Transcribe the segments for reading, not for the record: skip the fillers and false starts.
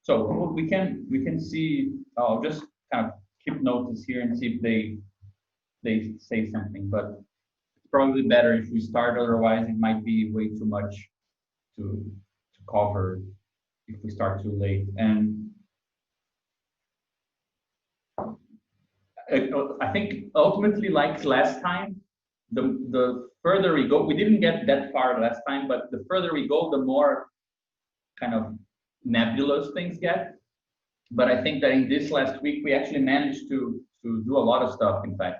So we can see. I'll just kind of keep notice here and see if they say something. But it's probably better if we start. Otherwise, it might be way too much to cover if we start too late. And I think ultimately, like last time, the further we go, we didn't get that far last time, but the further we go, the more kind of nebulous things get. But I think that in this last week, we actually managed to do a lot of stuff, in fact.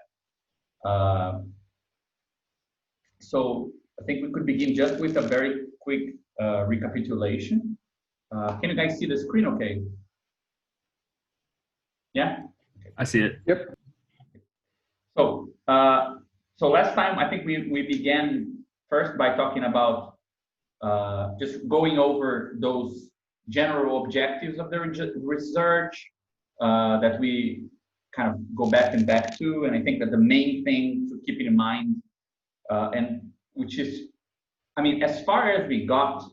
So I think we could begin just with a very quick recapitulation. Can you guys see the screen okay? Yeah? Okay. I see it. Yep. So, so last time, I think we began first by talking about just going over those general objectives of the research that we kind of go back and back to. And I think that the main thing to keep in mind, and which is, I mean, as far as we got,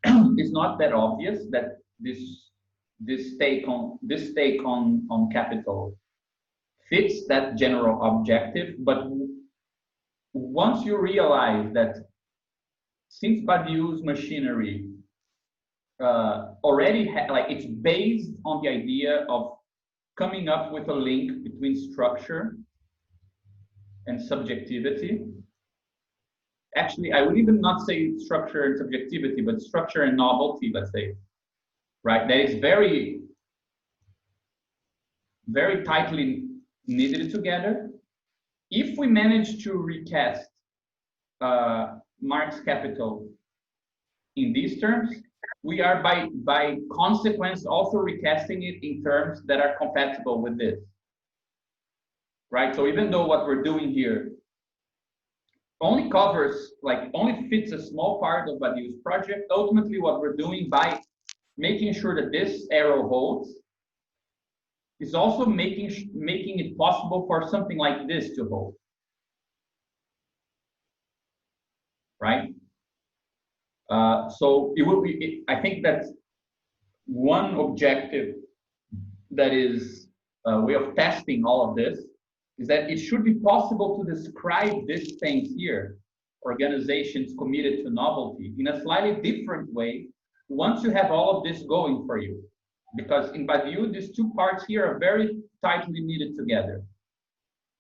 it's not that obvious that this take on capital fits that general objective. But once you realize that since Badiou's machinery already like it's based on the idea of coming up with a link between structure and subjectivity. Actually, I would even not say structure and subjectivity, but structure and novelty, let's say, right? That is very, very tightly knitted together. If we manage to recast Marx Capital in these terms, we are by consequence also recasting it in terms that are compatible with this, right? So even though what we're doing here only covers, like only fits a small part of Badiou's project, ultimately what we're doing by making sure that this arrow holds is also making it possible for something like this to hold, right? So it will be, I think that one objective that is a way of testing all of this is that it should be possible to describe these things here, organizations committed to novelty, in a slightly different way once you have all of this going for you. Because in Badiou, these two parts here are very tightly knitted together,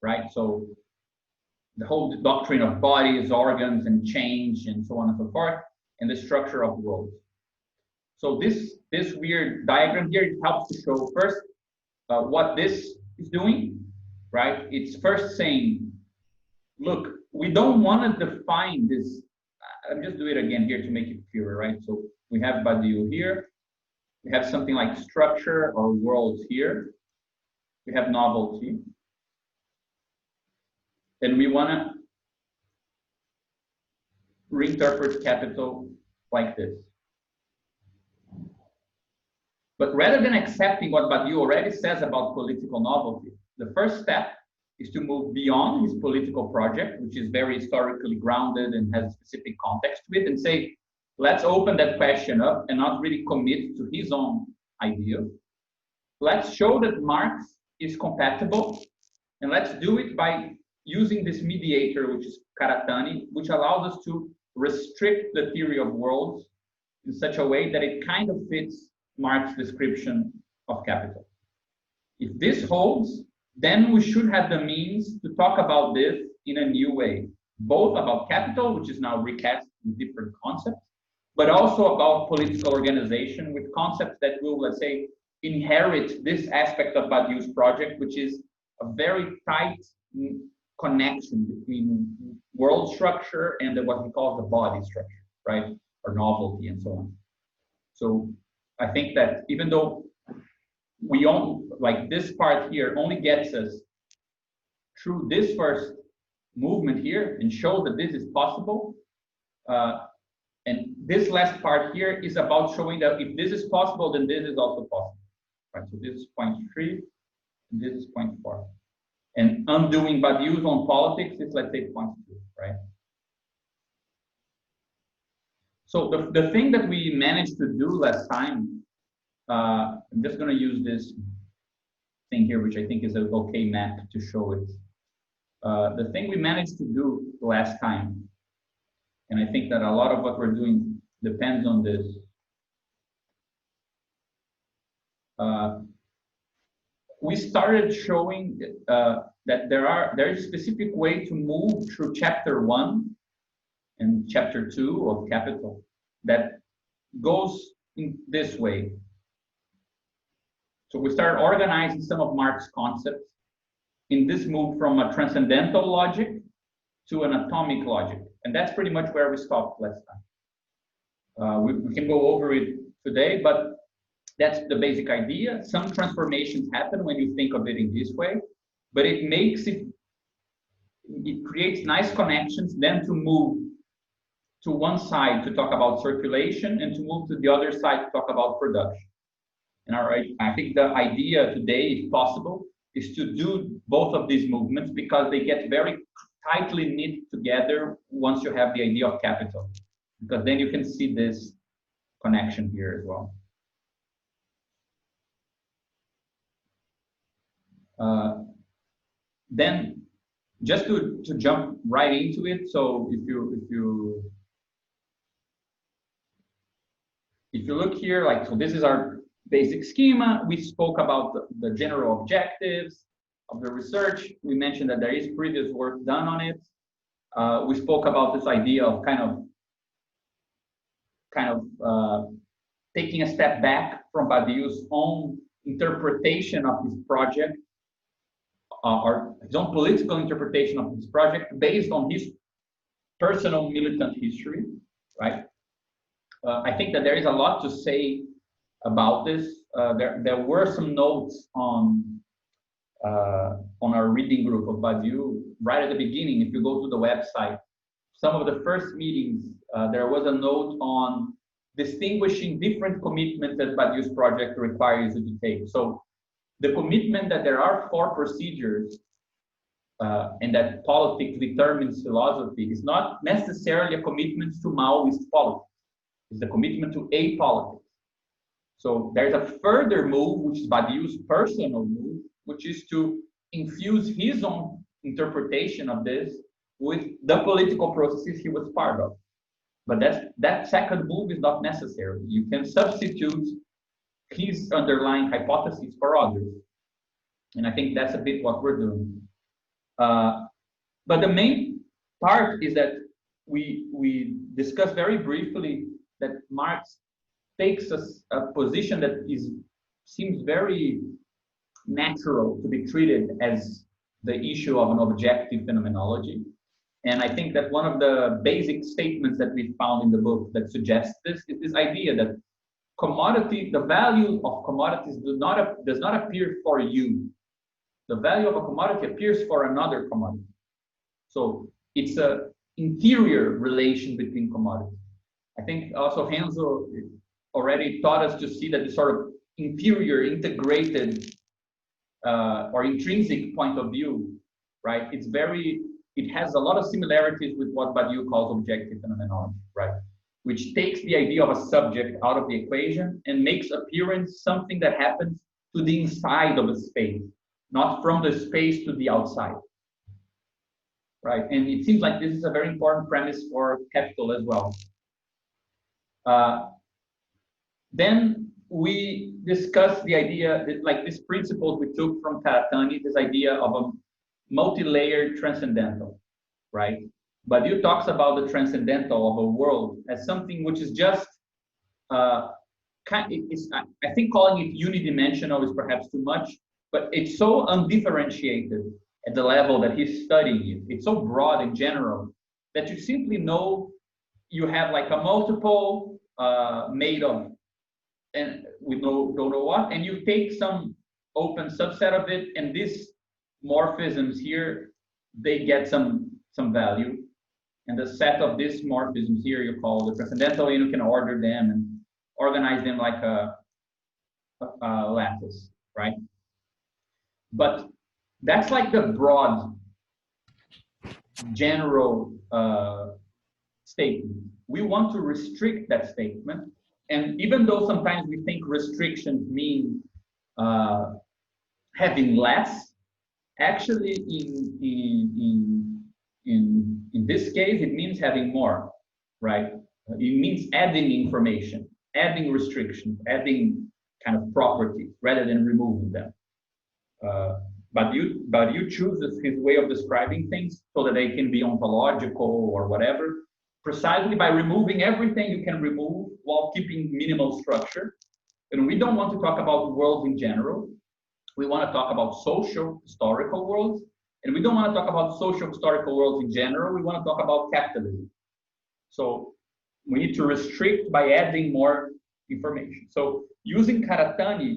right? So the whole doctrine of bodies, organs, and change, and so on and so forth, and the structure of worlds. So this weird diagram here, it helps to show first what this is doing, right? It's first saying, look, we don't want to define this. I'll just do it again here to make it clearer, right? So we have Badiou here. We have something like structure or worlds here. We have novelty. And we want to reinterpret capital like this. But rather than accepting what Badiou already says about political novelty, the first step is to move beyond his political project, which is very historically grounded and has a specific context to it, and say, let's open that question up and not really commit to his own idea. Let's show that Marx is compatible, and let's do it by using this mediator, which is Karatani, which allows us to restrict the theory of worlds in such a way that it kind of fits Marx's description of capital. If this holds, then we should have the means to talk about this in a new way, both about capital, which is now recast with different concepts, but also about political organization with concepts that will, let's say, inherit this aspect of Badiou's project, which is a very tight connection between world structure and what he calls the body structure, right? Or novelty and so on. So I think that even though we all, like this part here only gets us through this first movement here and shows that this is possible, and this last part here is about showing that if this is possible, then this is also possible, right? So this is point 3, and this is point 4. And undoing Badiou's on politics is, let's say, point 2, right? So the thing that we managed to do last time, I'm just going to use this thing here, which I think is an okay map to show it. The thing we managed to do last time, and I think that a lot of what we're doing depends on this. We started showing that there is a specific way to move through chapter 1 and chapter 2 of Capital that goes in this way. So we started organizing some of Marx's concepts in this move from a transcendental logic to an atomic logic. And that's pretty much where we stopped last time. We can go over it today, but that's the basic idea. Some transformations happen when you think of it in this way, but it creates nice connections then to move to one side to talk about circulation and to move to the other side to talk about production. And I think the idea today, if possible, is to do both of these movements because they get very tightly knit together once you have the idea of capital, because then you can see this connection here as well. Then just to jump right into it. So if you look here, like, so this is our basic schema. We spoke about the general objectives of the research. We mentioned that there is previous work done on it. We spoke about this idea of kind of taking a step back from Badiou's own interpretation of his project, or his own political interpretation of his project based on his personal militant history, right? I think that there is a lot to say about this. There were some notes on our reading group of Badiou right at the beginning. If you go to the website, some of the first meetings, there was a note on distinguishing different commitments that Badiou's project requires you to take. So the commitment that there are 4 procedures and that politics determines philosophy is not necessarily a commitment to Maoist politics. It's the commitment to apolitics. So there's a further move, which is Badiou's personal move, which is to infuse his own interpretation of this with the political processes he was part of. But that second move is not necessary. You can substitute his underlying hypotheses for others. And I think that's a bit what we're doing. But the main part is that we discussed very briefly that Marx takes a position that seems very natural to be treated as the issue of an objective phenomenology. And I think that one of the basic statements that we found in the book that suggests this is this idea that the value of commodities does not appear for you. The value of a commodity appears for another commodity. So it's an interior relation between commodities. I think also Renzo already taught us to see that the sort of interior, integrated, or intrinsic point of view, right? It has a lot of similarities with what Badiou calls objective phenomenology, right? Which takes the idea of a subject out of the equation and makes appearance something that happens to the inside of a space, not from the space to the outside, right? And it seems like this is a very important premise for capital as well. Then we discussed the idea that, like, this principle we took from Karatani, this idea of a multi-layered transcendental, right? Badiou talks about the transcendental of a world as something which is just, I think calling it unidimensional is perhaps too much, but it's so undifferentiated at the level that he's studying it. It's so broad and general that you simply know you have like a multiple made of, and we don't know what, and you take some open subset of it, and these morphisms here, they get some value. And the set of these morphisms here you call the transcendental, and you can order them and organize them like a lattice, right? But that's like the broad, general statement. we want to restrict that statement. And even though sometimes we think restrictions mean having less, actually in this case, it means having more, right? It means adding information, adding restrictions, adding kind of properties rather than removing them. But you choose his way of describing things so that they can be ontological or whatever, precisely by removing everything you can remove while keeping minimal structure. And we don't want to talk about worlds in general. We want to talk about social historical worlds, and we don't want to talk about social historical worlds in general. We want to talk about capitalism. So we need to restrict by adding more information. So using Karatani,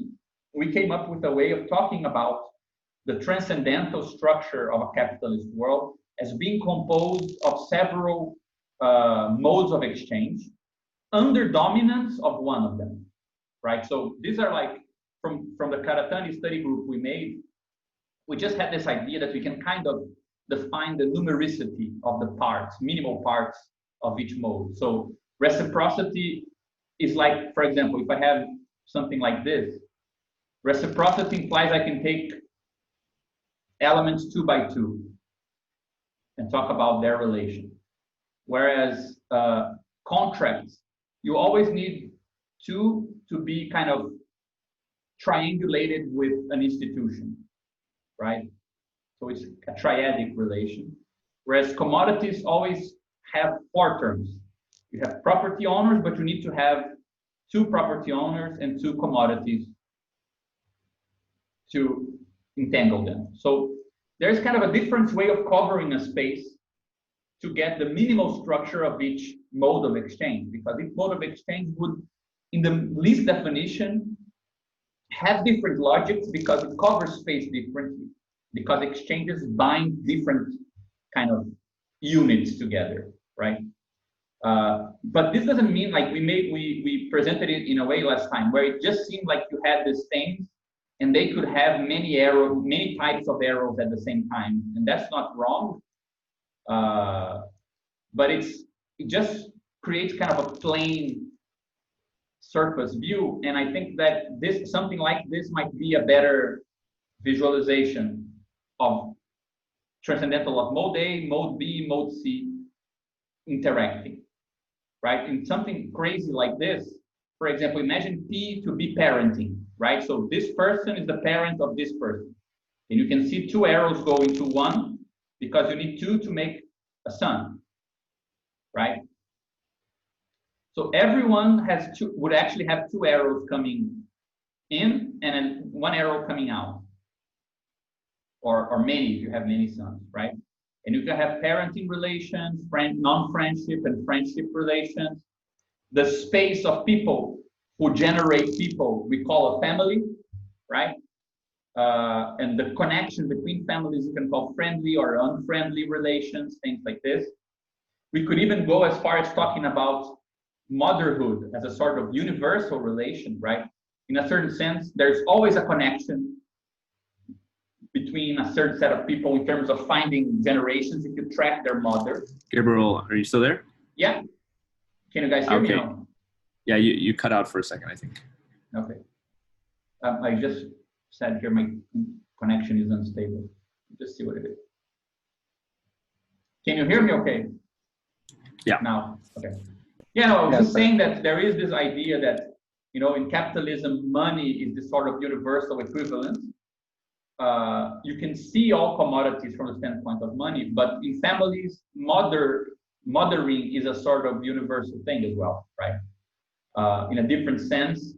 we came up with a way of talking about the transcendental structure of a capitalist world as being composed of several modes of exchange under dominance of one of them, right? So these are like, from the Karatani study group we made, we just had this idea that we can kind of define the numericity of the parts, minimal parts of each mode. So reciprocity is like, for example, if I have something like this, reciprocity implies I can take elements 2 by 2 and talk about their relation. Whereas contracts, you always need 2 to be kind of triangulated with an institution, right? So it's a triadic relation. Whereas commodities always have 4 terms. You have property owners, but you need to have 2 property owners and 2 commodities to entangle them. So there's kind of a different way of covering a space to get the minimal structure of each mode of exchange, because each mode of exchange would, in the least definition, have different logics because it covers space differently, because exchanges bind different kind of units together, right? But this doesn't mean like we presented it in a way last time where it just seemed like you had these things and they could have many arrows, many types of arrows at the same time, and that's not wrong. But it just creates kind of a plain surface view, and I think that something like this might be a better visualization of transcendental of mode A, mode B, mode C interacting, right? In something crazy like this, for example, imagine P to be parenting, right? So this person is the parent of this person, and you can see 2 arrows going to 1 because you need 2 to make a son, right? So everyone would actually have 2 arrows coming in and then 1 arrow coming out, or many if you have many sons, right? And you can have parenting relations, non-friendship and friendship relations. The space of people who generate people we call a family, right? And the connection between families you can call friendly or unfriendly relations, things like this. We could even go as far as talking about motherhood as a sort of universal relation, right? In a certain sense, there's always a connection between a certain set of people in terms of finding generations if you track their mother. Gabriel, are you still there? Yeah. Can you guys hear me now? Yeah, you cut out for a second, I think. Okay. I just said here my connection is unstable. Just see what it is. Can you hear me okay? Yeah. Now, okay. Yeah, no, I was just saying that there is this idea that, you know, in capitalism, money is this sort of universal equivalence. You can see all commodities from the standpoint of money, but in families, mothering is a sort of universal thing as well, right? In a different sense,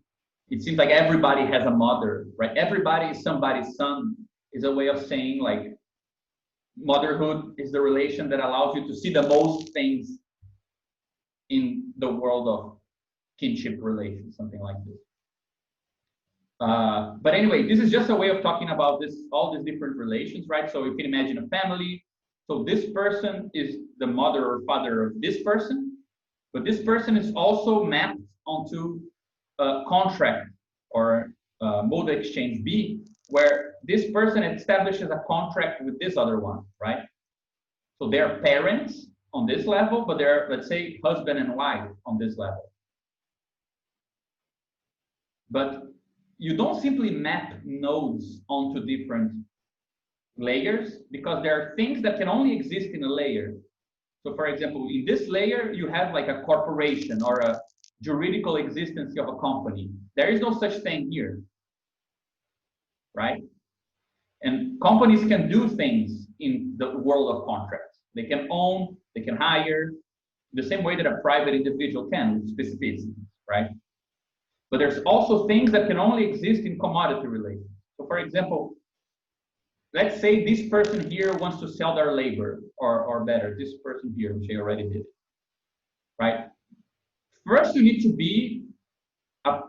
it seems like everybody has a mother, right? Everybody is somebody's son is a way of saying like motherhood is the relation that allows you to see the most things in the world of kinship relations, something like this. But anyway, this is just a way of talking about all these different relations, right? So you can imagine a family. So this person is the mother or father of this person, but this person is also mapped onto a contract or mode exchange B, where this person establishes a contract with this other one, right? So they're parents on this level, but they're, let's say, husband and wife on this level. But you don't simply map nodes onto different layers, because there are things that can only exist in a layer. So for example, in this layer, you have like a corporation or a juridical existence of a company. There is no such thing here, right? And companies can do things in the world of contracts. They can own, they can hire, the same way that a private individual can with specificities, right? But there's also things that can only exist in commodity relations. So for example, let's say this person here wants to sell their labor, or better, this person here, which I already did, right? First, you need to be a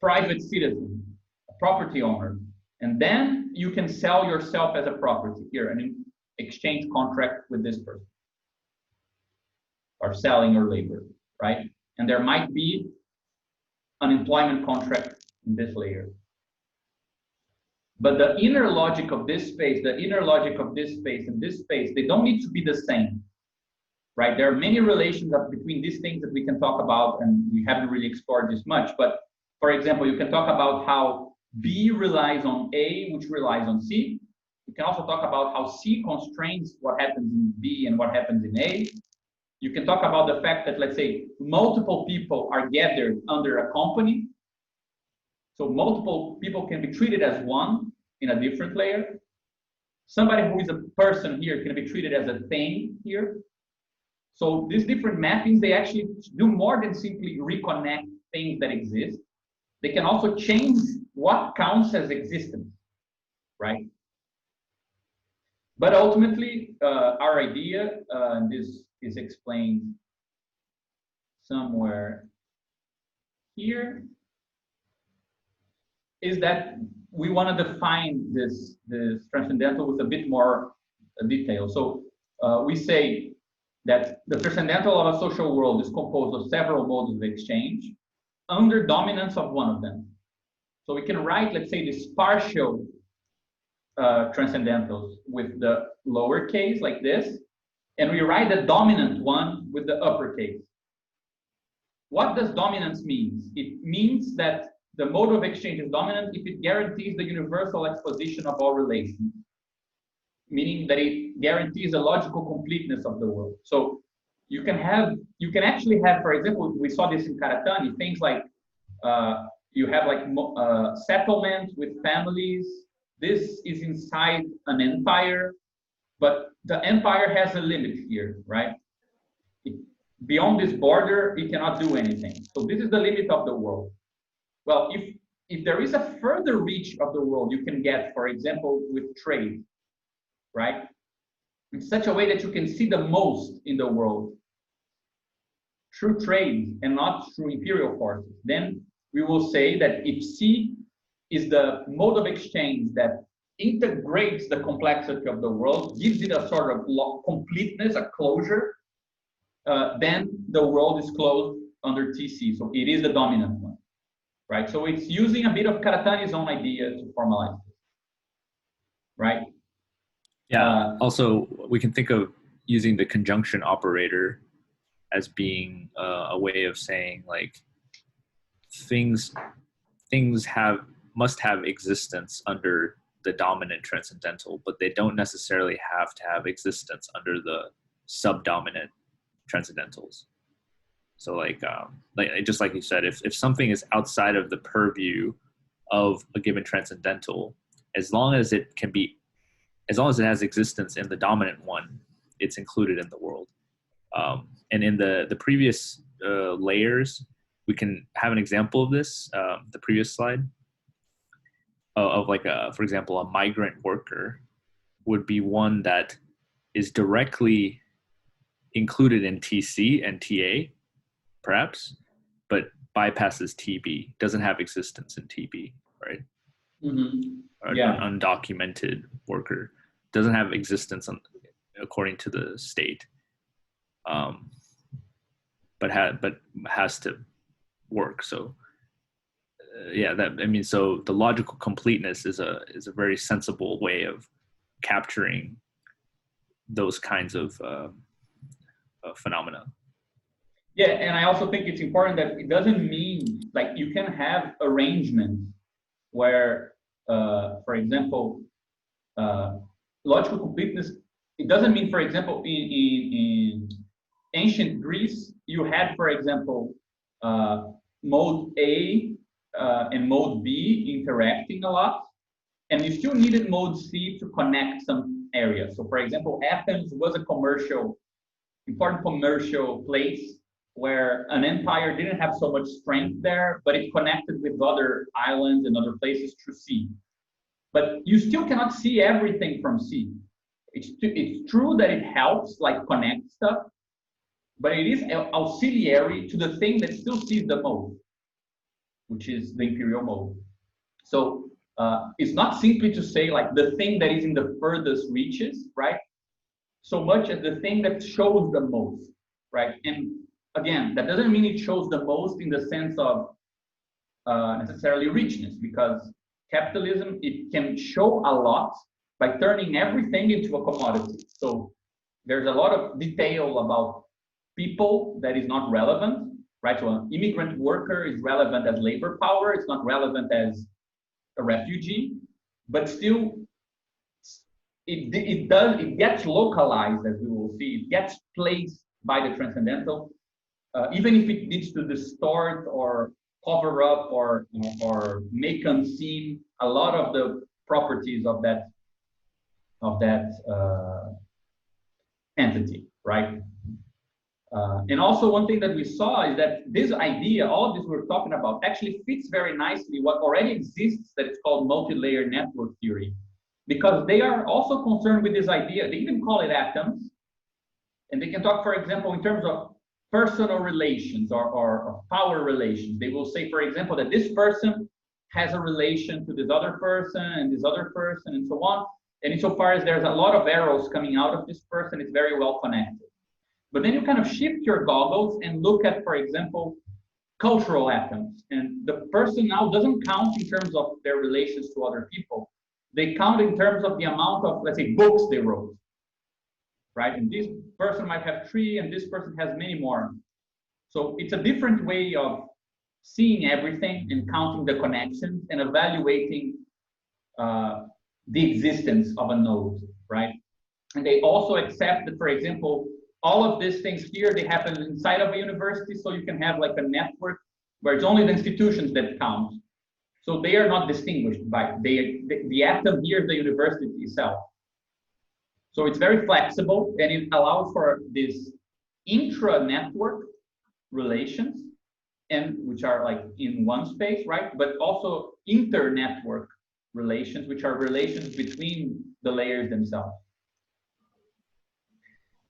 private citizen, a property owner, and then you can sell yourself as a property here and exchange contract with this person, or selling your labor, right? And there might be an employment contract in this layer. But the inner logic of this space, the inner logic of this space and this space, they don't need to be the same, right? There are many relations between these things that we can talk about, and we haven't really explored this much. But for example, you can talk about how B relies on A, which relies on C. You can also talk about how C constrains what happens in B and what happens in A. You can talk about the fact that, let's say, multiple people are gathered under a company. So multiple people can be treated as one in a different layer. Somebody who is a person here can be treated as a thing here. So these different mappings, they actually do more than simply reconnect things that exist. They can also change what counts as existence, right? But ultimately, our idea, and this is explained somewhere here, is that we want to define this transcendental with a bit more detail. So we say that the transcendental of a social world is composed of several modes of exchange under dominance of one of them. So we can write, let's say, this partial transcendentals with the lowercase like this, and we write the dominant one with the uppercase. What does dominance mean? It means that the mode of exchange is dominant if it guarantees the universal exposition of all relations, meaning that it guarantees the logical completeness of the world. So you can actually have, for example, we saw this in Karatani, things like you have like settlement with families. This is inside an empire, but the empire has a limit here, right? Beyond this border, it cannot do anything. So this is the limit of the world. Well, if there is a further reach of the world you can get, for example, with trade, right? In such a way that you can see the most in the world through trade and not through imperial forces, then we will say that if C is the mode of exchange that integrates the complexity of the world, gives it a sort of completeness, a closure, then the world is closed under TC. So it is the dominant one, right? So it's using a bit of Karatani's own idea to formalize this, right? Yeah. Also, we can think of using the conjunction operator as being a way of saying like things must have existence under the dominant transcendental, but they don't necessarily have to have existence under the subdominant transcendentals. So like just like you said, if something is outside of the purview of a given transcendental, as long as it has existence in the dominant one, it's included in the world. And in the previous layers, we can have an example of this, the previous slide, of like, for example, a migrant worker would be one that is directly included in TC and TA, perhaps, but bypasses TB, doesn't have existence in TB, right? Mm-hmm. Yeah. An undocumented worker doesn't have existence according to the state, but has to work. So so the logical completeness is a very sensible way of capturing those kinds of phenomena. Yeah, and I also think it's important that it doesn't mean like you can have arrangements where, for example, logical completeness. It doesn't mean, for example, in ancient Greece, you had, for example, mode A and mode B interacting a lot, and you still needed mode C to connect some areas. So, for example, Athens was a important commercial place where an empire didn't have so much strength there, but it connected with other islands and other places through sea. But you still cannot see everything from sea. It's true that it helps like connect stuff, but it is auxiliary to the thing that still sees the most, which is the imperial mode. So it's not simply to say like the thing that is in the furthest reaches, right? So much as the thing that shows the most, right? And again, that doesn't mean it shows the most in the sense of necessarily richness, because capitalism, it can show a lot by turning everything into a commodity. So there's a lot of detail about people that is not relevant, right? So an immigrant worker is relevant as labor power, it's not relevant as a refugee, but still it gets localized, as we will see, it gets placed by the transcendental, even if it needs to distort or cover up or make unseen a lot of the properties of that entity, right? And also one thing that we saw is that this idea, all of this we're talking about, actually fits very nicely what already exists that is called multi-layer network theory, because they are also concerned with this idea. They even call it atoms, and they can talk, for example, in terms of personal relations or power relations. They will say, for example, that this person has a relation to this other person and this other person and so on. And insofar as there's a lot of arrows coming out of this person, it's very well connected. But then you kind of shift your goggles and look at, for example, cultural atoms. And the person now doesn't count in terms of their relations to other people. They count in terms of the amount of, let's say, books they wrote, right? And this person might have 3 and this person has many more. So it's a different way of seeing everything and counting the connections and evaluating the existence of a node, right? And they also accept that, for example, all of these things here, they happen inside of a university, so you can have like a network where it's only the institutions that count. So they are not distinguished by, the atom here is the university itself. So it's very flexible and it allows for this intra-network relations, and which are like in one space, right? But also inter-network relations, which are relations between the layers themselves.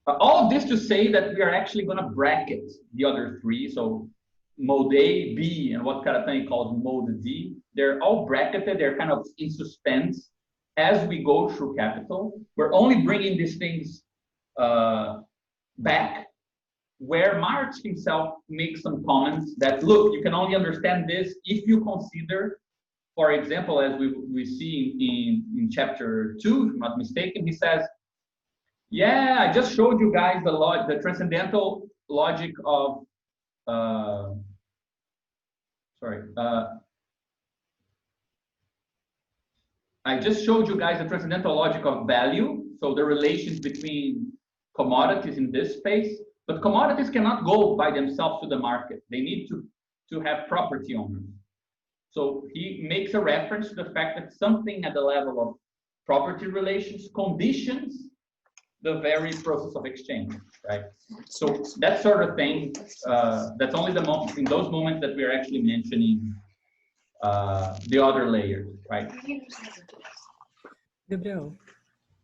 All of this to say that we are actually going to bracket the other 3. So mode A, B, and what Karatani calls mode D, they're all bracketed. They're kind of in suspense as we go through capital. We're only bringing these things back where Marx himself makes some comments that, look, you can only understand this if you consider, for example, as we see in chapter 2, if I'm not mistaken, he says, yeah, I just showed you guys the transcendental logic of, I just showed you guys the transcendental logic of value, so the relations between commodities in this space, but commodities cannot go by themselves to the market. They need to have property owners. So he makes a reference to the fact that something at the level of property relations conditions the very process of exchange, right? So that sort of thing, that's only in those moments that we are actually mentioning the other layers, right? Gabriel,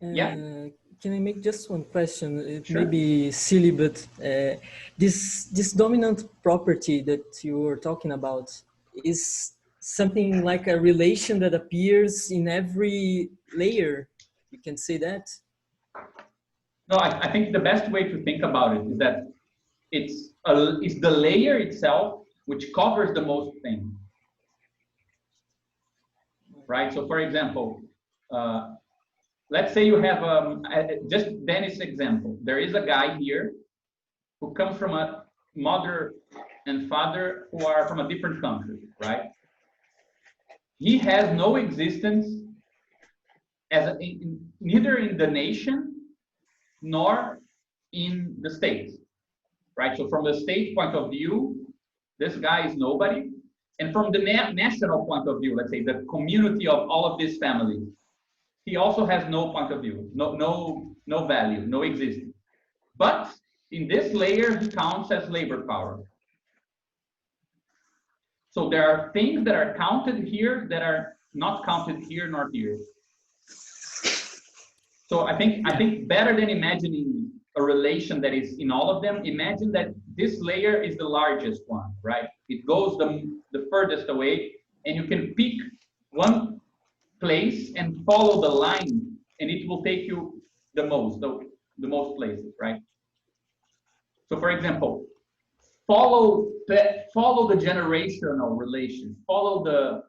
yeah. Can I make just one question? It Sure. may be silly, but this dominant property that you were talking about is something like a relation that appears in every layer. You can say that? No, I think the best way to think about it is that it's the layer itself which covers the most things, right? So, for example, let's say you have just Dennis' example. There is a guy here who comes from a mother and father who are from a different country, right? He has no existence as neither in the nation nor in the state, right? So from the state point of view, this guy is nobody. And from the national point of view, let's say the community of all of these families, he also has no point of view, no value, no existence. But in this layer, he counts as labor power. So there are things that are counted here that are not counted here nor here. So I think better than imagining a relation that is in all of them, imagine that this layer is the largest one, right? It goes the furthest away, and you can pick one place and follow the line, and it will take you the most places, right? So for example, follow the generational relations, follow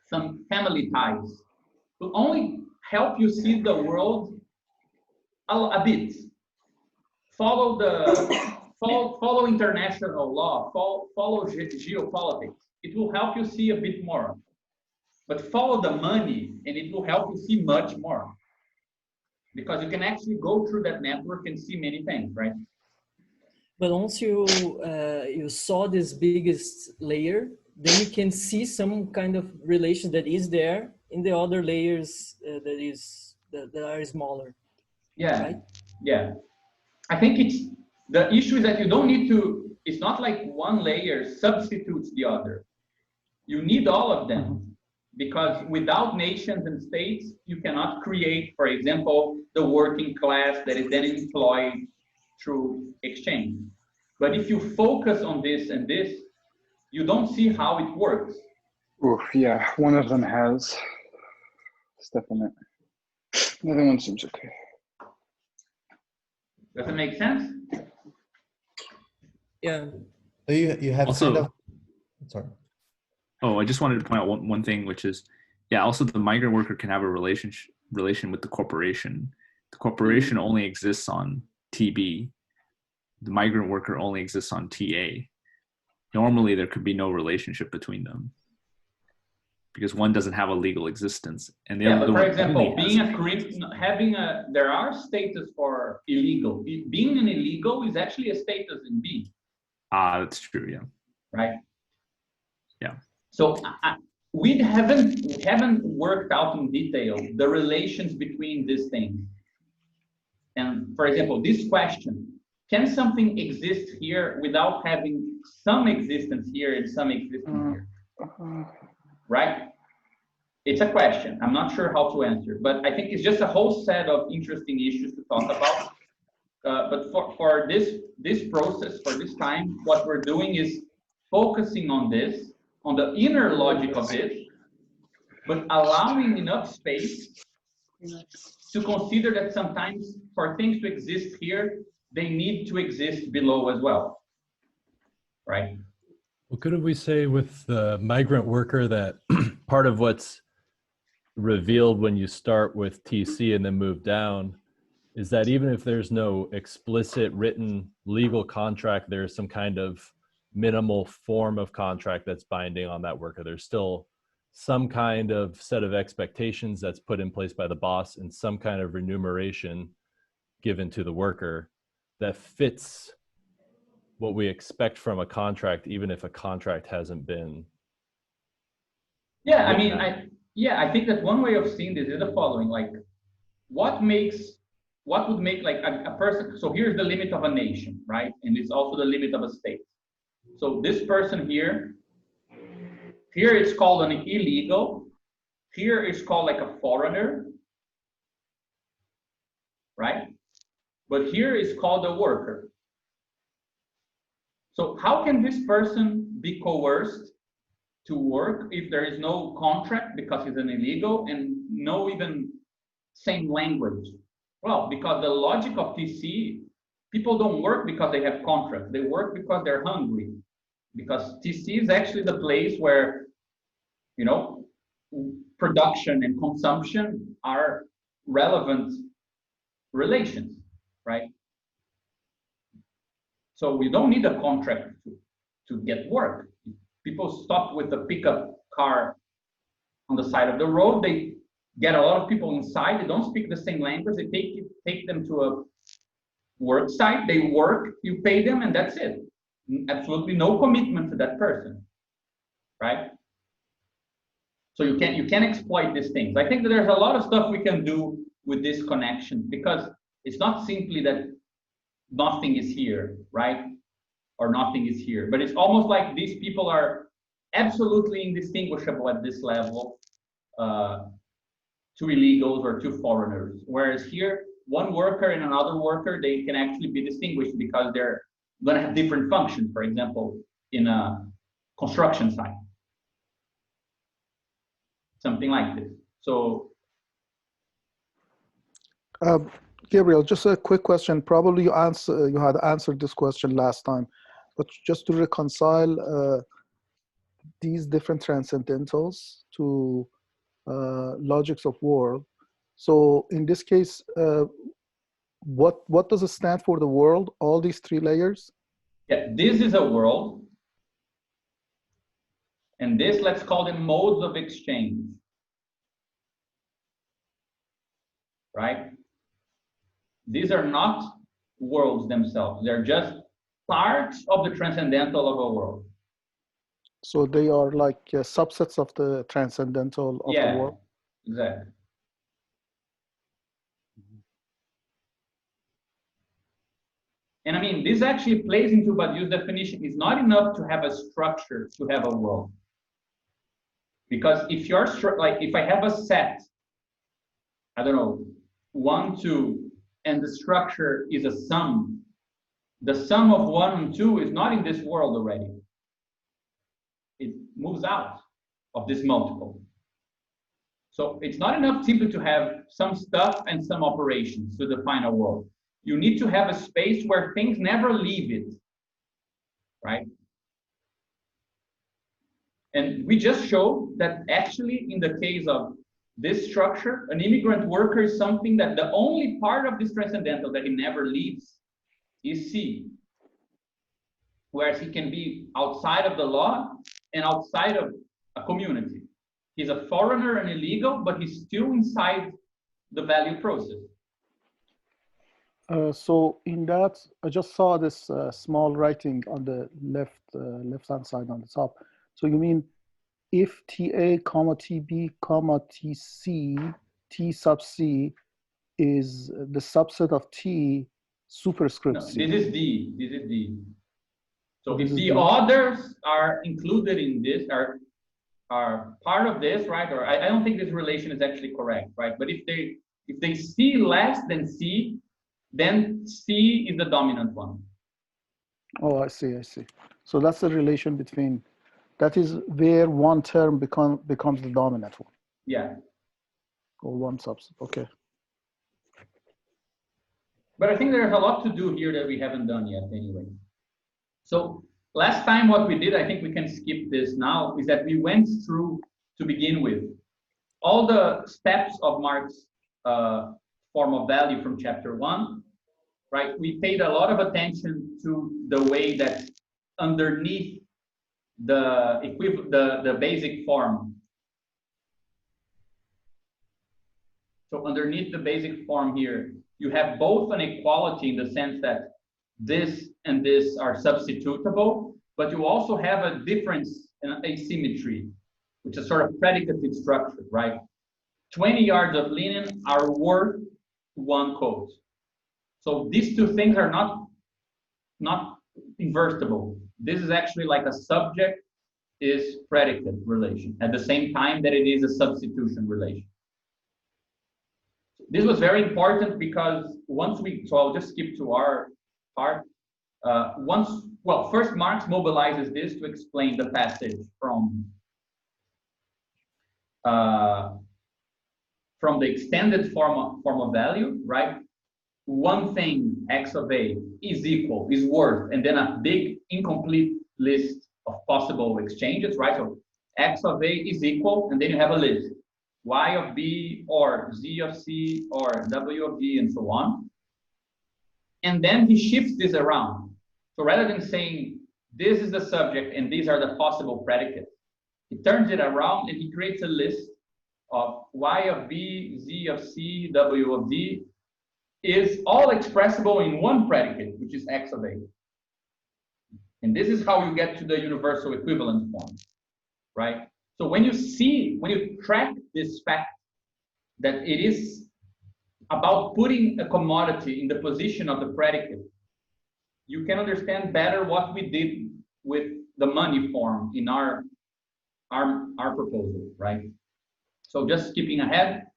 some family ties, will only help you see the world a bit. Follow international law, follow geopolitics. It will help you see a bit more. But follow the money, and it will help you see much more. Because you can actually go through that network and see many things, right? But once you saw this biggest layer, then you can see some kind of relation that is there in the other layers that are smaller. Yeah, right? Yeah. I think the issue is that you don't need to. It's not like one layer substitutes the other. You need all of them, because without nations and states, you cannot create, for example, the working class that is then employed through exchange. But if you focus on this and this, you don't see how it works. Oof, yeah, one of them has stuff in it. The other one seems okay. Does it make sense? Yeah. So you have Also, sorry. Oh, I just wanted to point out one thing, which is, yeah, also the migrant worker can have a relation with the corporation. The corporation only exists on TB. The migrant worker only exists on TA. Normally, there could be no relationship between them because one doesn't have a legal existence, and the other. But for example, being a criminal, there are status for illegal. Being an illegal is actually a status in B. That's true. Yeah. Right. Yeah. So we haven't worked out in detail the relations between these things. And for example, this question: can something exist here without having some existence here and some existence here? Right? It's a question. I'm not sure how to answer, but I think it's just a whole set of interesting issues to talk about. But for this process, for this time, what we're doing is focusing on this, on the inner logic of it, but allowing enough space to consider that sometimes for things to exist here, they need to exist below as well, right? Well, couldn't we say with the migrant worker that part of what's revealed when you start with TC and then move down is that even if there's no explicit written legal contract, there's some kind of minimal form of contract that's binding on that worker. There's still some kind of set of expectations that's put in place by the boss and some kind of remuneration given to the worker that fits what we expect from a contract, even if a contract hasn't been. Yeah, I mean, I think that one way of seeing this is the following: like, what would make like a person? So here's the limit of a nation, right? And it's also the limit of a state. So this person here it's called an illegal. Here it's called like a foreigner, right? But here is called a worker. So how can this person be coerced to work if there is no contract because he's an illegal and no even same language? Well, because the logic of TC, people don't work because they have contracts. They work because they're hungry. Because TC is actually the place where, you know, production and consumption are relevant relations, right? So we don't need a contract to get work. People stop with a pickup car on the side of the road. They get a lot of people inside. They don't speak the same language. They take them to a work site. They work, you pay them, and that's it. Absolutely no commitment to that person, right? So you can exploit these things. I think that there's a lot of stuff we can do with this connection, because it's not simply that nothing is here, right? Or nothing is here, but it's almost like these people are absolutely indistinguishable at this level to illegals or to foreigners. Whereas here, one worker and another worker, they can actually be distinguished because they're going to have different functions, for example, in a construction site. Something like this. So, Gabriel, just a quick question. Probably you had answered this question last time, but just to reconcile these different transcendentals to logics of world. So in this case, what does it stand for, the world? All these three layers? yeah, this is a world. And this, let's call them modes of exchange. Right? These are not worlds themselves. They're just parts of the transcendental of a world. So they are like subsets of the transcendental of the world? Exactly. And I mean, this actually plays into Badiou's definition. It's not enough to have a structure to have a world. Because if you're like, if I have a set, I don't know, 1, 2, and the structure is a sum, the sum of 1 and 2 is not in this world already. It moves out of this multiple. So it's not enough simply to have some stuff and some operations to define a world. You need to have a space where things never leave it, right? And we just showed that actually in the case of this structure, an immigrant worker is something that the only part of this transcendental that he never leaves is C. Whereas he can be outside of the law and outside of a community. He's a foreigner and illegal, but he's still inside the value process. So in that, I just saw this small writing on the left-hand side on the top. So you mean if TA, comma TB, comma TC, T sub C is the subset of T superscript C? This is D. This is D. So if the others are included in this, are part of this, right? Or I don't think this relation is actually correct, right? But if they C less than C, then C is the dominant one. Oh, I see. So that's the relation between, that is where one term becomes the dominant one. Yeah. Or one subset, okay. But I think there's a lot to do here that we haven't done yet anyway. So last time what we did, I think we can skip this now, is that we went through, to begin with, all the steps of Marx's form of value from chapter 1, right? We paid a lot of attention to the way that underneath the basic form. So underneath the basic form here, you have both an equality in the sense that this and this are substitutable, but you also have a difference in asymmetry, which is sort of predicative structure, right? 20 yards of linen are worth 1 coat. So these two things are not invertible. This is actually like a subject is predicate relation at the same time that it is a substitution relation. This was very important because so I'll just skip to our part. First Marx mobilizes this to explain the passage from the extended form of value, right? One thing, x of a, is worth, and then a big incomplete list of possible exchanges, right? So x of a is equal, and then you have a list. Y of B or Z of C or W of D and so on. And then he shifts this around. So rather than saying, this is the subject and these are the possible predicates, he turns it around and he creates a list of y of b, z of c, w of d is all expressible in one predicate, which is x of a. And this is how you get to the universal equivalent form, right? So when you track this fact that it is about putting a commodity in the position of the predicate, you can understand better what we did with the money form in our proposal, right? So just skipping ahead,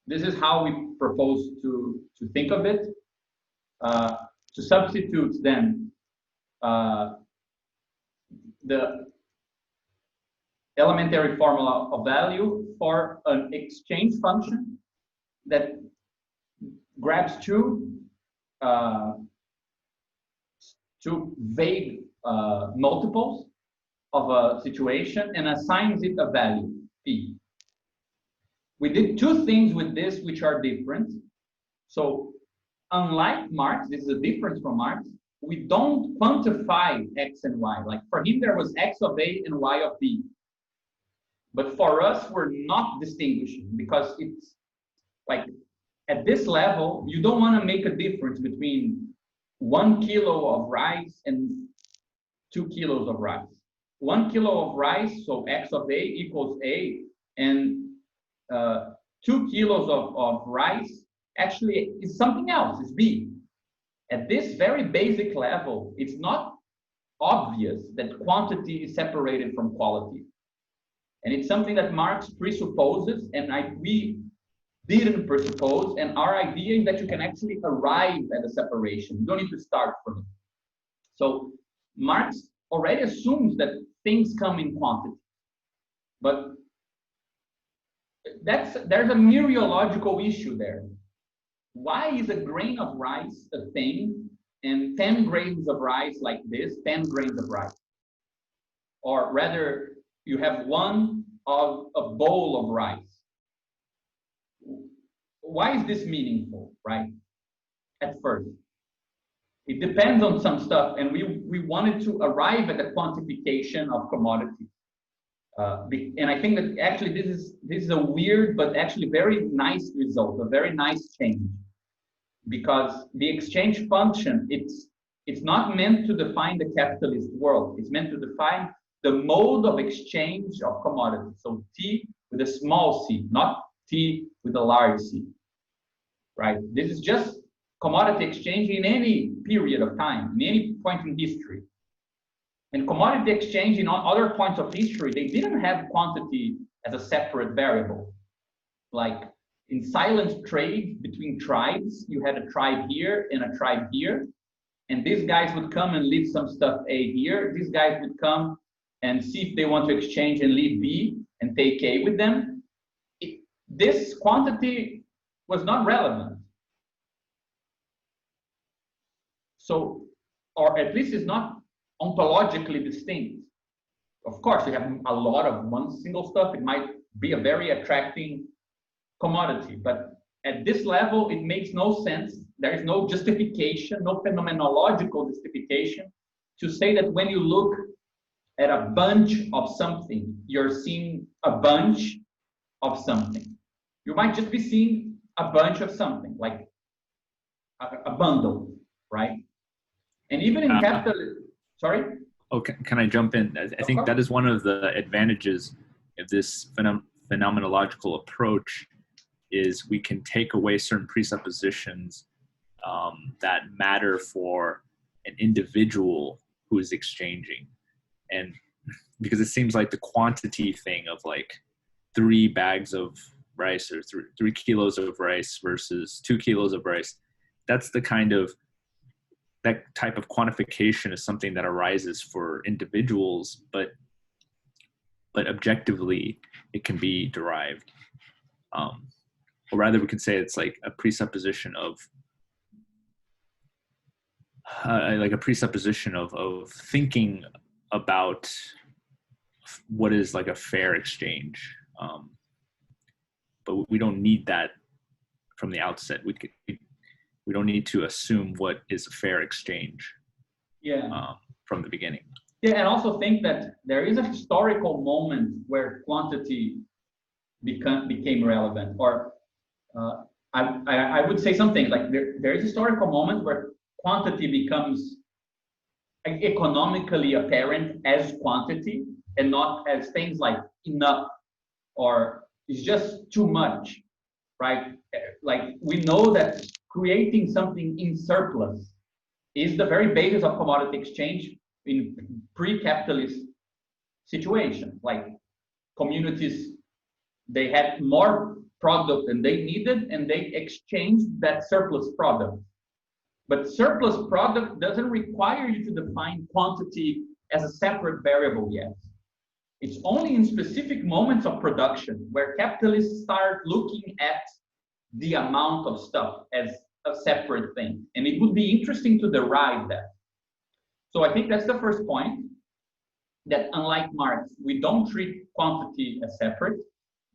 this is how we propose to think of it. To substitute then the elementary formula of value for an exchange function that grabs two vague multiples of a situation and assigns it a value, p. We did two things with this which are different. So unlike Marx, this is a difference from Marx, we don't quantify x and y. Like for him, there was x of a and y of b. But for us, we're not distinguishing because it's like at this level, you don't want to make a difference between 1 kilo of rice and 2 kilos of rice. 1 kilo of rice, so x of a equals a, and 2 kilos of rice actually is something else, it's b. At this very basic level, it's not obvious that quantity is separated from quality. And it's something that Marx presupposes, and we didn't presuppose, and our idea is that you can actually arrive at a separation. You don't need to start from it. So Marx already assumes that things come in quantity. But there's a mereological issue there. Why is a grain of rice a thing and 10 grains of rice like this, 10 grains of rice? Or rather, you have one of a bowl of rice. Why is this meaningful, right? At first, it depends on some stuff, and we wanted to arrive at the quantification of commodities. And I think that actually this is a weird but actually very nice result, a very nice change, because the exchange function, it's not meant to define the capitalist world. It's meant to define the mode of exchange of commodities. So T with a small c, not T with a large c, right? This is just commodity exchange in any period of time, in any point in history. And commodity exchange in other points of history, they didn't have quantity as a separate variable. Like in silent trade between tribes, you had a tribe here and a tribe here, and these guys would come and leave some stuff A here. These guys would come and see if they want to exchange and leave B and take A with them. This quantity was not relevant. So, or at least it's not ontologically distinct. Of course, you have a lot of one single stuff. It might be a very attracting commodity, but at this level, it makes no sense. There is no justification, no phenomenological justification to say that when you look at a bunch of something, you're seeing a bunch of something. You might just be seeing a bunch of something, like a bundle, right? And even in capitalism, sorry? Oh, can I jump in? I think that is one of the advantages of this phenomenological approach is we can take away certain presuppositions that matter for an individual who is exchanging. And because it seems like the quantity thing of like 3 bags of rice or 3 kilos of rice versus 2 kilos of rice, that's the kind of, that type of quantification is something that arises for individuals, but objectively it can be derived. Or rather we could say it's like a presupposition of thinking about what is like a fair exchange. But we don't need that from the outset. We don't need to assume what is a fair exchange. from the beginning. Yeah, and also think that there is a historical moment where quantity became relevant, or I would say something like there is a historical moment where quantity becomes economically apparent as quantity and not as things like enough or it's just too much, right? Like we know that creating something in surplus is the very basis of commodity exchange in pre-capitalist situation. Like communities, they had more product than they needed and they exchanged that surplus product. But surplus product doesn't require you to define quantity as a separate variable yet. It's only in specific moments of production where capitalists start looking at the amount of stuff as a separate thing. And it would be interesting to derive that. So I think that's the first point, that unlike Marx, we don't treat quantity as separate.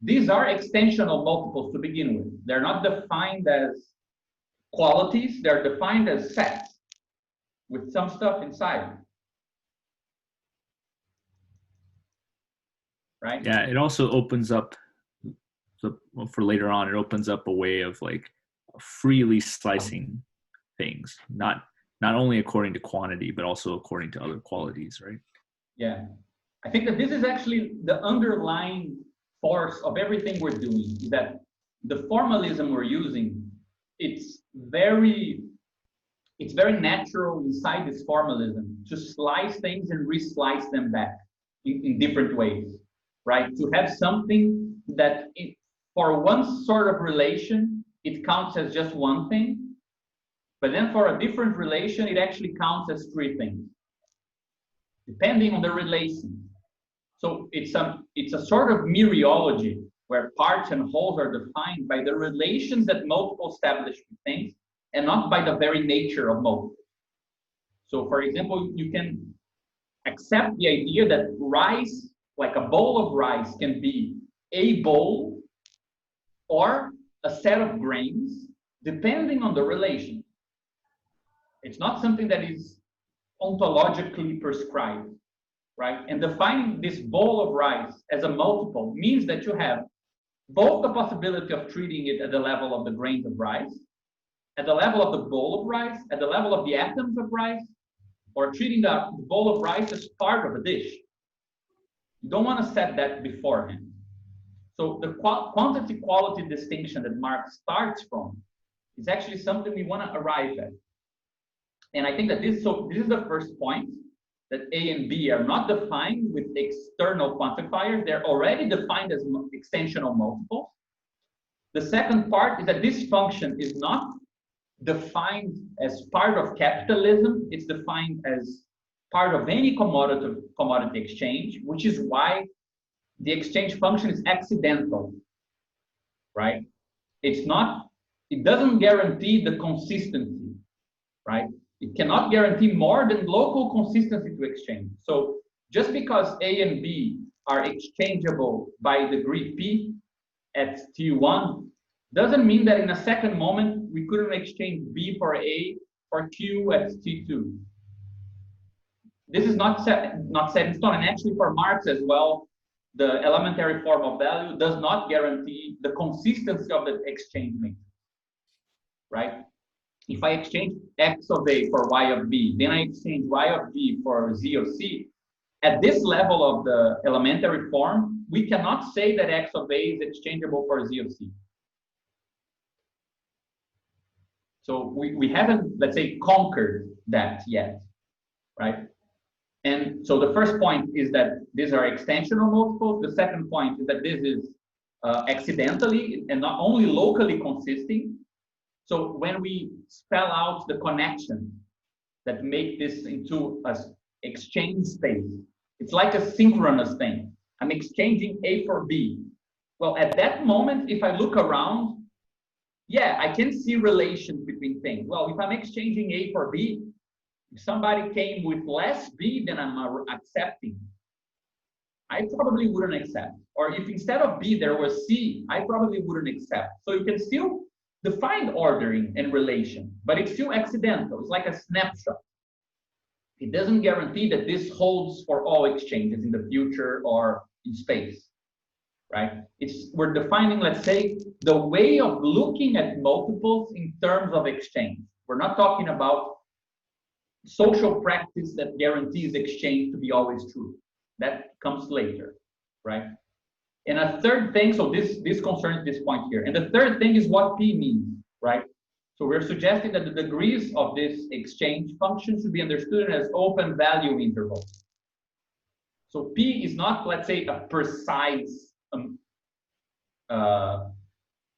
These are extensional multiples to begin with. They're not defined as qualities, they're defined as sets with some stuff inside. Right? Yeah, it also opens up, for later on, it opens up a way of like freely slicing things, not only according to quantity, but also according to other qualities, right? Yeah. I think that this is actually the underlying force of everything we're doing, is that the formalism we're using, it's very natural inside this formalism to slice things and re-slice them back in different ways, right? To have something that for one sort of relation, it counts as just one thing, but then for a different relation, it actually counts as three things, depending on the relation. So it's a sort of mereology where parts and wholes are defined by the relations that multiples establish with things and not by the very nature of multiples. So for example, you can accept the idea that rice, like a bowl of rice, can be a bowl or a set of grains, depending on the relation. It's not something that is ontologically prescribed, right? And defining this bowl of rice as a multiple means that you have both the possibility of treating it at the level of the grains of rice, at the level of the bowl of rice, at the level of the atoms of rice, or treating the bowl of rice as part of a dish. You don't want to set that beforehand. So the quantity-quality distinction that Marx starts from is actually something we want to arrive at. And I think that this is the first point, that A and B are not defined with external quantifiers. They're already defined as extensional multiples. The second part is that this function is not defined as part of capitalism. It's defined as part of any commodity exchange, which is why the exchange function is accidental, right? It doesn't guarantee the consistency, right? It cannot guarantee more than local consistency to exchange. So just because A and B are exchangeable by degree P at T1 doesn't mean that in a second moment we couldn't exchange B for A or Q at T2. This is not set in stone, and actually for Marx as well, the elementary form of value does not guarantee the consistency of the exchange matrix, right? If I exchange X of A for Y of B, then I exchange Y of B for Z of C, at this level of the elementary form, we cannot say that X of A is exchangeable for Z of C. So we haven't, let's say, conquered that yet, right? And so the first point is that these are extensional multiples. The second point is that this is accidentally and not only locally consisting. So when we spell out the connections that make this into an exchange space, it's like a synchronous thing. I'm exchanging A for B. Well, at that moment, if I look around, yeah, I can see relations between things. Well, if I'm exchanging A for B, if somebody came with less B than I'm accepting, I probably wouldn't accept. Or if instead of B there was C, I probably wouldn't accept. So you can still define ordering and relation, but it's still accidental. It's like a snapshot. it doesn't guarantee that this holds for all exchanges in the future or in space, right? We're defining, let's say, the way of looking at multiples in terms of exchange. We're not talking about social practice that guarantees exchange to be always true. That comes later, right? And a third thing, so this concerns this point here. And the third thing is what P means, right? So we're suggesting that the degrees of this exchange function should be understood as open value intervals. So P is not, let's say, a precise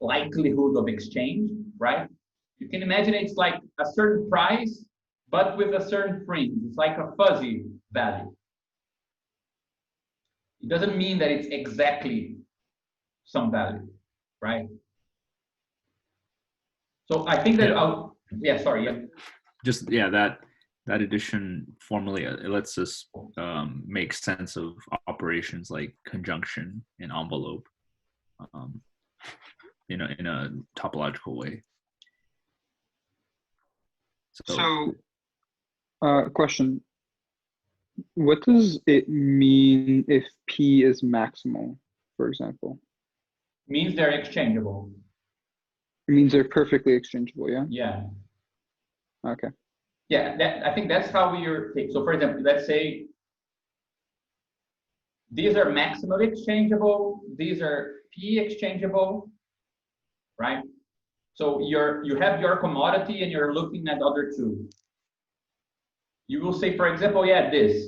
likelihood of exchange, right? You can imagine it's like a certain price, but with a certain fringe. It's like a fuzzy value. It doesn't mean that it's exactly some value, right? So I think that that addition formally it lets us make sense of operations like conjunction and envelope, in a topological way. So question. What does it mean if P is maximal, for example? Means they're exchangeable. It means they're perfectly exchangeable, yeah? Yeah. Okay. Yeah, I think that's how we take. So for example, let's say these are maximally exchangeable, these are P exchangeable, right? So you have your commodity and you're looking at other two. You will say, for example, yeah, this.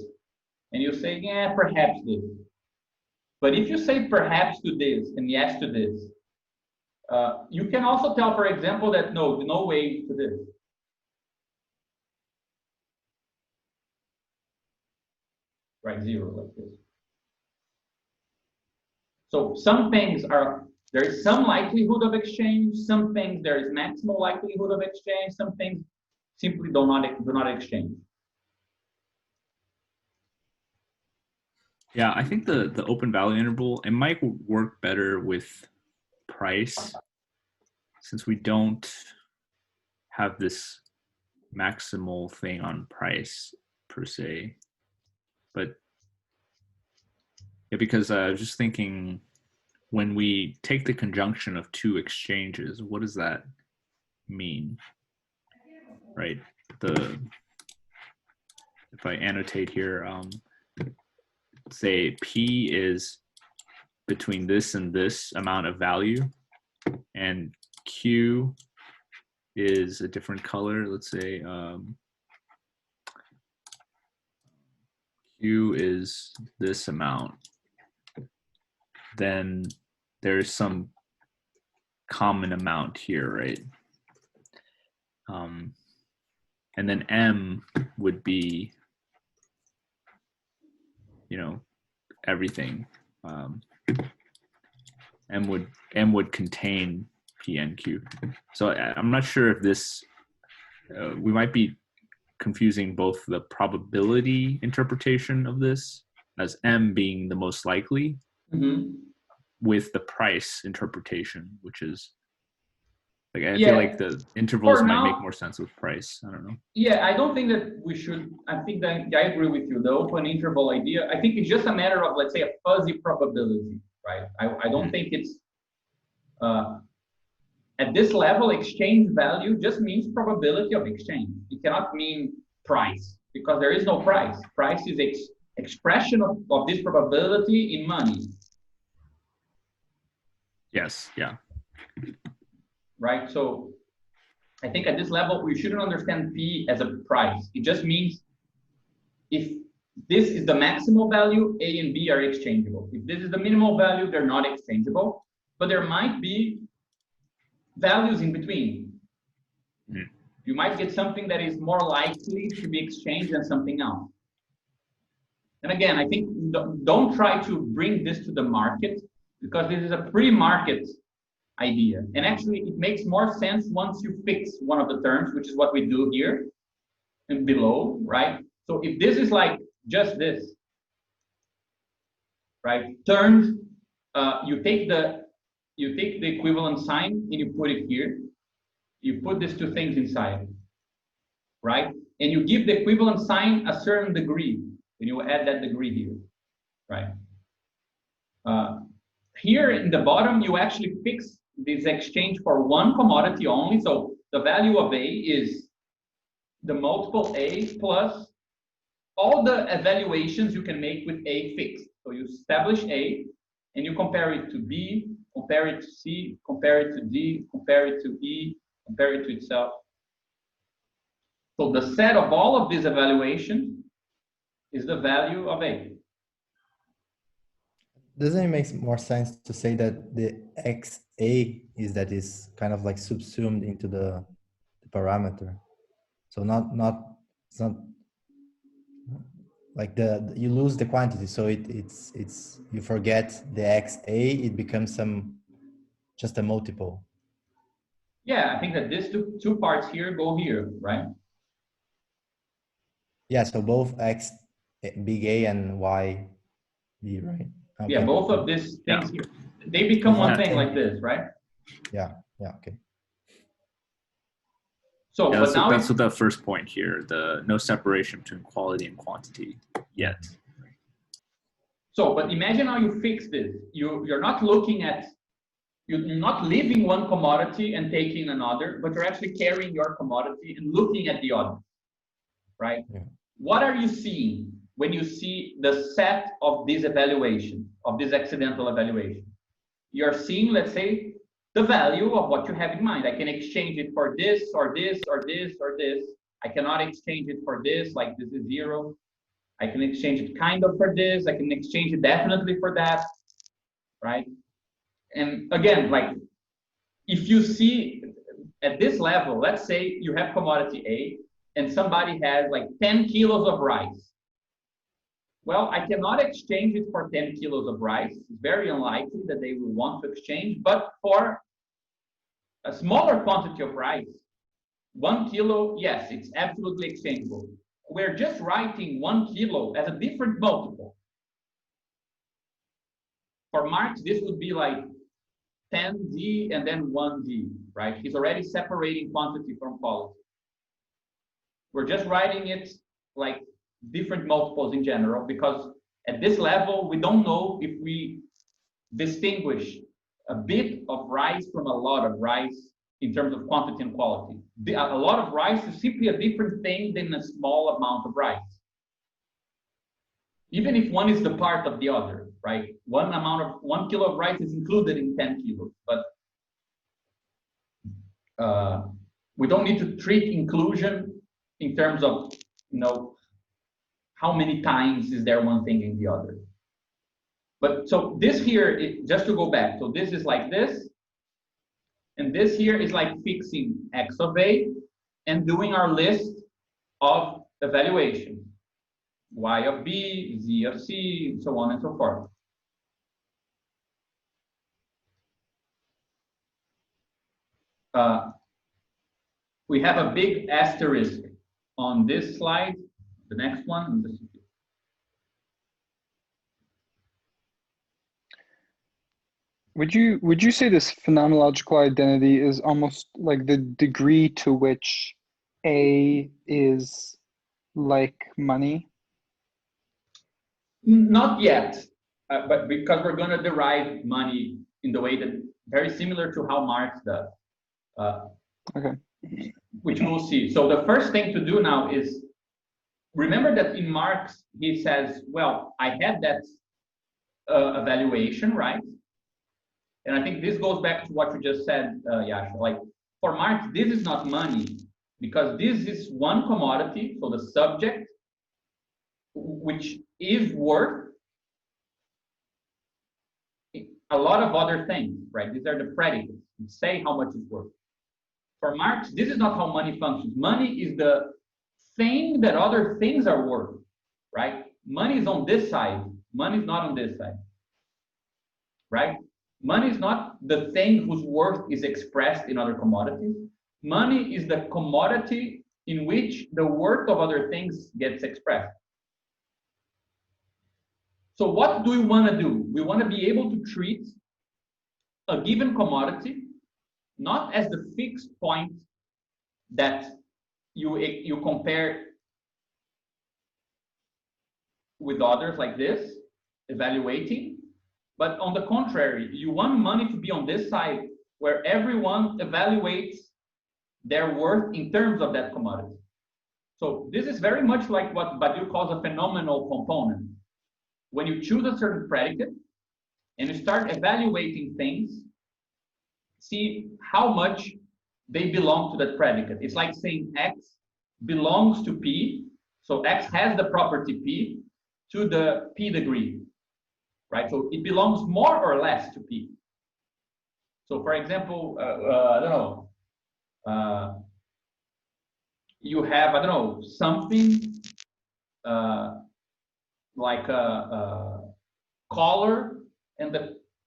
And you say, yeah, perhaps this. But if you say perhaps to this and yes to this, you can also tell, for example, that no way to this. Right, 0 like this. So some things there is some likelihood of exchange, some things there is maximal likelihood of exchange, some things simply do not exchange. Yeah, I think the open value interval, it might work better with price, since we don't have this maximal thing on price per se. But yeah, because I was just thinking, when we take the conjunction of two exchanges, what does that mean? Right? If I annotate here, say P is between this and this amount of value, and Q is a different color. Let's say Q is this amount. Then there's some common amount here, right? And then M would be, everything. M would contain P and Q. So I'm not sure if this, we might be confusing both the probability interpretation of this as M being the most likely, with the price interpretation, which is like, I feel like the intervals might make more sense with price. I don't know. Yeah, I don't think that we should. I think that I agree with you. The open interval idea, I think it's just a matter of, let's say, a fuzzy probability, right? I don't think it's at this level, exchange value just means probability of exchange. It cannot mean price, because there is no price. Price is expression of this probability in money. Yes, yeah. Right, so I think at this level, we shouldn't understand P as a price. It just means if this is the maximal value, A and B are exchangeable. If this is the minimal value, they're not exchangeable, but there might be values in between. You might get something that is more likely to be exchanged than something else. And again, I think don't try to bring this to the market, because this is a pre-market idea. And actually, it makes more sense once you fix one of the terms, which is what we do here and below, right? So if this is like just this, right? Terms, you take the equivalent sign and you put it here. You put these two things inside, right? and you give the equivalent sign a certain degree, and you add that degree here, right? Here in the bottom, you actually fix this exchange for one commodity only. So the value of A is the multiple A plus all the evaluations you can make with A fixed. So you establish A, and you compare it to B, compare it to C, compare it to D, compare it to E, compare it to itself. So the set of all of these evaluations is the value of A. Doesn't it make more sense to say that the XA is kind of like subsumed into the parameter? So it's not like you lose the quantity, so it's you forget the XA, it becomes just a multiple. Yeah, I think that these two parts here go here, right? Yeah, so both X, big A and Y, B, right? Okay. Yeah, both of these things here, they become one thing like this, right? Yeah, okay. So, Yeah, but now that's what the first point here, the no separation between quality and quantity yet. So, but imagine how you fix this. You're not looking at, you're not leaving one commodity and taking another, but you're actually carrying your commodity and looking at the other, right? Yeah. What are you seeing when you see the set of this evaluation, of this accidental evaluation? You're seeing, let's say, the value of what you have in mind. I can exchange it for this or this or this or this. I cannot exchange it for this, like this is 0. I can exchange it kind of for this. I can exchange it definitely for that, right? And again, like if you see at this level, let's say you have commodity A and somebody has like 10 kilos of rice. Well, I cannot exchange it for 10 kilos of rice. It's very unlikely that they will want to exchange, but for a smaller quantity of rice, 1 kilo, yes, it's absolutely exchangeable. We're just writing 1 kilo as a different multiple. For Marx, this would be like 10D and then 1D, right? He's already separating quantity from quality. We're just writing it like different multiples in general, because at this level, we don't know if we distinguish a bit of rice from a lot of rice in terms of quantity and quality. A lot of rice is simply a different thing than a small amount of rice. Even if one is the part of the other, right? 1 kilo of rice is included in 10 kilos, but we don't need to treat inclusion in terms of, how many times is there one thing in the other. But so this here, just to go back, so this is like this, and this here is like fixing X of A and doing our list of evaluations. Y of B, Z of C, so on and so forth. We have a big asterisk on this slide, the next one. Would you say this phenomenological identity is almost like the degree to which A is like money? Not yet, but because we're going to derive money in the way that very similar to how Marx does. Okay. Which we'll see. So the first thing to do now is remember that in Marx he says, well, I had that evaluation, right? And I think this goes back to what you just said, Yasha. Like for Marx, this is not money because this is one commodity, so the subject, which is worth a lot of other things, right? These are the predicates. You say how much it's worth. For Marx, this is not how money functions. Money is the thing that other things are worth, right? Money is on this side. Money is not on this side, right? Money is not the thing whose worth is expressed in other commodities. Money is the commodity in which the worth of other things gets expressed. So what do we want to do? We want to be able to treat a given commodity not as the fixed point that you compare with others like this, evaluating. But on the contrary, you want money to be on this side where everyone evaluates their worth in terms of that commodity. So this is very much like what Badiou calls a phenomenal component. When you choose a certain predicate and you start evaluating things, see how much they belong to that predicate. It's like saying X belongs to P. So X has the property P to the P degree, right? So it belongs more or less to P. So for example, I don't know, you have, I don't know, something like a color, and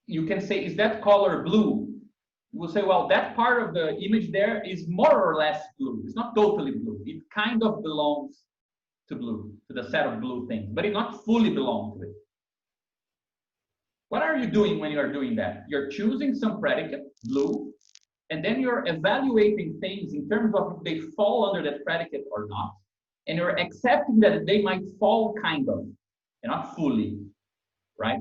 you can say, is that color blue? You will say, well, that part of the image there is more or less blue. It's not totally blue. It kind of belongs to blue, to the set of blue things, but it not fully belongs to it. What are you doing when you are doing that? You're choosing some predicate, blue, and then you're evaluating things in terms of if they fall under that predicate or not. And you're accepting that they might fall kind of, and not fully, right?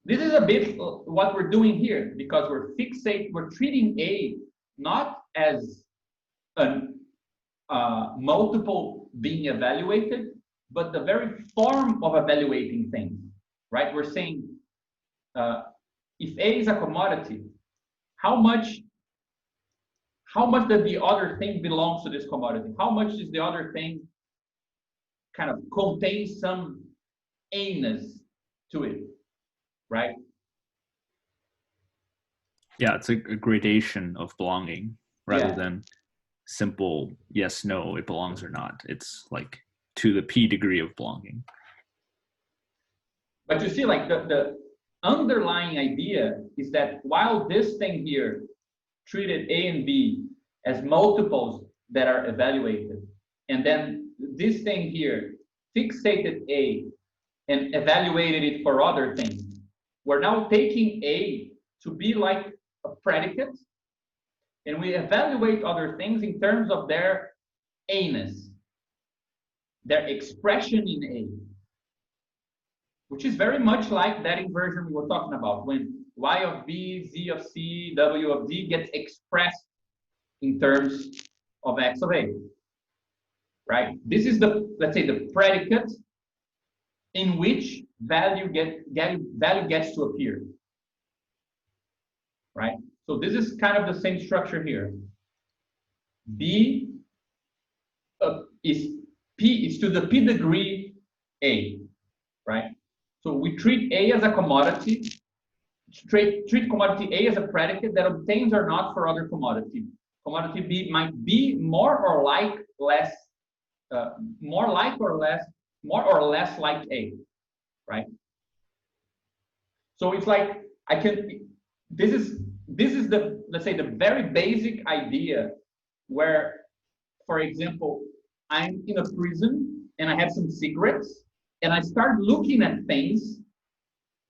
This is a bit what we're doing here, because we're treating A not as a multiple being evaluated, but the very form of evaluating things, right? We're saying if A is a commodity, how much does the other thing belongs to this commodity? How much does the other thing kind of contain some A-ness to it, right? Yeah, it's a gradation of belonging rather Yeah. than simple yes, no, it belongs or not. It's like to the P degree of belonging. But you see, like the underlying idea is that while this thing here treated A and B as multiples that are evaluated, and then this thing here fixated A and evaluated it for other things, we're now taking A to be like a predicate, and we evaluate other things in terms of their A-ness, their expression in A, which is very much like that inversion we were talking about, when Y of B, Z of C, W of D gets expressed in terms of X of A, right? This is the, let's say, the predicate in which value gets to appear, right? So this is kind of the same structure here. B is P is to the P degree A, right? So we treat A as a commodity, treat commodity A as a predicate that obtains or not for other commodity. Commodity B might be more or less like A, right? So it's like this is the, let's say, the very basic idea where, for example, I'm in a prison and I have some cigarettes and I start looking at things,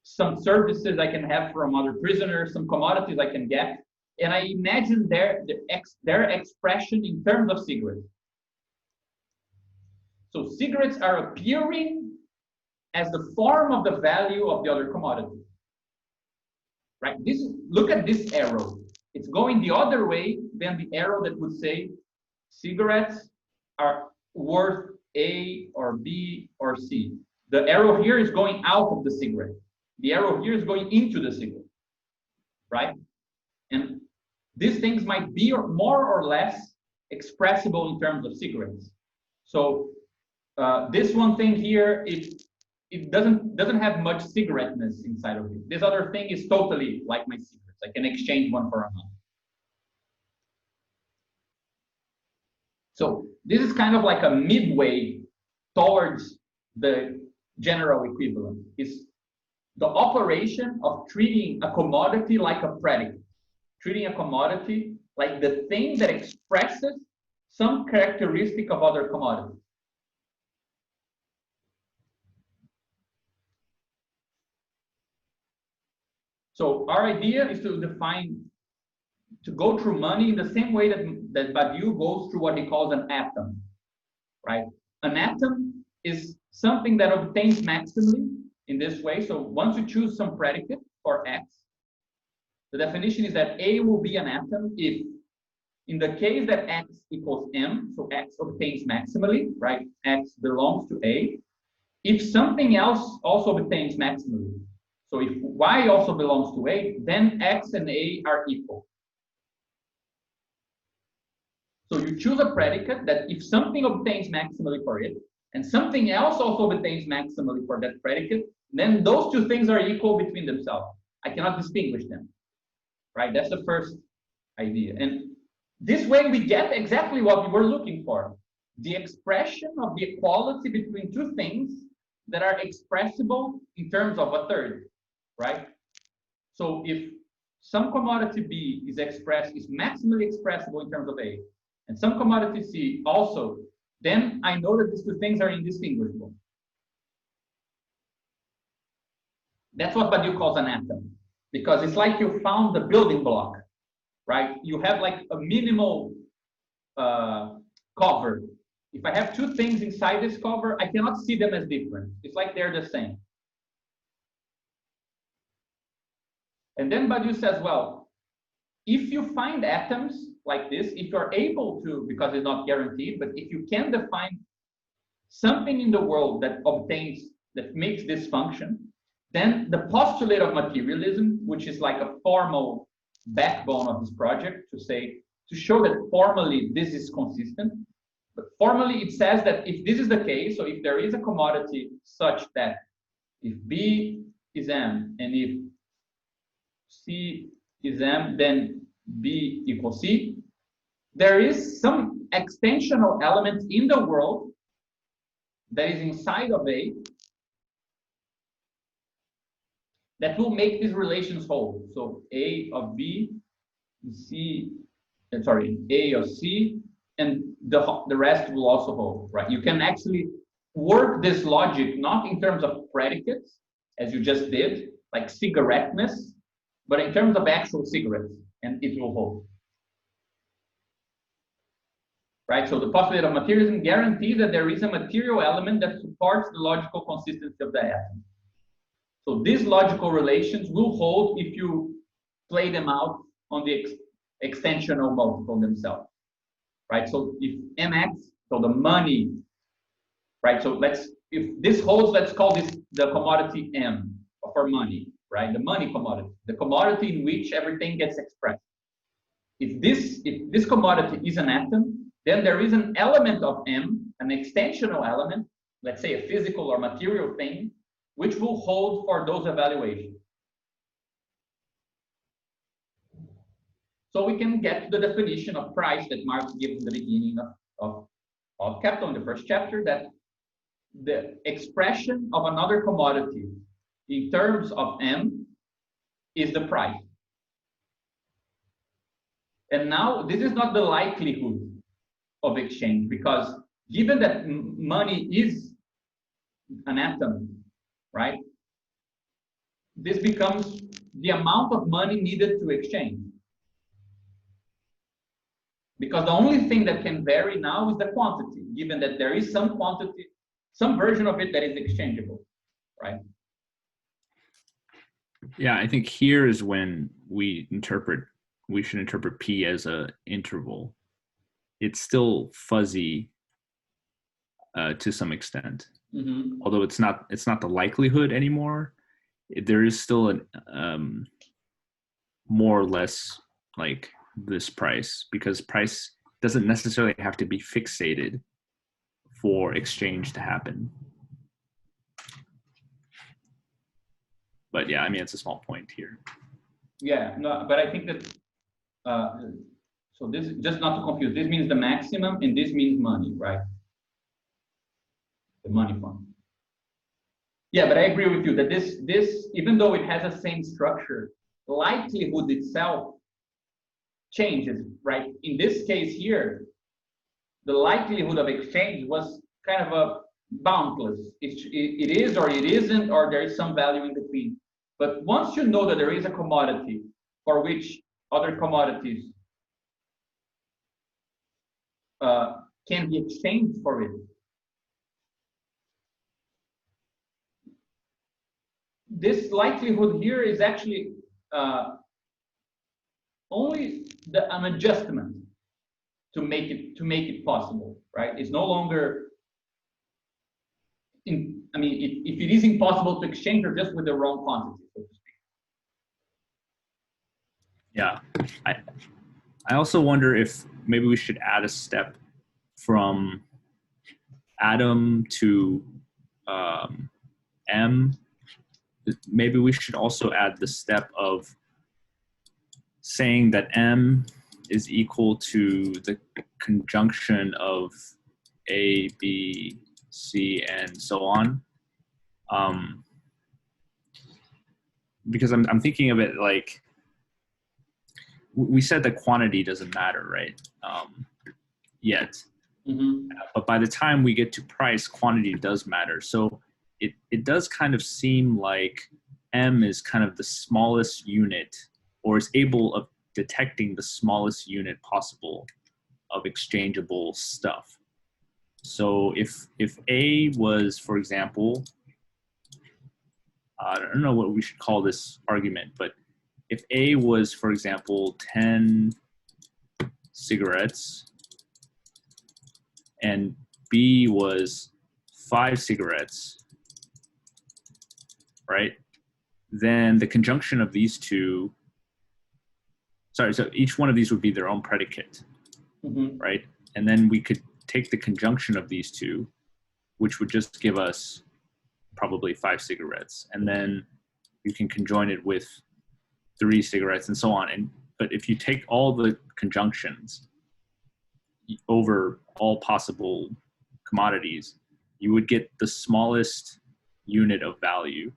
some services I can have from other prisoners, some commodities I can get, and I imagine their expression in terms of cigarettes. So cigarettes are appearing as the form of the value of the other commodity, right? Look at this arrow. It's going the other way than the arrow that would say cigarettes are worth A or B or C. The arrow here is going out of the cigarette. The arrow here is going into the cigarette, right? And these things might be more or less expressible in terms of cigarettes. So this one thing here, it doesn't have much cigarette-ness inside of it. This other thing is totally like my cigarettes. I can exchange one for another. So this is kind of like a midway towards the general equivalent. It's the operation of treating a commodity like a predicate, treating a commodity like the thing that expresses some characteristic of other commodities. So our idea is to go through money in the same way that Badiou goes through what he calls an atom, right? An atom is something that obtains maximally in this way. So once you choose some predicate for X, the definition is that A will be an atom if, in the case that X equals M, so X obtains maximally, right? X belongs to A. If something else also obtains maximally, so if Y also belongs to A, then X and A are equal. So you choose a predicate that if something obtains maximally for it, and something else also obtains maximally for that predicate, then those two things are equal between themselves. I cannot distinguish them, right? That's the first idea. And this way we get exactly what we were looking for. The expression of the equality between two things that are expressible in terms of a third, right? So if some commodity B is maximally expressible in terms of A, and some commodity C also, then I know that these two things are indistinguishable. That's what Badiou calls an atom, because it's like you found the building block, right? You have like a minimal cover. If I have two things inside this cover, I cannot see them as different. It's like they're the same. And then Badiou says, well, if you find atoms like this, if you're able to, because it's not guaranteed, but if you can define something in the world that makes this function, then the postulate of materialism, which is like a formal backbone of this project to show that formally this is consistent, but formally it says that if this is the case, so if there is a commodity such that if B is M and if C is M, then B equals C, there is some extensional element in the world that is inside of A that will make these relations hold. So A of B, A of C, and the rest will also hold, right? You can actually work this logic not in terms of predicates, as you just did, like cigaretteness, but in terms of actual cigarettes, and it will hold. Right, so the postulate of materialism guarantees that there is a material element that supports the logical consistency of the atom. So these logical relations will hold if you play them out on the extensional multiple themselves, right? So if mx, so the money, right? So if this holds, let's call this the commodity M for money, right? The money commodity, the commodity in which everything gets expressed. If this commodity is an atom, then there is an element of M, an extensional element, let's say a physical or material thing, which will hold for those evaluations. So we can get to the definition of price that Marx gives in the beginning of Capital in the first chapter, that the expression of another commodity in terms of M is the price. And now this is not the likelihood of exchange, because given that money is an atom, right? This becomes the amount of money needed to exchange. Because the only thing that can vary now is the quantity, given that there is some quantity, some version of it that is exchangeable, right? Yeah, I think here is when we should interpret P as an interval. It's still fuzzy to some extent. Mm-hmm. Although it's not the likelihood anymore. There is still an more or less like this price, because price doesn't necessarily have to be fixated for exchange to happen. But yeah, I mean, it's a small point here. Yeah, no, but I think that so this, just not to confuse, this means the maximum and this means money, right? The money fund. Yeah, but I agree with you that this even though it has the same structure, likelihood itself changes, right? In this case here, the likelihood of exchange was kind of a boundless. It is or it isn't, or there is some value in between. But once you know that there is a commodity for which other commodities can be exchanged for it, this likelihood here is actually only an adjustment to make it possible, right? It's no longer if it is impossible to exchange, or just with the wrong quantity, so to speak. Yeah, I also wonder if maybe we should add a step from atom to M. Maybe we should also add the step of saying that M is equal to the conjunction of A, B, C, and so on. Because I'm thinking of it like, we said that quantity doesn't matter, right? Yet. Mm-hmm. But by the time we get to price, quantity does matter. So it does kind of seem like M is kind of the smallest unit, or is able of detecting the smallest unit possible of exchangeable stuff. So if A was, for example, I don't know what we should call this argument, but if A was, for example, 10 cigarettes and B was 5 cigarettes, right? Then the conjunction of these two, so each one of these would be their own predicate, Mm-hmm. right? And then we could take the conjunction of these two, which would just give us probably 5 cigarettes. And then you can conjoin it with 3 cigarettes and so on. But if you take all the conjunctions over all possible commodities, you would get the smallest unit of value,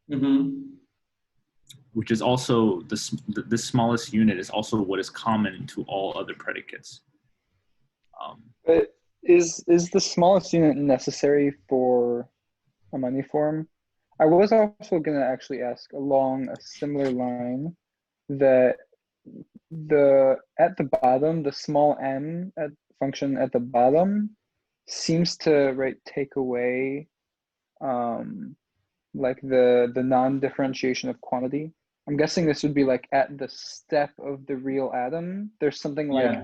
Mm-hmm. which is also the smallest unit is also what is common to all other predicates. But is the smallest unit necessary for a money form? I was also going to actually ask along a similar line that at the bottom, the small m function at the bottom seems to take away like the non-differentiation of quantity. I'm guessing this would be like at the step of the real atom. There's something like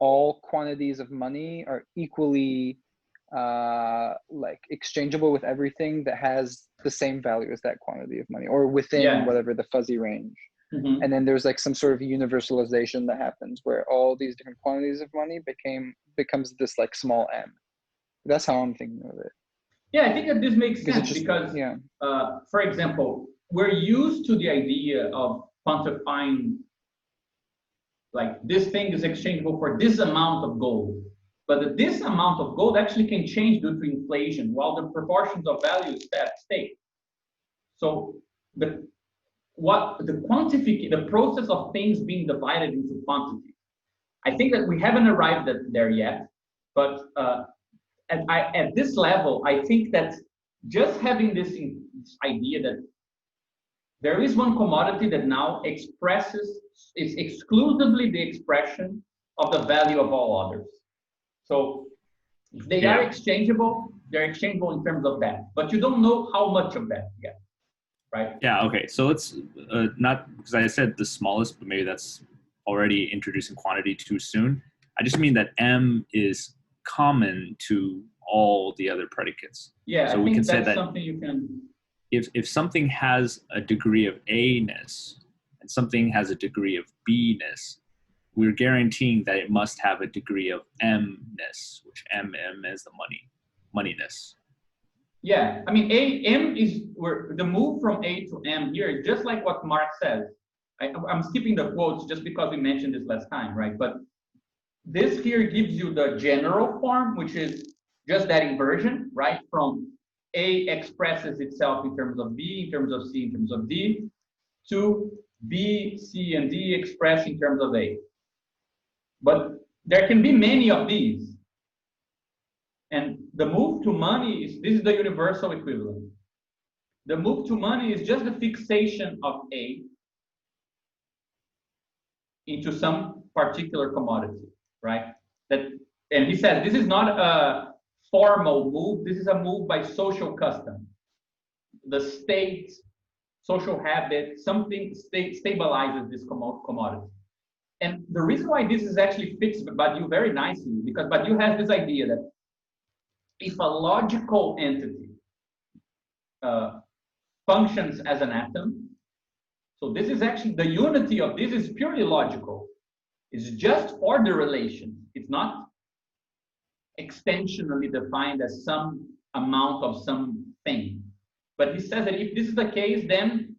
all quantities of money are equally like exchangeable with everything that has the same value as that quantity of money, or within whatever the fuzzy range. Mm-hmm. And then there's like some sort of universalization that happens where all these different quantities of money becomes this like small m. That's how I'm thinking of it. Yeah, I think that this makes sense because, for example, we're used to the idea of quantifying, like this thing is exchangeable for this amount of gold, but this amount of gold actually can change due to inflation while the proportions of value stay. So the process of things being divided into quantities, I think that we haven't arrived there yet, but at this level, I think that just having this idea that there is one commodity that now is exclusively the expression of the value of all others. So if they are exchangeable, they're exchangeable in terms of that, but you don't know how much of that yet, right? Yeah, okay. So let's not, because I said the smallest, but maybe that's already introducing quantity too soon. I just mean that M is common to all the other predicates. Yeah, so I we think can say that's that something you can. If something has a degree of A-ness and something has a degree of B-ness, we're guaranteeing that it must have a degree of M-ness, which M is the moneyness. Yeah, I mean, M is where the move from A to M here, just like what Mark says. I'm skipping the quotes just because we mentioned this last time, right? But this here gives you the general form, which is just that inversion, right? From A expresses itself in terms of B, in terms of C, in terms of D, to B, C, and D expressed in terms of A. But there can be many of these. And the move to money this is the universal equivalent. The move to money is just the fixation of A into some particular commodity, right? And he said, this is not a formal move, this is a move by social custom. the state, social habit, something stabilizes this commodity. And the reason why this is actually fits Badiou very nicely, because Badiou has this idea that if a logical entity functions as an atom, so this is actually, the unity of this is purely logical. It's just for the relation. It's not extensionally defined as some amount of something. But he says that if this is the case, then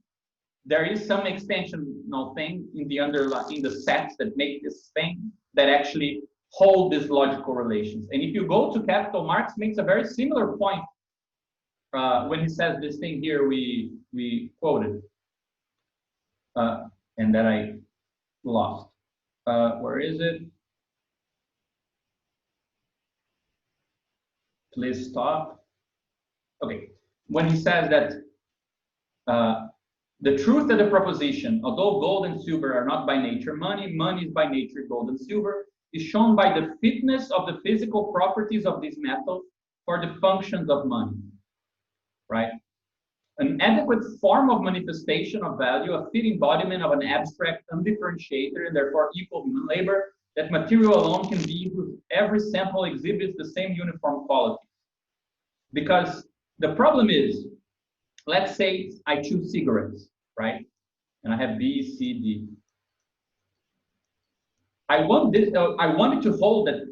there is some extensional thing in the sets that make this thing that actually hold these logical relations. And if you go to Capital, Marx makes a very similar point when he says this thing here we quoted, and that I lost. Where is it? Please stop. Okay, when he says that the truth of the proposition, although gold and silver are not by nature money, money is by nature gold and silver, is shown by the fitness of the physical properties of these metals for the functions of money, right? An adequate form of manifestation of value, a fit embodiment of an abstract, undifferentiated, and therefore equal human labor, that material alone can be, whose every sample exhibits the same uniform quality. Because the problem is, let's say I choose cigarettes, right? And I have B, C, D. I wanted to hold that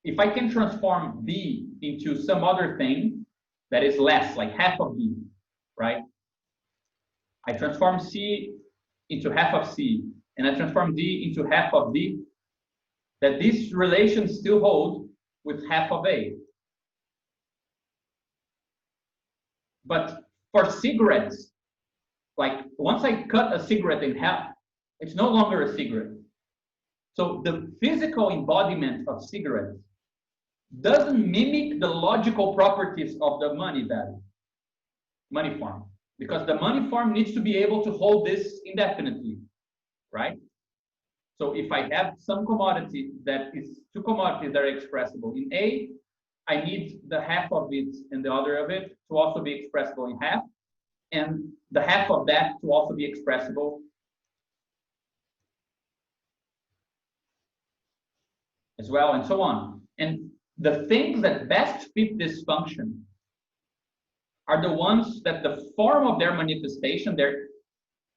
if I can transform B into some other thing that is less, like half of B, right? I transform C into half of C, and I transform D into half of D, that this relation still holds with half of A. But for cigarettes, like once I cut a cigarette in half, it's no longer a cigarette. So the physical embodiment of cigarettes doesn't mimic the logical properties of the money value, money form, because the money form needs to be able to hold this indefinitely, right? So if I have some commodity that is two commodities that are expressible in A, I need the half of it and the other of it to also be expressible in half, and the half of that to also be expressible as well, and so on. And the things that best fit this function are the ones that the form of their manifestation, their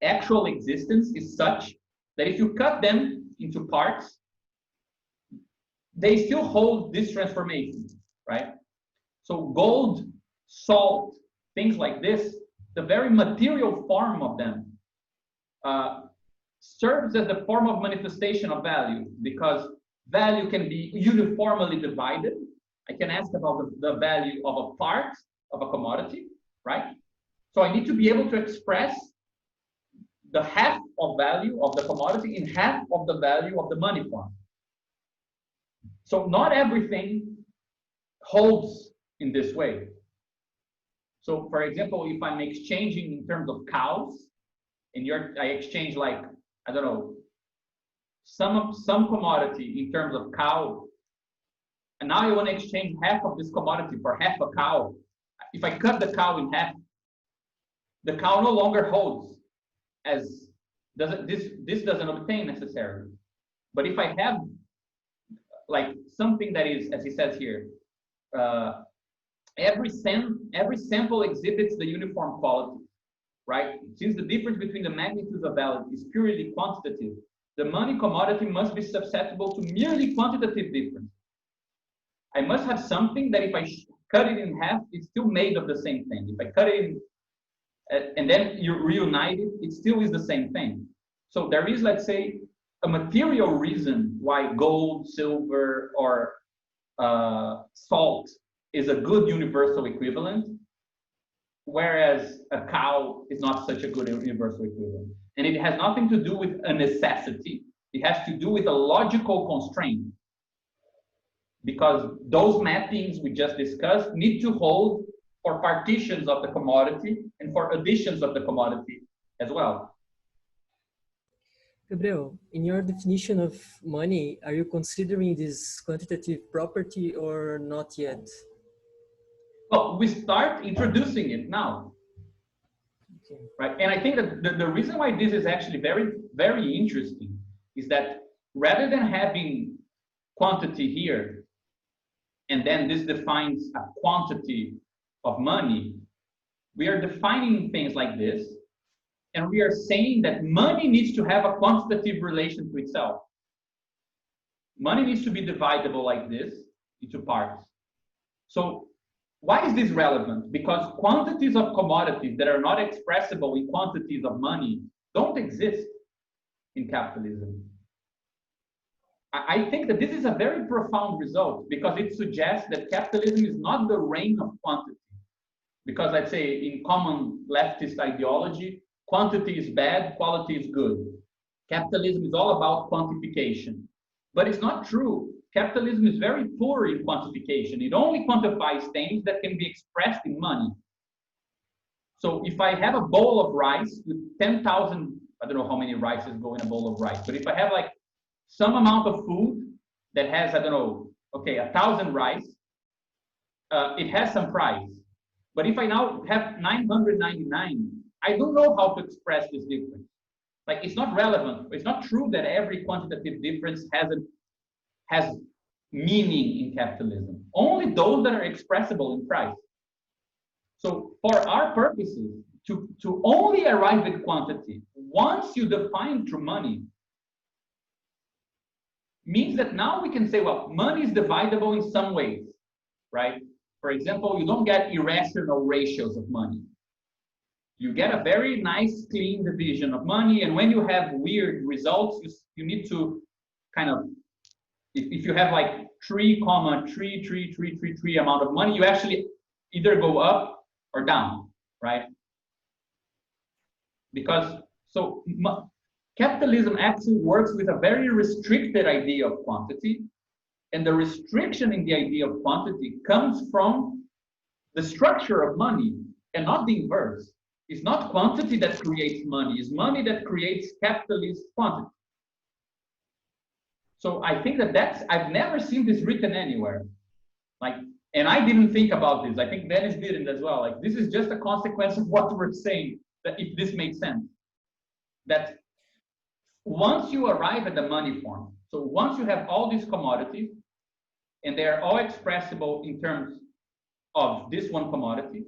actual existence is such that if you cut them into parts, they still hold this transformation, right? So gold, salt, things like this, the very material form of them serves as the form of manifestation of value, because value can be uniformly divided. I can ask about the value of a part of a commodity, right? So I need to be able to express the half of value of the commodity in half of the value of the money form. So not everything holds in this way. So for example, if I'm exchanging in terms of cows, and I exchange like, I don't know, some commodity in terms of cow, and now I want to exchange half of this commodity for half a cow. If I cut the cow in half, the cow no longer holds as this doesn't obtain necessarily. But if I have like something that is, as he says here, every sample exhibits the uniform quality, right? Since the difference between the magnitudes of value is purely quantitative, the money commodity must be susceptible to merely quantitative difference. I must have something that if I cut it in half, it's still made of the same thing. If I cut it in, and then you reunite it, it still is the same thing. So there is, let's say, a material reason why gold, silver, or salt is a good universal equivalent, whereas a cow is not such a good universal equivalent. And it has nothing to do with a necessity. It has to do with a logical constraint. Because those mappings we just discussed need to hold for partitions of the commodity and for additions of the commodity as well. Gabriel, in your definition of money, are you considering this quantitative property or not yet? Well, we start introducing it now, right? And I think that the reason why this is actually very, very interesting is that rather than having quantity here, and then this defines a quantity of money, we are defining things like this, and we are saying that money needs to have a quantitative relation to itself. Money needs to be dividable like this into parts. So why is this relevant? Because quantities of commodities that are not expressible in quantities of money don't exist in capitalism. I think that this is a very profound result because it suggests that capitalism is not the reign of quantity. Because I'd say in common leftist ideology, quantity is bad, quality is good. Capitalism is all about quantification. But it's not true. Capitalism is very poor in quantification. It only quantifies things that can be expressed in money. So if I have a bowl of rice with 10,000, I don't know how many rices go in a bowl of rice, but if I have like some amount of food that has, I don't know, okay, 1,000 rice, it has some price. But if I now have 999, I don't know how to express this difference. Like, it's not relevant. It's not true that every quantitative difference has meaning in capitalism. Only those that are expressible in price. So for our purposes, to only arrive at quantity, once you define through money, means that now we can say, well, money is divisible in some ways, right? For example, you don't get irrational ratios of money. You get a very nice, clean division of money, and when you have weird results, you need to kind of, if you have like 3,333 amount of money, you actually either go up or down, right? Because, so capitalism actually works with a very restricted idea of quantity, and the restriction in the idea of quantity comes from the structure of money and not the inverse. It's not quantity that creates money, it's money that creates capitalist quantity. So I think that I've never seen this written anywhere. Like, and I didn't think about this. I think Dennis didn't as well. Like, this is just a consequence of what we're saying, that if this makes sense. That once you arrive at the money form, so once you have all these commodities, and they're all expressible in terms of this one commodity,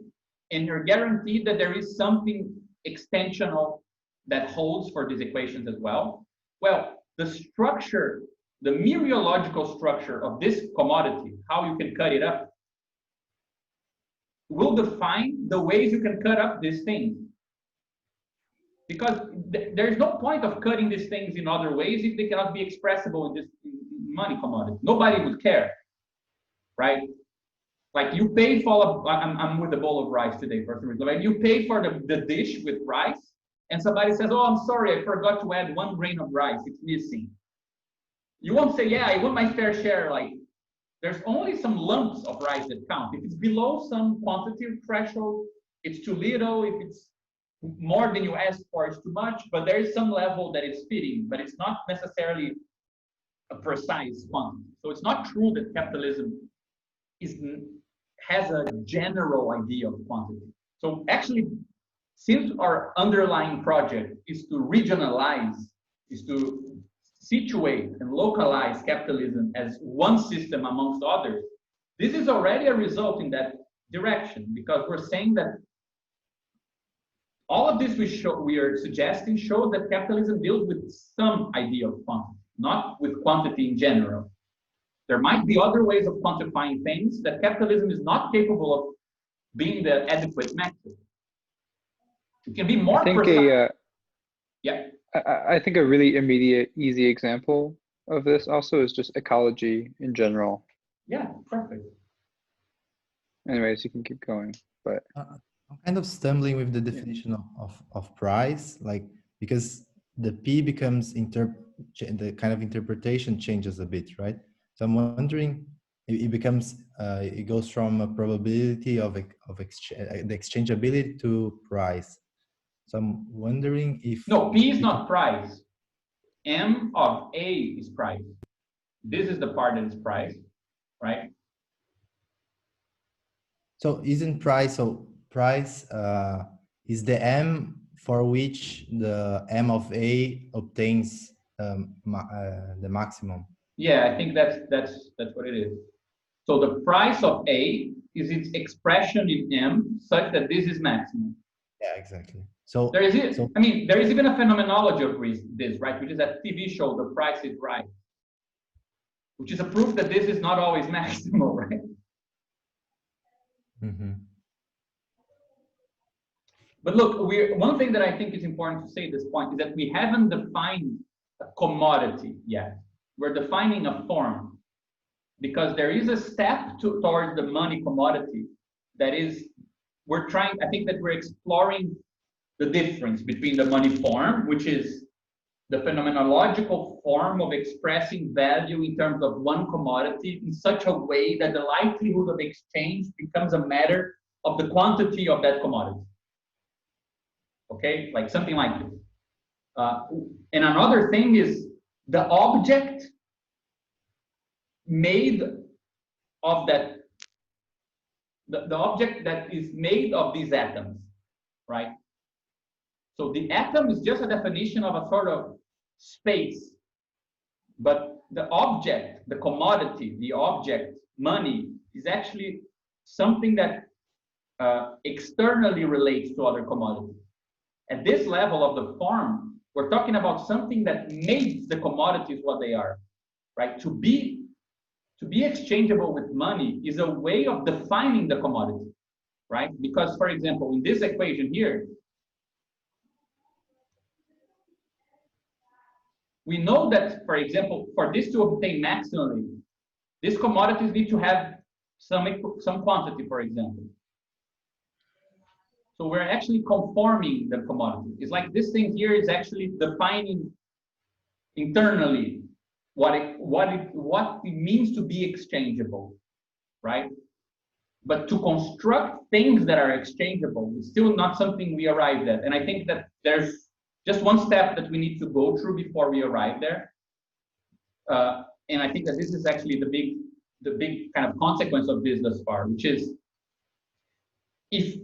and you're guaranteed that there is something extensional that holds for these equations as well. Well, the structure, the mereological structure of this commodity, how you can cut it up, will define the ways you can cut up these things. Because there's no point of cutting these things in other ways if they cannot be expressible in this money commodity. Nobody would care, right? Like, you pay for, I'm with a bowl of rice today, for some reason. Like, you pay for the dish with rice, and somebody says, oh, I'm sorry, I forgot to add 1 grain of rice, it's missing. You won't say, yeah, I want my fair share. Like, there's only some lumps of rice that count. If it's below some quantitative threshold, it's too little. If it's more than you asked for, it's too much. But there is some level that it's fitting, but it's not necessarily a precise quantity. So it's not true that capitalism has a general idea of quantity. So actually, since our underlying project is to regionalize, is to situate and localize capitalism as one system amongst others, this is already a result in that direction, because we're saying that all of this we are suggesting shows that capitalism deals with some idea of quantity, not with quantity in general. There might be other ways of quantifying things that capitalism is not capable of being the adequate method. It can be more precise. Yeah. I think a really immediate, easy example of this also is just ecology in general. Yeah, perfect. Anyways, you can keep going, but I'm kind of stumbling with the definition of price, like, because the P becomes the kind of interpretation changes a bit, right? So I'm wondering, it becomes it goes from a probability of the exchangeability to price. So I'm wondering if no, P is not price. M of A is price. This is the part that is price, right? So isn't price, so price is the M for which the M of A obtains the maximum. Yeah, I think that's what it is. So the price of A is its expression in M such that this is maximum. Yeah, exactly. So there is even a phenomenology of this, right? Which is that TV show, The Price is Right, which is a proof that this is not always maximal, right? Mm-hmm. But look, one thing that I think is important to say at this point is that we haven't defined a commodity yet. We're defining a form, because there is a step towards the money commodity that is, I think that we're exploring the difference between the money form, which is the phenomenological form of expressing value in terms of one commodity in such a way that the likelihood of exchange becomes a matter of the quantity of that commodity. Okay, like something like this. And another thing is the object made of that, the object that is made of these atoms, right? So the atom is just a definition of a sort of space, but the object, the commodity, the object, money, is actually something that externally relates to other commodities. At this level of the form, we're talking about something that makes the commodities what they are, right? To be exchangeable with money is a way of defining the commodity, right? Because, for example, in this equation here, we know that, for example, for this to obtain maximally, these commodities need to have some quantity, for example. So we're actually conforming the commodity. It's like this thing here is actually defining internally what it means to be exchangeable, right? But to construct things that are exchangeable is still not something we arrived at. And I think that there's just one step that we need to go through before we arrive there. And I think that this is actually the big kind of consequence of this thus far, which is if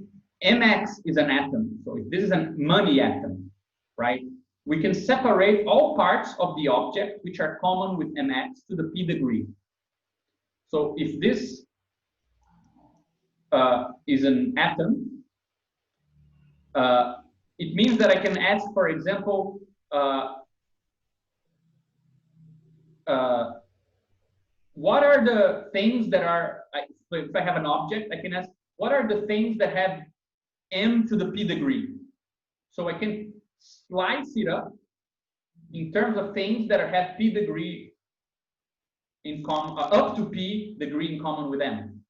Mx is an atom, so if this is a money atom, right? We can separate all parts of the object which are common with Mx to the p degree. So if this is an atom, it means that I can ask, for example, what are the things that are, if I have an object, I can ask, what are the things that have m to the p degree? So I can slice it up in terms of things that have p degree in common, up to p degree in common with m.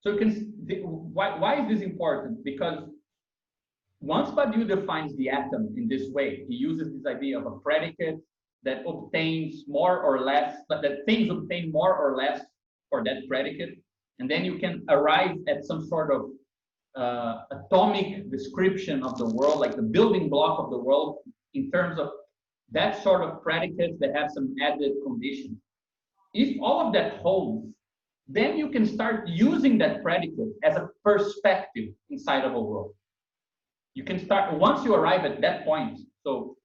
So you can, why is this important? Because once Badiou defines the atom in this way, he uses this idea of a predicate that obtains more or less, but that things obtain more or less for that predicate. And then you can arrive at some sort of atomic description of the world, like the building block of the world, in terms of that sort of predicates that have some added conditions. If all of that holds, then you can start using that predicate as a perspective inside of a world. You can start, once you arrive at that point, so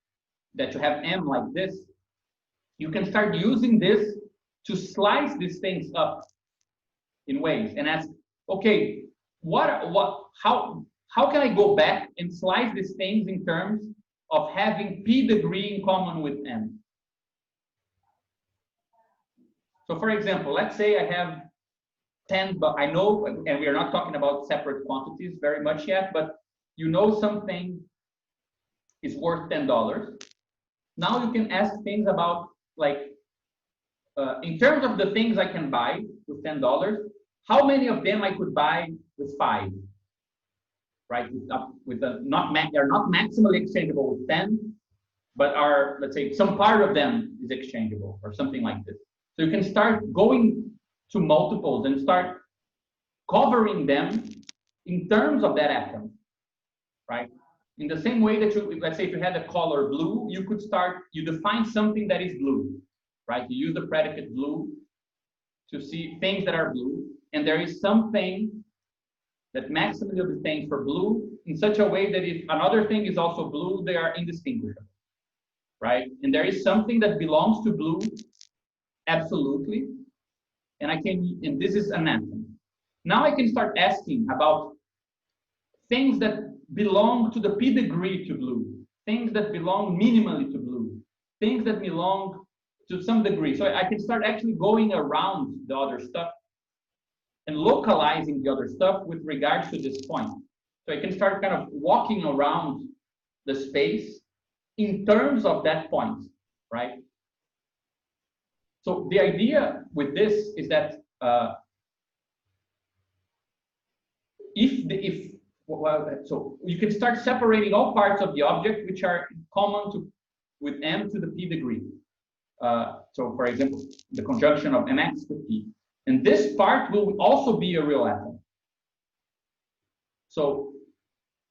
that you have M like this, you can start using this to slice these things up in ways and ask, okay, how can I go back and slice these things in terms of having p degree in common with M? So for example, let's say I have 10, but I know, and we are not talking about separate quantities very much yet, but you know something is worth $10. Now you can ask things about, like, in terms of the things I can buy with $10, how many of them I could buy with 5, right? They're not maximally exchangeable with 10, but are, let's say, some part of them is exchangeable or something like this. So you can start going to multiples and start covering them in terms of that atom, right? In the same way that let's say if you had the color blue, you define something that is blue, right? You use the predicate blue to see things that are blue. and there is something that maximally obtains for blue in such a way that if another thing is also blue, they are indistinguishable, right? And there is something that belongs to blue, absolutely, and this is an anthem. Now I can start asking about things that belong to the p degree to blue, things that belong minimally to blue, things that belong to some degree. So I can start actually going around the other stuff and localizing the other stuff with regards to this point. So I can start kind of walking around the space in terms of that point, right? So the idea with this is that so you can start separating all parts of the object which are common with m to the p degree. So for example, the conjunction of mx to p. And this part will also be a real atom. So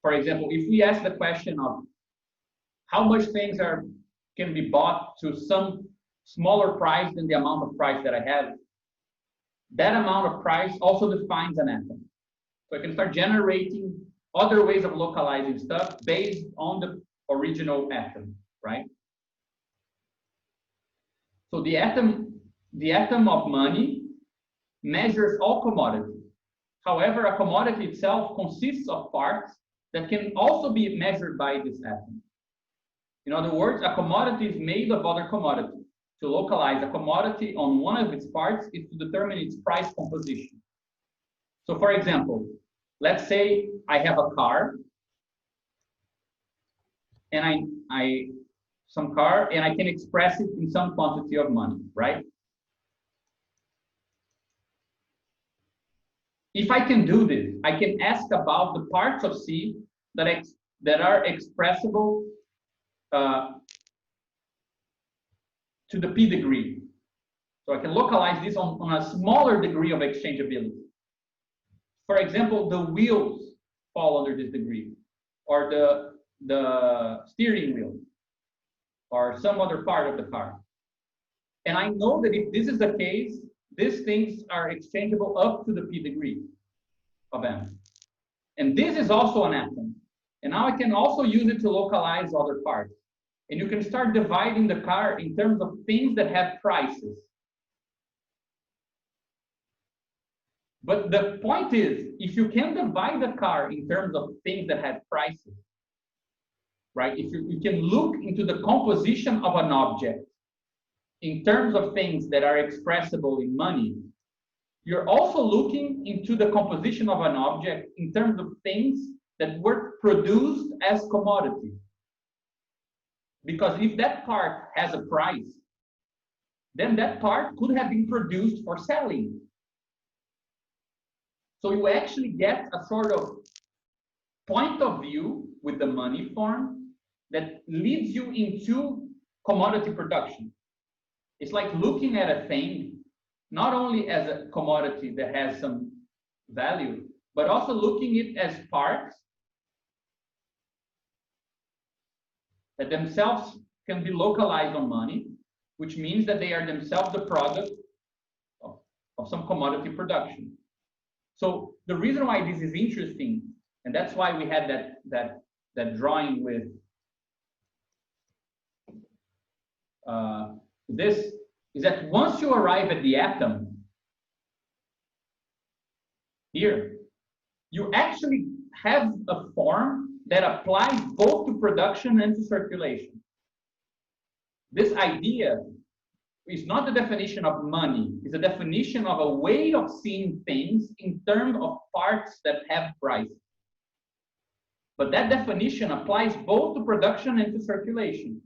for example, if we ask the question of how much things can be bought to some smaller price than the amount of price that I have, that amount of price also defines an atom. So I can start generating other ways of localizing stuff based on the original atom, right? So the atom of money measures all commodities. However, a commodity itself consists of parts that can also be measured by this atom. In other words, a commodity is made of other commodities. To localize a commodity on one of its parts is to determine its price composition. So for example, let's say I have a car, and I can express it in some quantity of money, right? If I can do this, I can ask about the parts of C that are expressible to the p degree. So I can localize this on a smaller degree of exchangeability. For example, the wheels fall under this degree, or the steering wheel, or some other part of the car. And I know that if this is the case, these things are exchangeable up to the p degree of m. And this is also an atom. And now I can also use it to localize other parts. And you can start dividing the car in terms of things that have prices. But the point is, if you can divide the car in terms of things that have prices, right? If you can look into the composition of an object in terms of things that are expressible in money, you're also looking into the composition of an object in terms of things that were produced as commodities. Because if that part has a price, then that part could have been produced for selling. So you actually get a sort of point of view with the money form that leads you into commodity production. It's like looking at a thing, not only as a commodity that has some value, but also looking at it as parts that themselves can be localized on money, which means that they are themselves the product of some commodity production. So the reason why this is interesting, and that's why we had that drawing with this, is that once you arrive at the atom here, you actually have a form that applies both to production and to circulation. This idea is not the definition of money, it's a definition of a way of seeing things in terms of parts that have price. But that definition applies both to production and to circulation.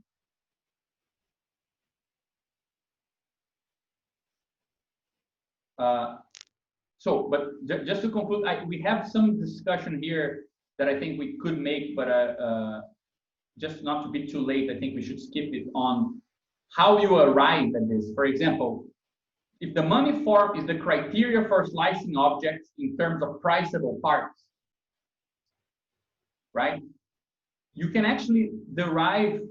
But just to conclude, we have some discussion here that I think we could make, but just not to be too late, I think we should skip it on how you arrive at this. For example, if the money form is the criteria for slicing objects in terms of priceable parts, right? You can actually derive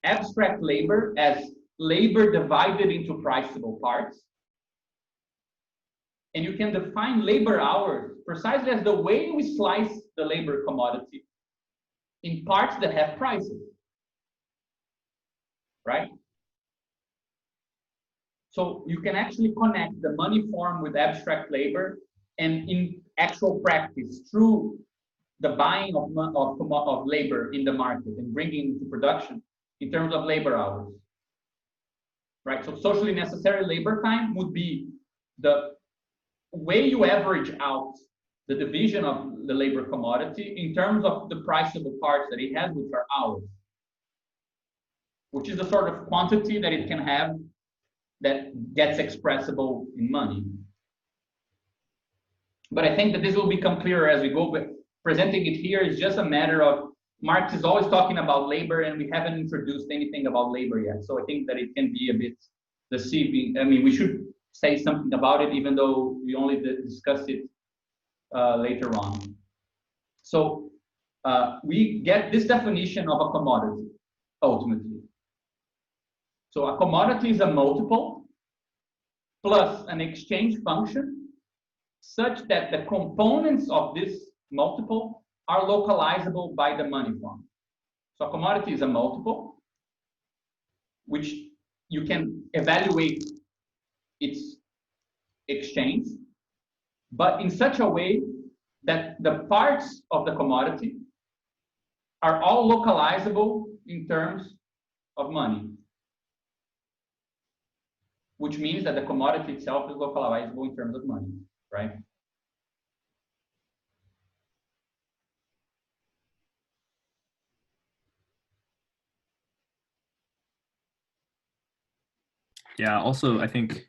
abstract labor as labor divided into priceable parts. And you can define labor hours precisely as the way we slice the labor commodity in parts that have prices, right? So you can actually connect the money form with abstract labor, and in actual practice, through the buying of labor in the market and bringing it to production in terms of labor hours, right? So socially necessary labor time would be the way you average out the division of the labor commodity in terms of the price of the parts that it has, which are hours, which is the sort of quantity that it can have that gets expressible in money. But I think that this will become clearer as we go, but presenting it here is just a matter of Marx is always talking about labor, and we haven't introduced anything about labor yet. So I think that it can be a bit deceiving. I mean, we should say something about it, even though we only discussed it later on. So we get this definition of a commodity, ultimately. So a commodity is a multiple plus an exchange function such that the components of this multiple are localizable by the money form. So a commodity is a multiple, which you can evaluate its exchange, but in such a way that the parts of the commodity are all localizable in terms of money, which means that the commodity itself is localizable in terms of money, right? Yeah, also, I think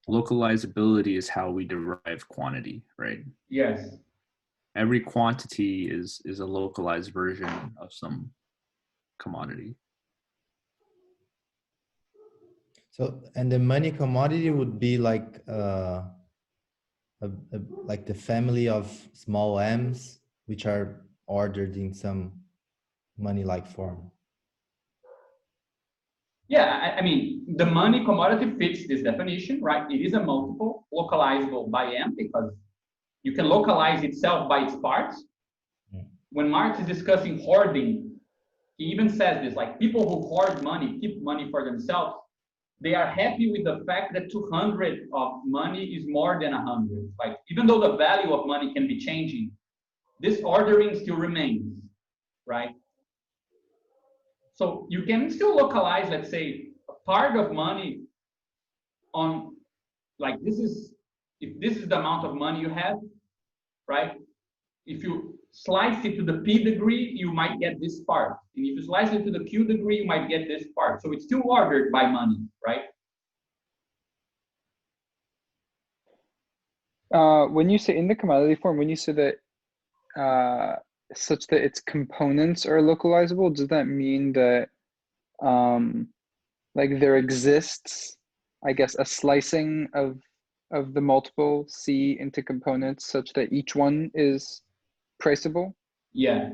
localizability is how we derive quantity, right? Yes. Every quantity is a localized version of some commodity. So, and the money commodity would be like like the family of small m's, which are ordered in some money-like form. Yeah, I mean, the money commodity fits this definition, right? It is a multiple localizable by M because you can localize itself by its parts. When Marx is discussing hoarding, he even says this, like people who hoard money, keep money for themselves, they are happy with the fact that 200 of money is more than 100. Like, even though the value of money can be changing, this ordering still remains, right? So you can still localize, let's say, a part of money on, like, this is, if this is the amount of money you have, right? If you slice it to the p degree, you might get this part. And if you slice it to the q degree, you might get this part. So it's still ordered by money, right? When you say in the commodity form, when you say that such that its components are localizable, does that mean that like there exists, I guess, a slicing of the multiple C into components such that each one is priceable? Yeah.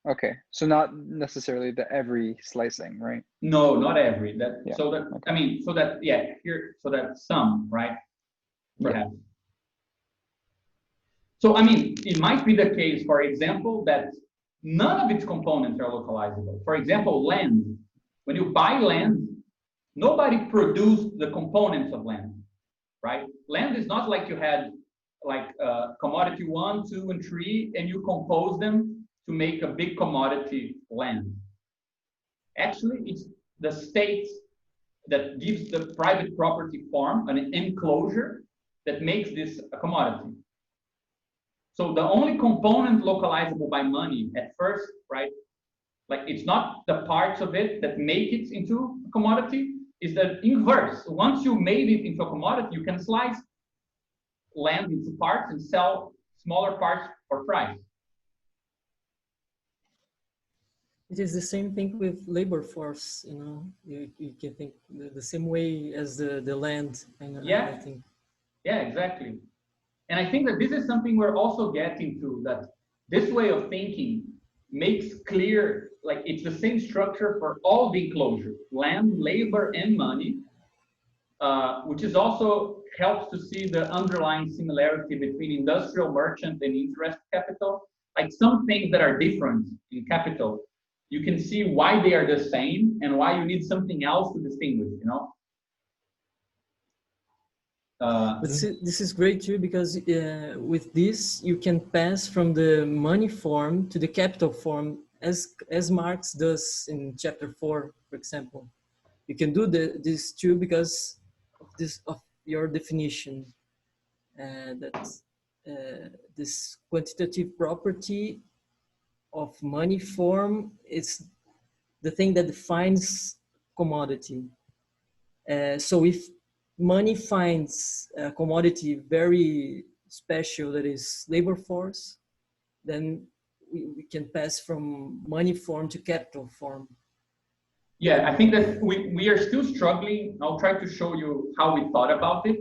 Okay, so not necessarily the every slicing, right? No, not every. That Yeah. So that Okay. I mean, so that yeah, here, so that some, right? Perhaps. Yeah. So I mean, it might be the case, for example, that none of its components are localizable. For example, land. When you buy land, nobody produced the components of land, right? Land is not like you had like commodity 1, 2, and 3, and you compose them to make a big commodity land. Actually, it's the state that gives the private property form an enclosure that makes this a commodity. So the only component localizable by money at first, right? Like it's not the parts of it that make it into a commodity, is the inverse. Once you made it into a commodity, you can slice land into parts and sell smaller parts for price. It is the same thing with labor force, you know, you can think the same way as the land. Yeah. I think. Yeah, exactly. And I think that this is something we're also getting to, that this way of thinking makes clear, like it's the same structure for all the enclosure, land, labor, and money. which is also helps to see the underlying similarity between industrial merchant and interest capital. Like some things that are different in capital, you can see why they are the same and why you need something else to distinguish, you know? This is great too, because with this, you can pass from the money form to the capital form, as Marx does in chapter 4, for example. You can do this too because of your definition that this quantitative property of money form is the thing that defines commodity. So if money finds a commodity very special, that is labor force, then we can pass from money form to capital form. Yeah, I think that we are still struggling. I'll try to show you how we thought about it,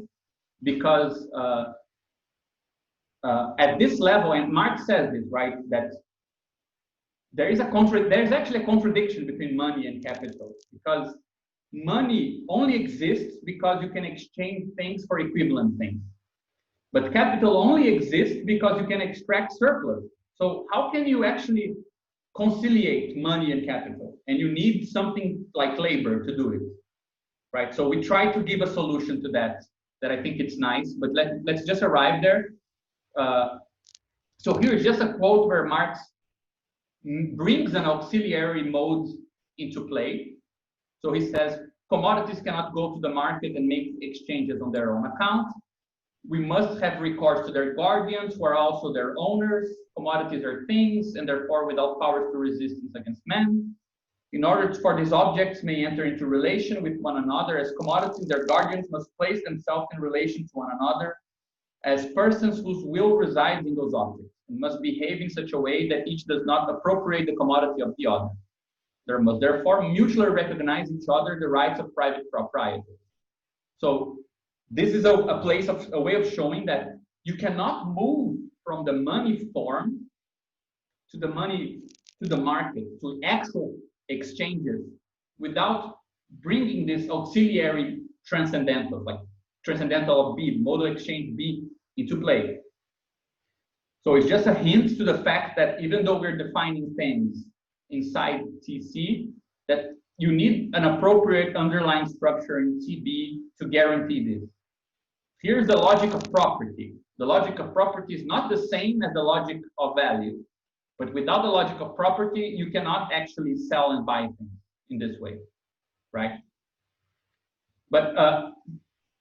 because at this level, and Marx says this, right, that there's actually a contradiction between money and capital, because money only exists because you can exchange things for equivalent things. But capital only exists because you can extract surplus. So how can you actually conciliate money and capital? And you need something like labor to do it, right? So we try to give a solution to that I think it's nice, but let's just arrive there. So here's just a quote where Marx brings an auxiliary mode into play. So he says, commodities cannot go to the market and make exchanges on their own account. We must have recourse to their guardians, who are also their owners. Commodities are things, and therefore without powers to resistance against men. In order for these objects may enter into relation with one another as commodities, their guardians must place themselves in relation to one another as persons whose will resides in those objects, and must behave in such a way that each does not appropriate the commodity of the other. There must therefore mutually recognize each other the rights of private propriety. So this is a way of showing that you cannot move from the money form to the market, to actual exchanges, without bringing this auxiliary transcendental, like transcendental of B, modal exchange B, into play. So it's just a hint to the fact that even though we're defining things inside TC, that you need an appropriate underlying structure in TB to guarantee this. Here's the logic of property. The logic of property is not the same as the logic of value, but without the logic of property, you cannot actually sell and buy things in this way, right? But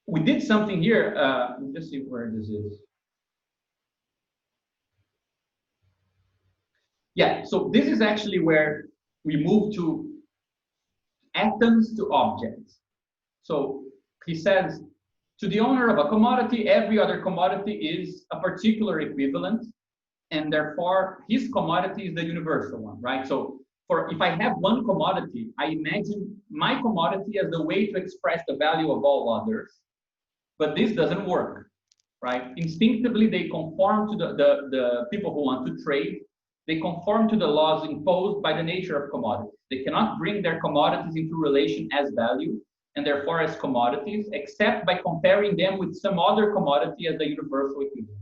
we did something here. Let's see where this is. Yeah, so this is actually where we move to atoms to objects. So he says, to the owner of a commodity, every other commodity is a particular equivalent, and therefore his commodity is the universal one, right? So if I have one commodity, I imagine my commodity as the way to express the value of all others, but this doesn't work, right? Instinctively, they conform to the people who want to trade. They conform to the laws imposed by the nature of commodities. They cannot bring their commodities into relation as value, and therefore as commodities, except by comparing them with some other commodity as the universal equivalent.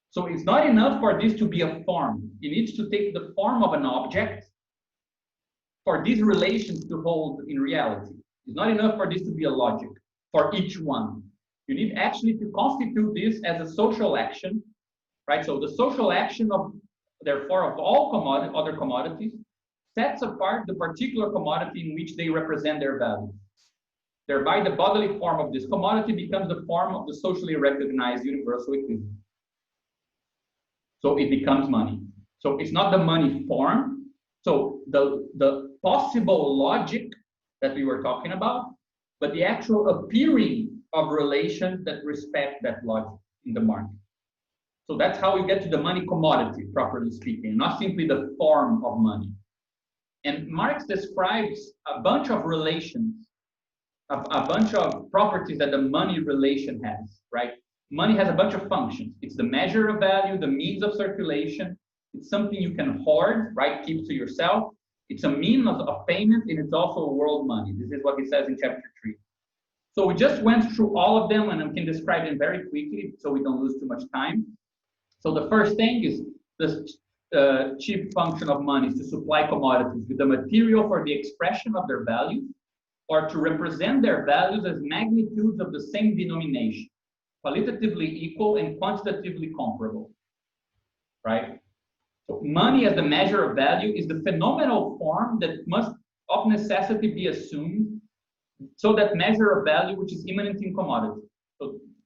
So it's not enough for this to be a form. It needs to take the form of an object for these relations to hold in reality. It's not enough for this to be a logic for each one. You need actually to constitute this as a social action, right? So the social action of, therefore, of all other commodities sets apart the particular commodity in which they represent their value. Thereby, the bodily form of this commodity becomes the form of the socially recognized universal equivalent. So it becomes money. So it's not the money form. So the possible logic that we were talking about, but the actual appearing of relations that respect that logic in the market. So that's how we get to the money commodity, properly speaking, not simply the form of money. And Marx describes a bunch of relations, a bunch of properties that the money relation has, right? Money has a bunch of functions. It's the measure of value, the means of circulation. It's something you can hoard, right? Keep to yourself. It's a means of payment, and it's also a world money. This is what he says in chapter 3. So we just went through all of them, and I can describe them very quickly so we don't lose too much time. So the first thing is the chief function of money is to supply commodities with the material for the expression of their value, or to represent their values as magnitudes of the same denomination, qualitatively equal and quantitatively comparable, right? So money as the measure of value is the phenomenal form that must of necessity be assumed so that measure of value which is immanent in commodity.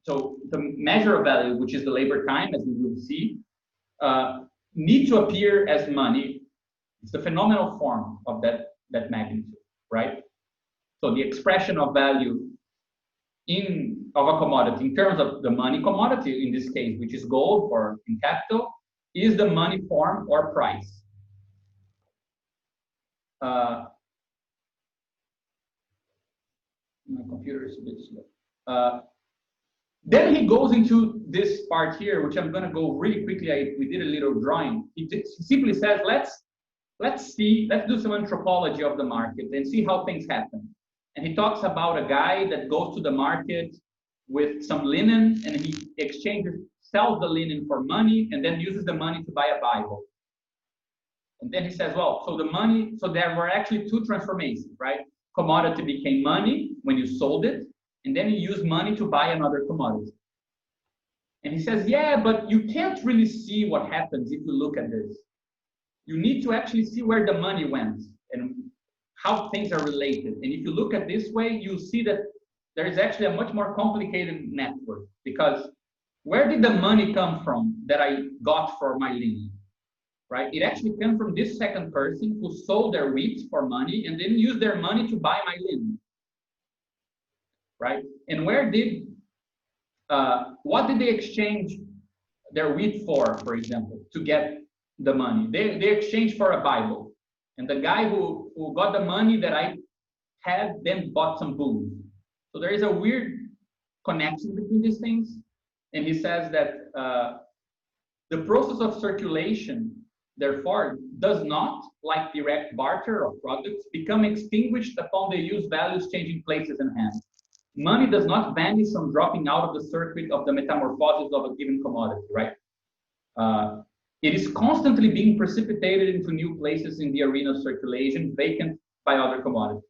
So the measure of value, which is the labor time, as we will see, need to appear as money. It's the phenomenal form of that magnitude, right? So the expression of value of a commodity in terms of the money commodity, in this case, which is gold or in capital, is the money form or price. My computer is a bit slow. Then he goes into this part here, which I'm going to go really quickly. We did a little drawing. He simply says, let's do some anthropology of the market and see how things happen. And he talks about a guy that goes to the market with some linen, and he sells the linen for money, and then uses the money to buy a Bible. And then he says, well, so there were actually two transformations, right? Commodity became money when you sold it, and then you use money to buy another commodity. And he says, yeah, but you can't really see what happens if you look at this. You need to actually see where the money went and how things are related. And if you look at this way, you'll see that there is actually a much more complicated network, because where did the money come from that I got for my linen, right? It actually came from this second person who sold their wheat for money and then used their money to buy my linen, right? And what did they exchange their wheat for example, to get the money? They exchanged for a Bible. And the guy who got the money that I had then bought some booze. So there is a weird connection between these things. And he says that the process of circulation, therefore, does not, like direct barter of products, become extinguished upon the use values changing places and hands. Money does not vanish from dropping out of the circuit of the metamorphosis of a given commodity, right? It is constantly being precipitated into new places in the arena of circulation, vacant by other commodities.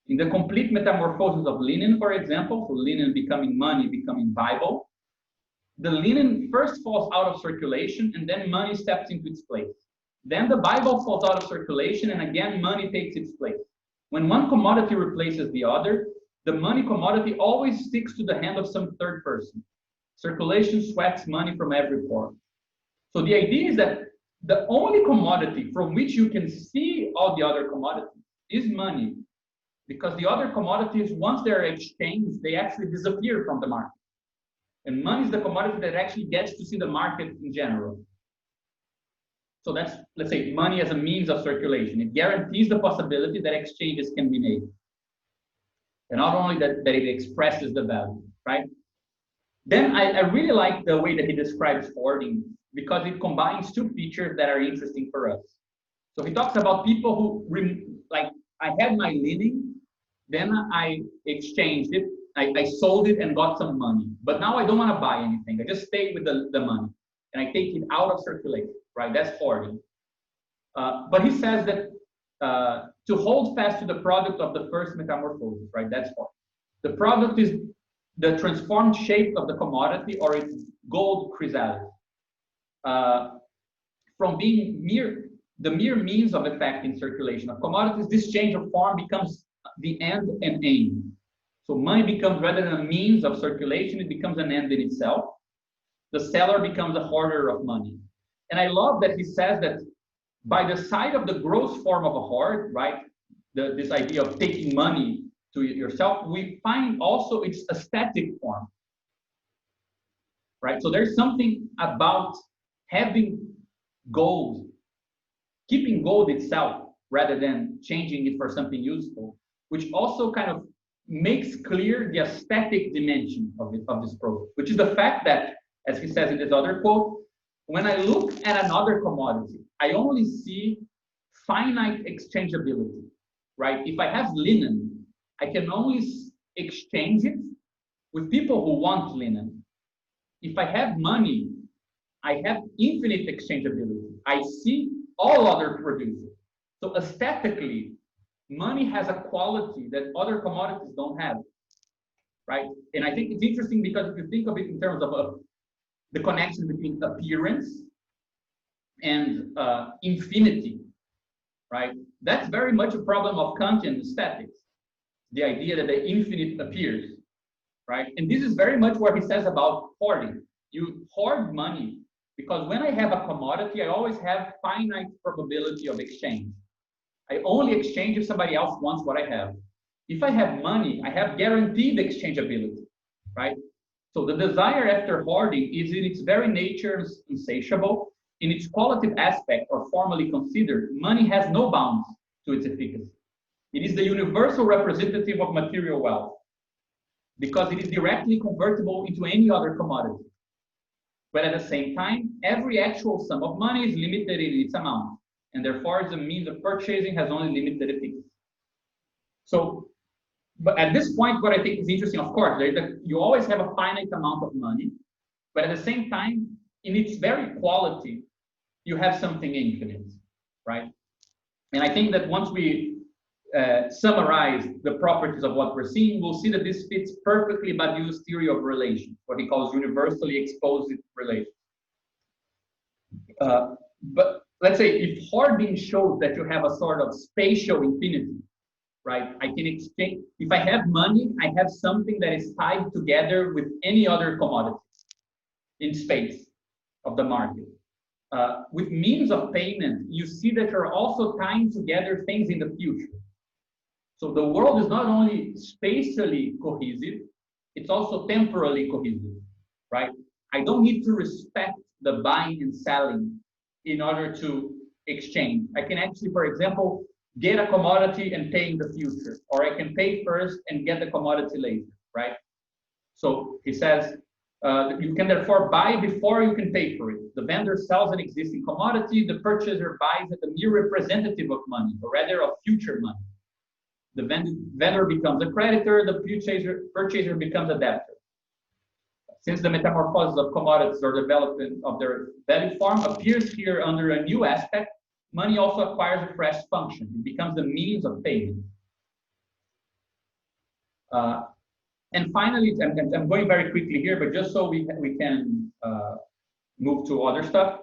In the complete metamorphosis of linen, for example, so linen becoming money, becoming Bible, the linen first falls out of circulation and then money steps into its place. Then the Bible falls out of circulation and again money takes its place. When one commodity replaces the other, the money commodity always sticks to the hand of some third person. Circulation sweats money from every pore. So the idea is that the only commodity from which you can see all the other commodities is money, because the other commodities, once they're exchanged, they actually disappear from the market. And money is the commodity that actually gets to see the market in general. So that's, let's say, money as a means of circulation. It guarantees the possibility that exchanges can be made. And not only that it expresses the value, right? Then I really like the way that he describes hoarding, because it combines two features that are interesting for us. So he talks about people who, like, I had my linen, then I exchanged it, I sold it and got some money. But now I don't want to buy anything. I just stay with the money and I take it out of circulation, right? That's hoarding. But he says that to hold fast to the product of the first metamorphosis, right? That's hoarding. The product is the transformed shape of the commodity or its gold chrysalis. From being the mere means of effect in circulation of commodities, this change of form becomes the end and aim. So money becomes, rather than a means of circulation, it becomes an end in itself. The seller becomes a hoarder of money. And I love that he says that by the side of the gross form of a hoard, right, this idea of taking money to yourself, we find also its aesthetic form, right? So there's something about having gold, keeping gold itself rather than changing it for something useful, which also kind of makes clear the aesthetic dimension of this process, which is the fact that, as he says in this other quote, when I look at another commodity, I only see finite exchangeability, right? If I have linen, I can only exchange it with people who want linen. If I have money, I have infinite exchangeability. I see all other producers. So aesthetically, money has a quality that other commodities don't have, right? And I think it's interesting because if you think of it in terms of the connection between appearance and infinity, right? That's very much a problem of Kantian aesthetics, the idea that the infinite appears, right? And this is very much what he says about hoarding. You hoard money because when I have a commodity, I always have finite probability of exchange. I only exchange if somebody else wants what I have. If I have money, I have guaranteed exchangeability, right? So the desire after hoarding is in its very nature insatiable. In its qualitative aspect, or formally considered, money has no bounds to its efficacy. It is the universal representative of material wealth because it is directly convertible into any other commodity. But at the same time, every actual sum of money is limited in its amount, and therefore the means of purchasing has only limited efficacy. So, but at this point, what I think is interesting, of course, you always have a finite amount of money, but at the same time, in its very quality, you have something infinite, right? And I think that once we summarize the properties of what we're seeing, we'll see that this fits perfectly Badiou's theory of relations, what he calls universally exposed relations. But let's say if hoarding shows that you have a sort of spatial infinity, right? I can exchange, if I have money, I have something that is tied together with any other commodity in space of the market. With means of payment, you see that you're also tying together things in the future. So the world is not only spatially cohesive, it's also temporally cohesive, right? I don't need to respect the buying and selling in order to exchange. I can actually, for example, get a commodity and pay in the future, or I can pay first and get the commodity later, right? So he says, you can therefore buy before you can pay for it. The vendor sells an existing commodity, the purchaser buys at a mere representative of money, or rather of future money. The vendor becomes a creditor, the purchaser becomes a debtor. Since the metamorphosis of commodities or development of their value form appears here under a new aspect, money also acquires a fresh function. It becomes the means of payment. And finally, I'm going very quickly here, but just so we can move to other stuff.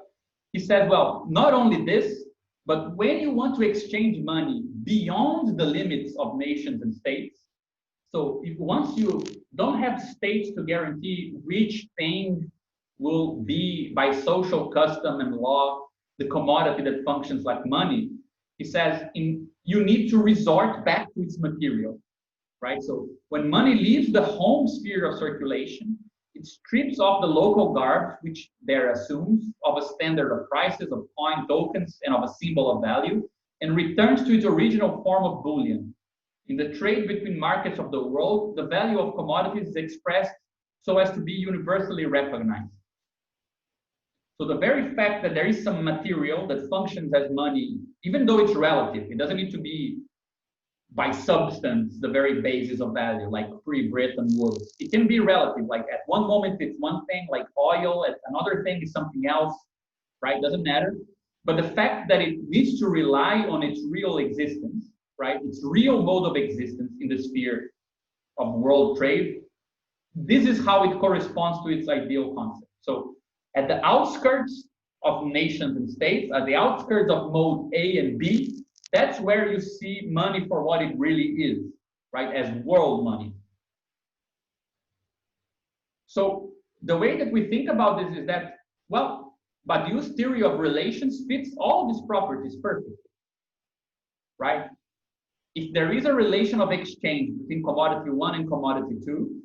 He said, well, not only this, but when you want to exchange money beyond the limits of nations and states, so if once you don't have states to guarantee which thing will be by social custom and law the commodity that functions like money, he says you need to resort back to its material, right? So when money leaves the home sphere of circulation, it strips off the local garb, which there assumes, of a standard of prices, of coin tokens, and of a symbol of value, and returns to its original form of bullion. In the trade between markets of the world, the value of commodities is expressed so as to be universally recognized. So the very fact that there is some material that functions as money, even though it's relative, it doesn't need to be by substance, the very basis of value, like pre-Bretton Woods. It can be relative, like at one moment it's one thing, like oil, at another thing is something else, right? Doesn't matter. But the fact that it needs to rely on its real existence, right? Its real mode of existence in the sphere of world trade, this is how it corresponds to its ideal concept. So at the outskirts of nations and states, at the outskirts of mode A and B, that's where you see money for what it really is, right? As world money. So the way that we think about this is that, well, Badiou's theory of relations fits all these properties perfectly, right? If there is a relation of exchange between commodity 1 and commodity 2,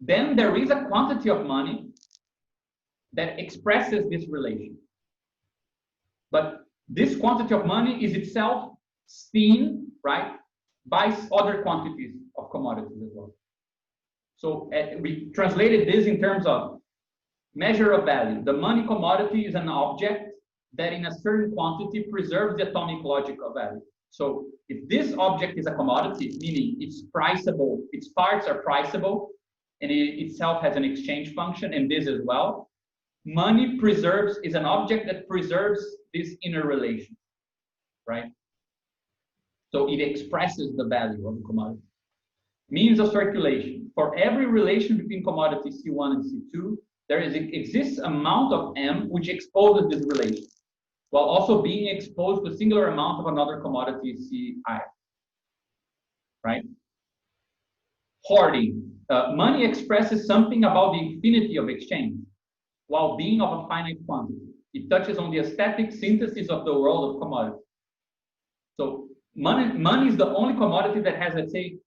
then there is a quantity of money that expresses this relation. But this quantity of money is itself seen, right, by other quantities of commodities as well. So we translated this in terms of measure of value. The money commodity is an object that in a certain quantity preserves the atomic logic of value. So if this object is a commodity, meaning it's priceable, its parts are priceable, and it itself has an exchange function, and this as well, money preserves, is an object that preserves this inner relation, right? So it expresses the value of the commodity. Means of circulation. For every relation between commodity C1 and C2, there exists amount of M which exposes this relation, while also being exposed to a singular amount of another commodity Ci, right? Hoarding. Money expresses something about the infinity of exchange, while being of a finite quantity. It touches on the aesthetic synthesis of the world of commodities. So money is the only commodity that has, let's say,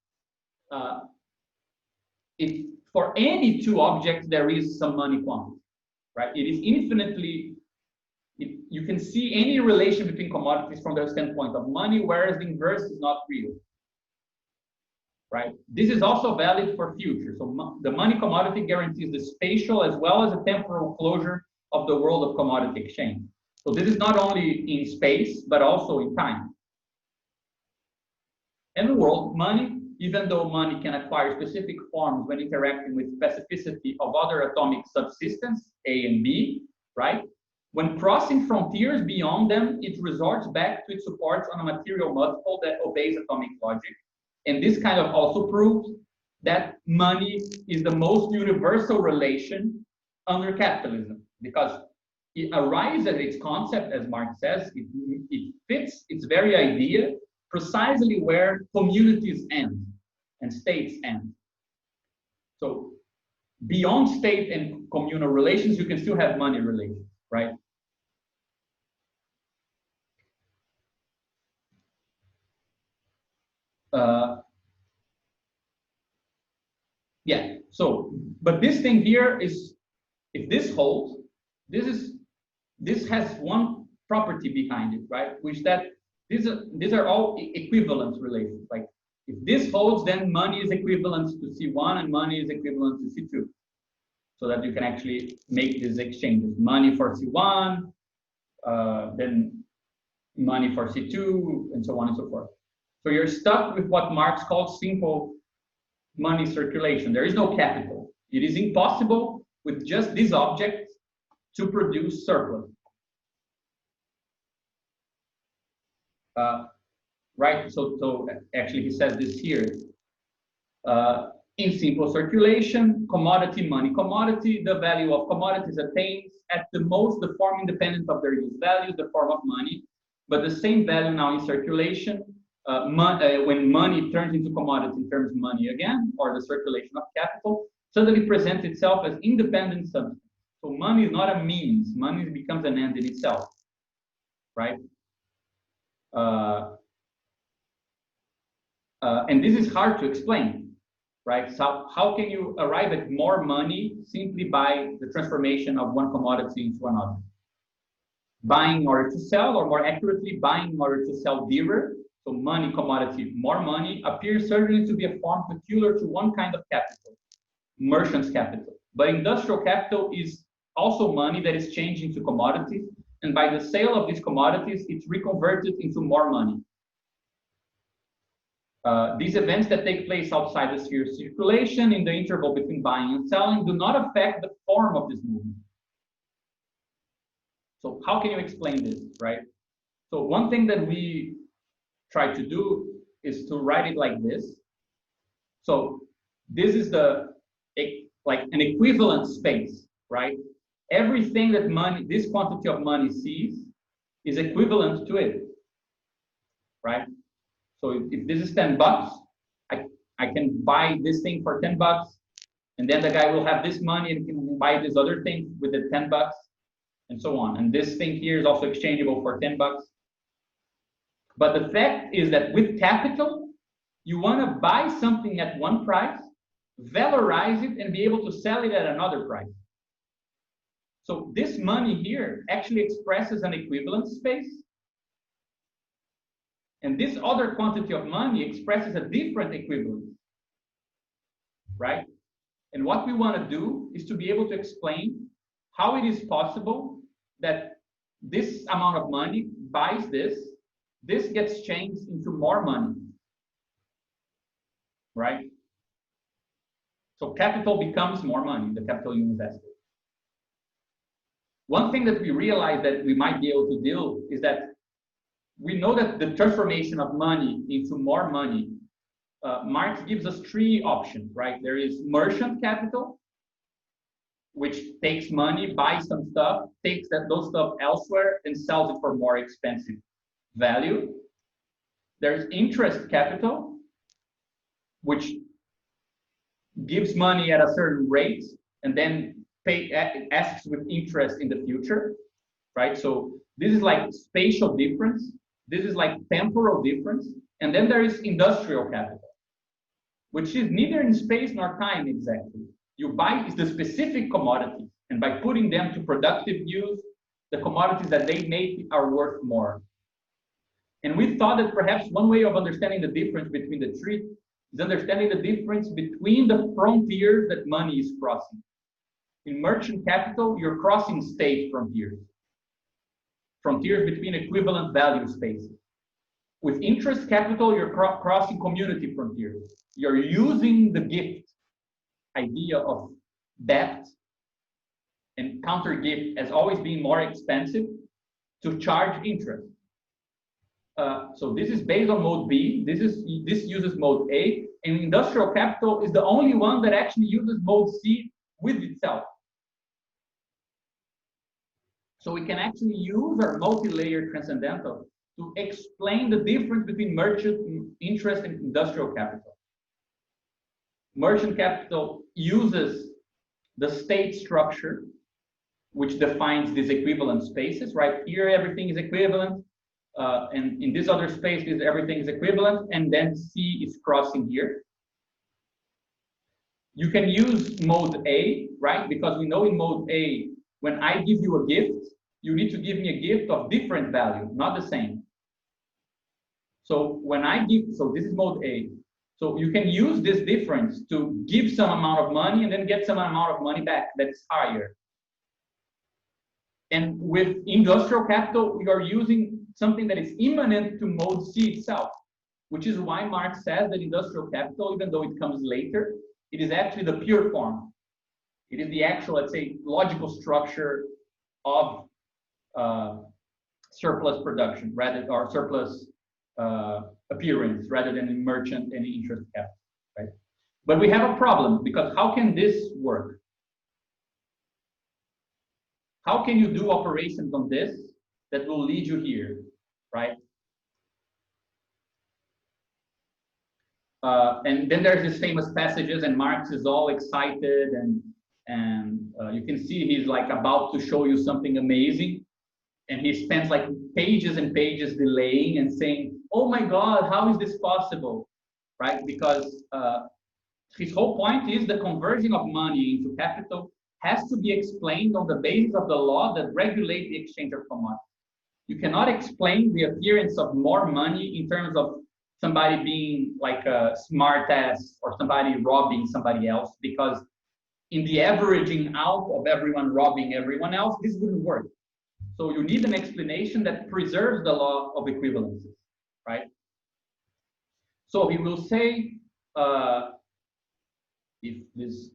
if for any two objects there is some money quantity, right? It is infinitely, you can see any relation between commodities from the standpoint of money, whereas the inverse is not real, right? This is also valid for future. So the money commodity guarantees the spatial as well as the temporal closure of the world of commodity exchange. So this is not only in space, but also in time. And the world, money, even though money can acquire specific forms when interacting with specificity of other atomic subsystems, A and B, right? When crossing frontiers beyond them, it resorts back to its supports on a material multiple that obeys atomic logic. And this kind of also proves that money is the most universal relation under capitalism, because it arises at its concept, as Marx says, it fits its very idea precisely where communities end and states end. So beyond state and communal relations, you can still have money relations, right? Yeah, so, but this thing here is, if this holds, this has one property behind it, right? Which that these are all equivalence relations. Like if this holds, then money is equivalent to C1 and money is equivalent to C2. So that you can actually make these exchanges. Money for C1, then money for C2, and so on and so forth. So you're stuck with what Marx calls simple money circulation. There is no capital. It is impossible with just these objects to produce surplus. Right, so actually he says this here. In simple circulation, commodity, money, commodity, the value of commodities attains at the most the form independent of their use values, the form of money, but the same value now in circulation, when money turns into commodity in terms of money again, or the circulation of capital, suddenly presents itself as independent substance. So money is not a means, money becomes an end in itself, right? And this is hard to explain, right? So how can you arrive at more money simply by the transformation of one commodity into another? Buying in order to sell, or more accurately, buying in order to sell dearer. So money, commodity, more money appears certainly to be a form peculiar to one kind of capital, merchant's capital. But industrial capital is also money that is changed into commodity, and by the sale of these commodities, it's reconverted into more money. These events that take place outside the sphere of circulation in the interval between buying and selling do not affect the form of this movement. So how can you explain this, right? So one thing that we try to do is to write it like this. So this is like an equivalent space, right? Everything that money, this quantity of money sees, is equivalent to it, right? So if this is 10 bucks, I can buy this thing for 10 bucks, and then the guy will have this money and can buy this other thing with the 10 bucks, and so on. And this thing here is also exchangeable for 10 bucks. But the fact is that with capital, you want to buy something at one price, valorize it, and be able to sell it at another price. So this money here actually expresses an equivalent space. And this other quantity of money expresses a different equivalence, right? And what we want to do is to be able to explain how it is possible that this amount of money buys this, this gets changed into more money, right? So capital becomes more money, the capital you invested. One thing that we realize that we might be able to do is that we know that the transformation of money into more money, Marx gives us three options, right? There is merchant capital, which takes money, buys some stuff, takes those stuff elsewhere and sells it for more expensive value. There's interest capital, which gives money at a certain rate and then asks with interest in the future, right? So this is like spatial difference. This is like temporal difference. And then there is industrial capital, which is neither in space nor time exactly. You buy the specific commodities, and by putting them to productive use, the commodities that they make are worth more. And we thought that perhaps one way of understanding the difference between the three is understanding the difference between the frontiers that money is crossing. In merchant capital, you're crossing state frontiers. Frontiers between equivalent value spaces. With interest capital, you're crossing community frontiers. You're using the gift idea of debt and counter gift as always being more expensive to charge interest. So this is based on mode B. This uses mode A, and industrial capital is the only one that actually uses mode C with itself. So we can actually use our multi-layered transcendental to explain the difference between merchant interest and industrial capital. Merchant capital uses the state structure, which defines these equivalent spaces, right? Here, everything is equivalent. And in this other space, everything is equivalent. And then C is crossing here. You can use mode A, right? Because we know in mode A, when I give you a gift, you need to give me a gift of different value, not the same. So when I give, so this is mode A. So you can use this difference to give some amount of money and then get some amount of money back that's higher. And with industrial capital, we are using something that is immanent to mode C itself, which is why Marx says that industrial capital, even though it comes later, it is actually the pure form. It is the actual, let's say, logical structure of surplus production, rather, or surplus appearance, rather than in merchant and interest capital, right? But we have a problem, because how can this work? How can you do operations on this that will lead you here, right? And then there's these famous passages, and Marx is all excited, and you can see he's like about to show you something amazing, and he spends like pages and pages delaying and saying, "Oh my God, how is this possible?" Right? Because his whole point is the conversion of money into capital has to be explained on the basis of the law that regulate the exchange of commodities. You cannot explain the appearance of more money in terms of somebody being like a smart ass or somebody robbing somebody else, because in the averaging out of everyone robbing everyone else, this wouldn't work. So you need an explanation that preserves the law of equivalences, right? So we will say, if this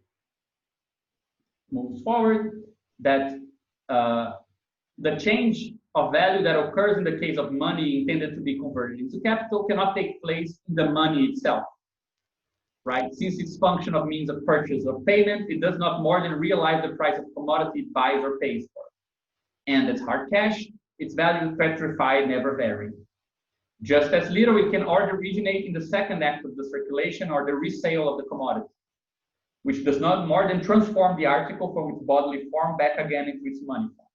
moves forward, that the change of value that occurs in the case of money intended to be converted into capital cannot take place in the money itself, right? Since its function of means of purchase or payment, it does not more than realize the price of commodity it buys or pays for. And as hard cash, its value is petrified, never varying. Just as little it can originate in the second act of the circulation or the resale of the commodity, which does not more than transform the article from its bodily form back again into its money form.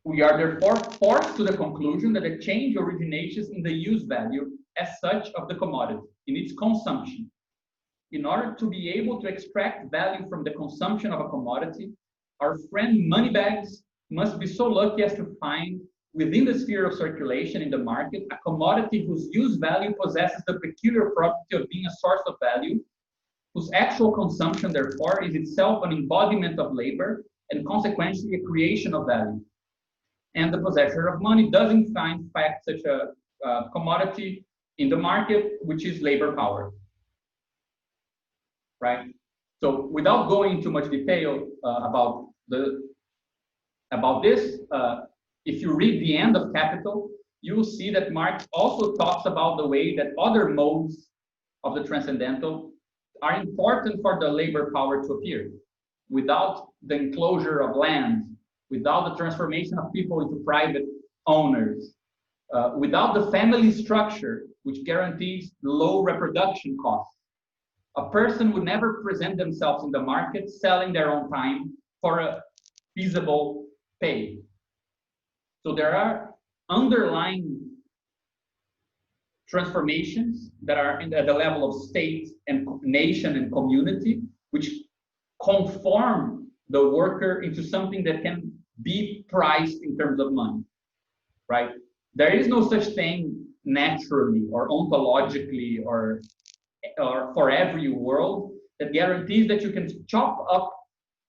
We are therefore forced to the conclusion that the change originates in the use value as such of the commodity, in its consumption. In order to be able to extract value from the consumption of a commodity, our friend Moneybags must be so lucky as to find within the sphere of circulation in the market a commodity whose use value possesses the peculiar property of being a source of value, whose actual consumption, therefore, is itself an embodiment of labor and consequently a creation of value. and the possessor of money doesn't find fact such a commodity in the market, which is labor power, right? So without going into much detail about this, if you read the end of Capital, you will see that Marx also talks about the way that other modes of the transcendental are important for the labor power to appear. Without the enclosure of land, without the transformation of people into private owners, without the family structure, which guarantees low reproduction costs, a person would never present themselves in the market selling their own time for a feasible pay. So there are underlying transformations that are at the level of state and nation and community, which conform the worker into something that can be priced in terms of money, right? There is no such thing naturally or ontologically or for every world that guarantees that you can chop up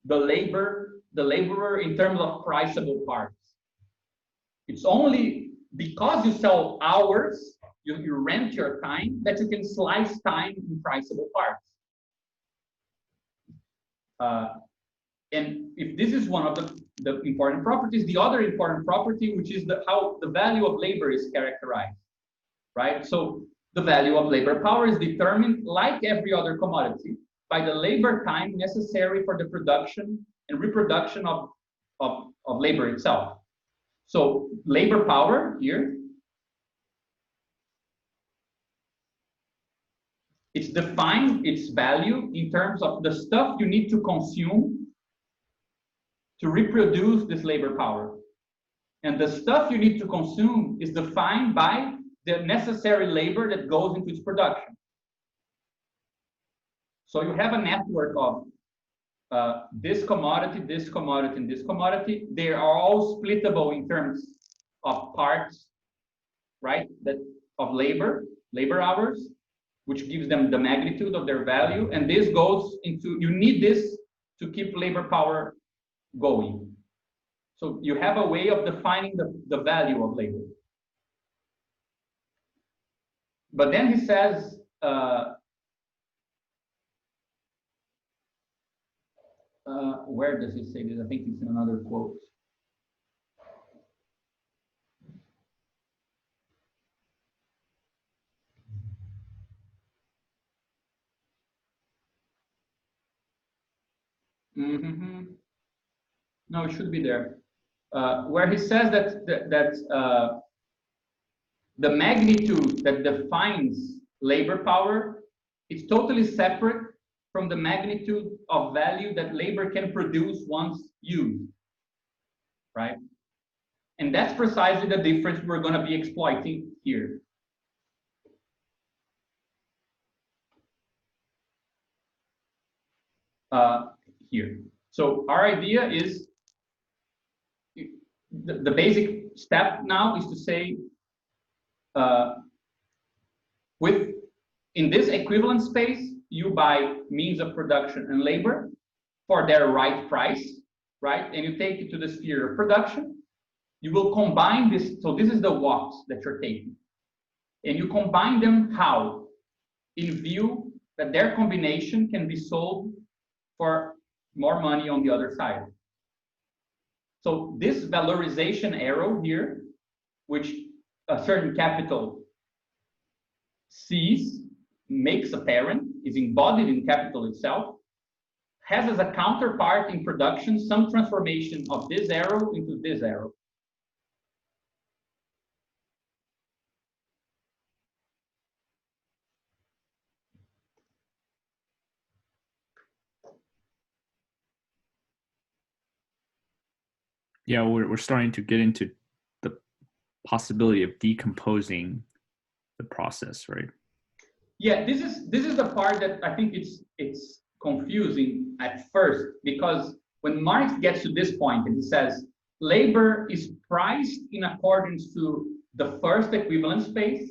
the laborer in terms of priceable parts. It's only because you sell hours, you rent your time, that you can slice time in priceable parts. And if this is one of the important properties, the other important property, which is how the value of labor is characterized, right? So the value of labor power is determined, like every other commodity, by the labor time necessary for the production and reproduction of labor itself. So labor power here, it's defined its value in terms of the stuff you need to consume to reproduce this labor power. And the stuff you need to consume is defined by the necessary labor that goes into its production. So you have a network of this commodity, and this commodity. They are all splittable in terms of parts, right? That of labor hours, which gives them the magnitude of their value. And this goes into, you need this to keep labor power going. So you have a way of defining the value of labor. But then he says, where does he say this? I think it's in another quote. No, it should be there. Where he says that the magnitude that defines labor power is totally separate from the magnitude of value that labor can produce once used, right? And that's precisely the difference we're going to be exploiting here. So our idea is, the basic step now is to say, in this equivalent space, you buy means of production and labor for their right price, right? And you take it to the sphere of production. You will combine this. So this is the watts that you're taking. And you combine them how? In view that their combination can be sold for more money on the other side. So this valorization arrow here, which a certain capital sees, makes apparent, is embodied in capital itself, has as a counterpart in production some transformation of this arrow into this arrow. Yeah, we're starting to get into the possibility of decomposing the process, right? Yeah, this is the part that I think it's confusing at first, because when Marx gets to this point and he says labor is priced in accordance to the first equivalent space,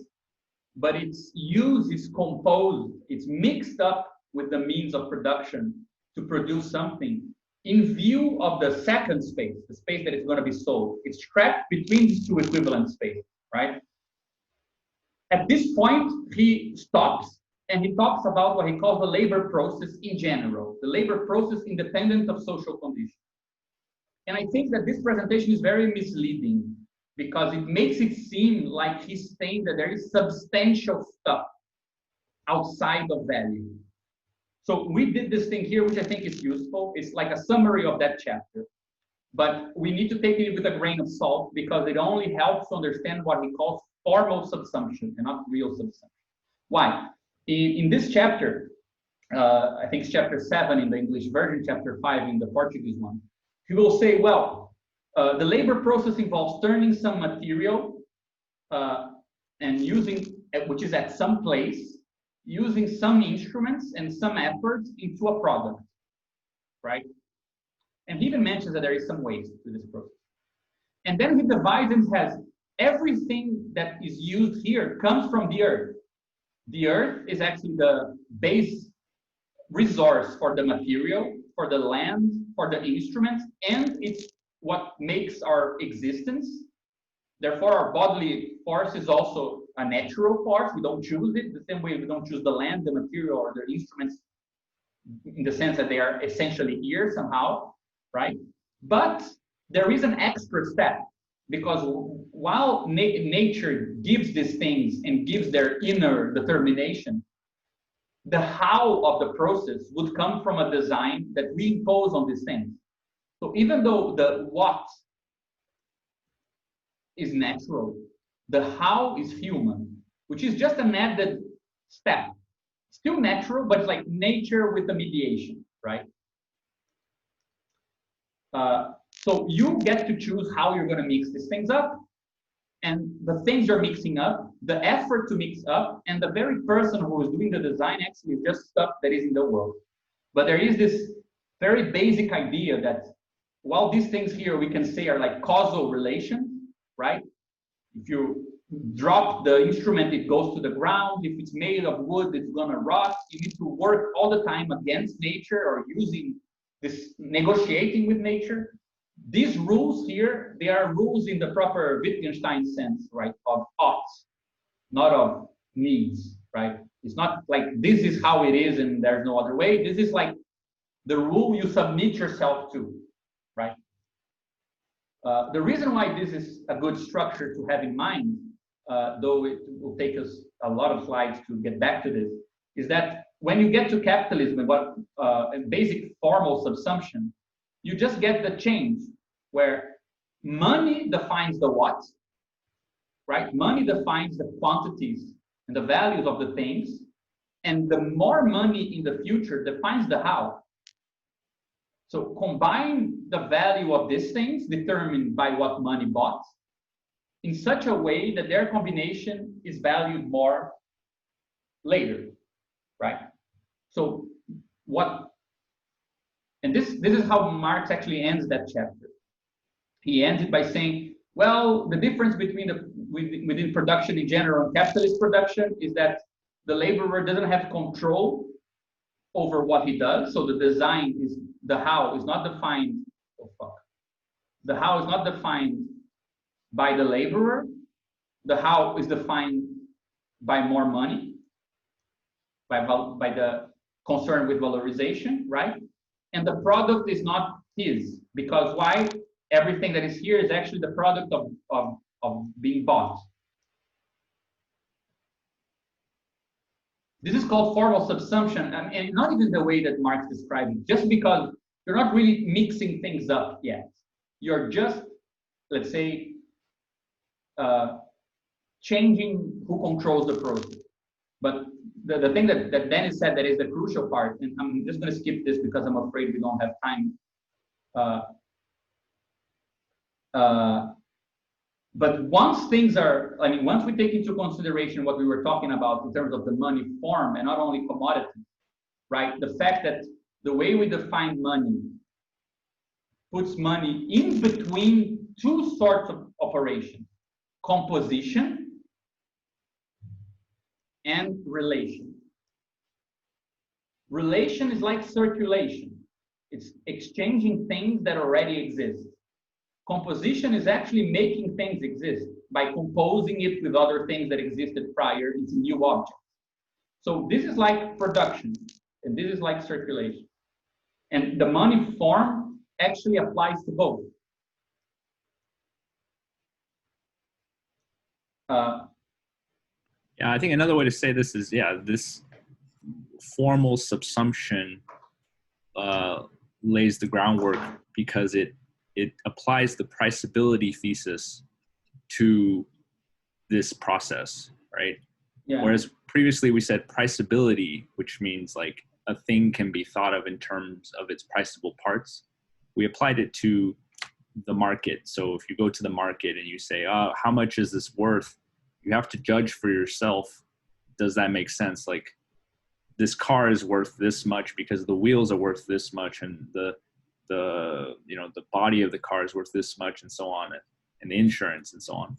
but its use is composed, it's mixed up with the means of production to produce something. in view of the second space, the space that is going to be sold, it's trapped between these two equivalent spaces, right? At this point, he stops and he talks about what he calls the labor process in general, the labor process independent of social conditions. And I think that this presentation is very misleading because it makes it seem like he's saying that there is substantial stuff outside of value. So we did this thing here, which I think is useful. It's like a summary of that chapter, but we need to take it with a grain of salt because it only helps to understand what he calls formal subsumption and not real subsumption. Why? In this chapter, I think it's chapter 7 in the English version, chapter 5 in the Portuguese one, he will say, well, the labor process involves turning some material and using, which is at some place, using some instruments and some effort into a product, right? And he even mentions that there is some waste to this process. And then he divides and has everything that is used here comes from the earth. The earth is actually the base resource for the material, for the land, for the instruments, and it's what makes our existence. Therefore, our bodily force is also a natural force. We don't choose it the same way we don't choose the land, the material, or the instruments in the sense that they are essentially here somehow, right? But there is an extra step because while nature gives these things and gives their inner determination, the how of the process would come from a design that we impose on these things. So even though the what is natural, the how is human, which is just an added step. Still natural, but it's like nature with a mediation, right? So you get to choose how you're going to mix these things up, and the things you're mixing up, the effort to mix up, and the very person who is doing the design actually is just stuff that is in the world. But there is this very basic idea that while these things here we can say are like causal relations, right? If you drop the instrument, it goes to the ground. If it's made of wood, it's gonna rot. You need to work all the time against nature or using this, negotiating with nature. These rules here, they are rules in the proper Wittgenstein sense, right? Of oughts, not of needs, right? It's not like this is how it is and there's no other way. This is like the rule you submit yourself to, right? The reason why this is a good structure to have in mind, though it will take us a lot of slides to get back to this, is that when you get to capitalism and what basic formal subsumption, you just get the change where money defines the what, right? Money defines the quantities and the values of the things, and the more money in the future defines the how. So combine the value of these things determined by what money bought in such a way that their combination is valued more later, right? So what, and this is how Marx actually ends that chapter. He ends it by saying, well, the difference between within production in general and capitalist production is that the laborer doesn't have control over what he does. So the design is, the how is not defined, the how is not defined by the laborer. The how is defined by more money, by the concern with valorization, right? And the product is not his, because why? Everything that is here is actually the product of being bought. This is called formal subsumption, and not even the way that Marx described it, just because you're not really mixing things up yet. You're just, let's say, changing who controls the process. But the thing that Dennis said that is the crucial part, and I'm just going to skip this because I'm afraid we don't have time. But once things are, I mean, once we take into consideration what we were talking about in terms of the money form and not only commodity, right? The fact that the way we define money puts money in between two sorts of operations, composition and relation. Relation is like circulation. It's exchanging things that already exist. Composition is actually making things exist by composing it with other things that existed prior into new objects. So this is like production, and this is like circulation. And the money form actually applies to both. Yeah, I think another way to say this is, yeah, this formal subsumption lays the groundwork because it applies the priceability thesis to this process, right? Yeah. Whereas previously we said priceability, which means like a thing can be thought of in terms of its priceable parts. We applied it to the market. So if you go to the market and you say, oh, how much is this worth? You have to judge for yourself. Does that make sense? Like, this car is worth this much because the wheels are worth this much, and the body of the car is worth this much, and so on, and the insurance and so on.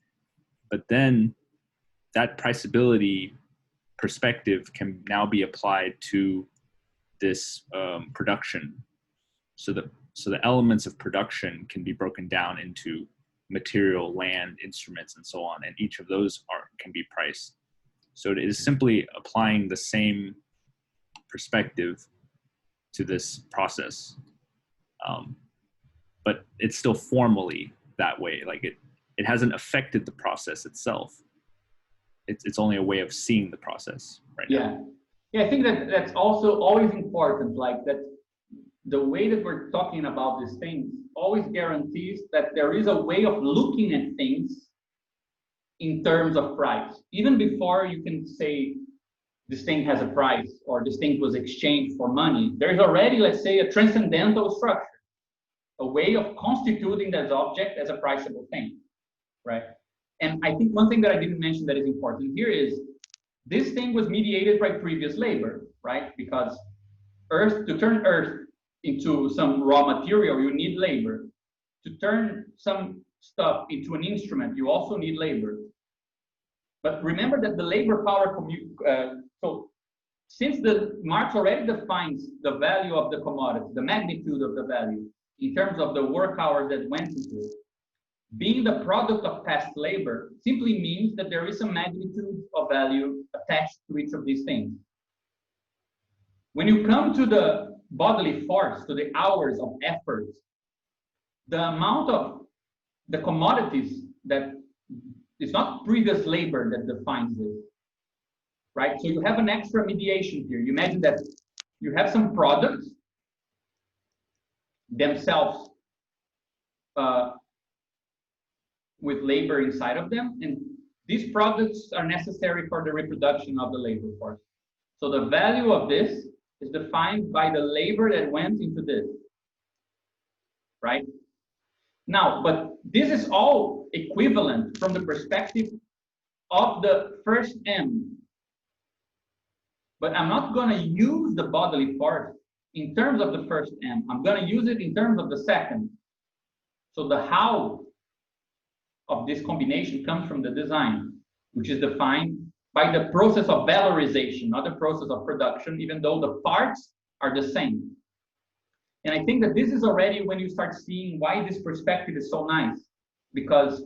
But then that priceability perspective can now be applied to this production. So the elements of production can be broken down into material, land, instruments, and so on, and each of those can be priced. So it is simply applying the same perspective to this process, but it's still formally that way. Like it hasn't affected the process itself. It's only a way of seeing the process right now. Yeah, I think that's also always important. Like that, the way that we're talking about these things always guarantees that there is a way of looking at things in terms of price, even before you can say this thing has a price or this thing was exchanged for money. There's already, let's say, a transcendental structure, a way of constituting that object as a priceable thing, right? And I think one thing that I didn't mention that is important here is this thing was mediated by previous labor, right? Because to turn earth into some raw material, you need labor. To turn some stuff into an instrument, you also need labor. But remember that the labor power, so since Marx already defines the value of the commodity, the magnitude of the value in terms of the work hours that went into it, being the product of past labor simply means that there is a magnitude of value attached to each of these things. When you come to the bodily force, to the hours of effort, the amount of the commodities that it's not previous labor that defines it, right? So you have an extra mediation here. You imagine that you have some products themselves with labor inside of them, and these products are necessary for the reproduction of the labor force. So the value of this is defined by the labor that went into this, right? Now, but this is all equivalent from the perspective of the first M. But I'm not going to use the bodily force in terms of the first M. I'm going to use it in terms of the second. So the how of this combination comes from the design, which is defined by the process of valorization, not the process of production, even though the parts are the same. And I think that this is already when you start seeing why this perspective is so nice, because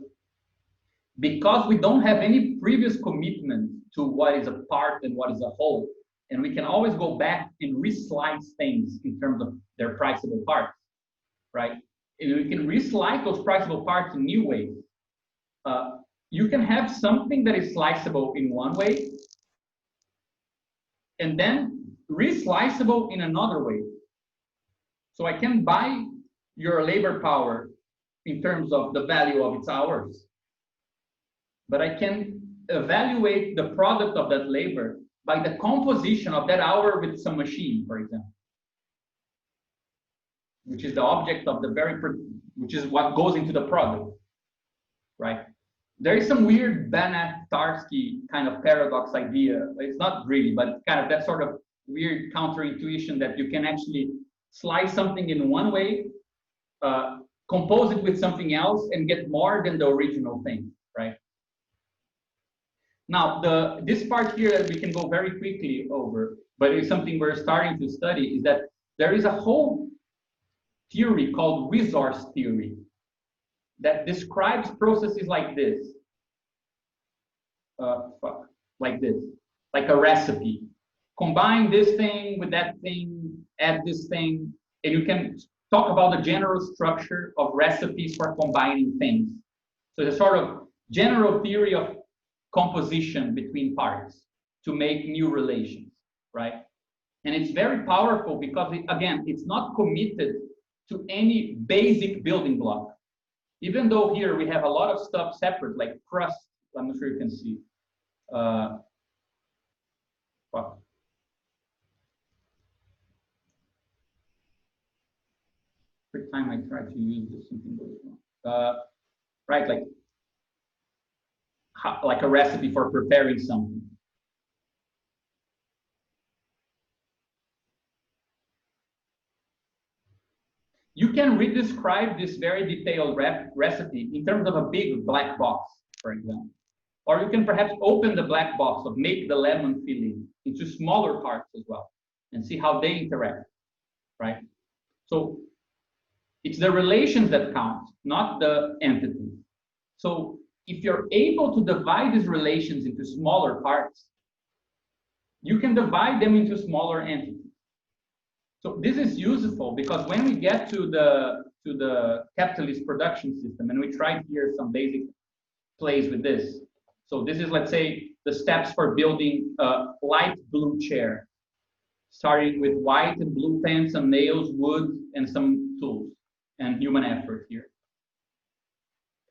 we don't have any previous commitment to what is a part and what is a whole, and we can always go back and reslice things in terms of their priceable parts, right? And we can reslice those priceable parts in new ways. You can have something that is sliceable in one way, and then resliceable in another way. So I can buy your labor power in terms of the value of its hours, but I can evaluate the product of that labor by the composition of that hour with some machine, for example, which is the object of which is what goes into the product, right? There is some weird Banach-Tarski kind of paradox idea. It's not really, but kind of that sort of weird counterintuition that you can actually slice something in one way, compose it with something else, and get more than the original thing, right? Now, this part here that we can go very quickly over, but it's something we're starting to study, is that there is a whole theory called resource theory that describes processes like this. Like this, like a recipe. Combine this thing with that thing, add this thing, and you can talk about the general structure of recipes for combining things. So it's a sort of general theory of composition between parts to make new relations, right? And it's very powerful because, again, it's not committed to any basic building block. Even though here we have a lot of stuff separate, like crust, I'm not sure you can see. Every time I try to use this, something goes wrong. Right, like a recipe for preparing something. You can redescribe this very detailed recipe in terms of a big black box, for example. Or you can perhaps open the black box of make the lemon filling into smaller parts as well and see how they interact, right? So it's the relations that count, not the entity. So if you're able to divide these relations into smaller parts, you can divide them into smaller entities. So this is useful because when we get to the capitalist production system, and we tried here some basic plays with this. So this is, let's say, the steps for building a light blue chair, starting with white and blue pens, some nails, wood, and some tools and human effort here.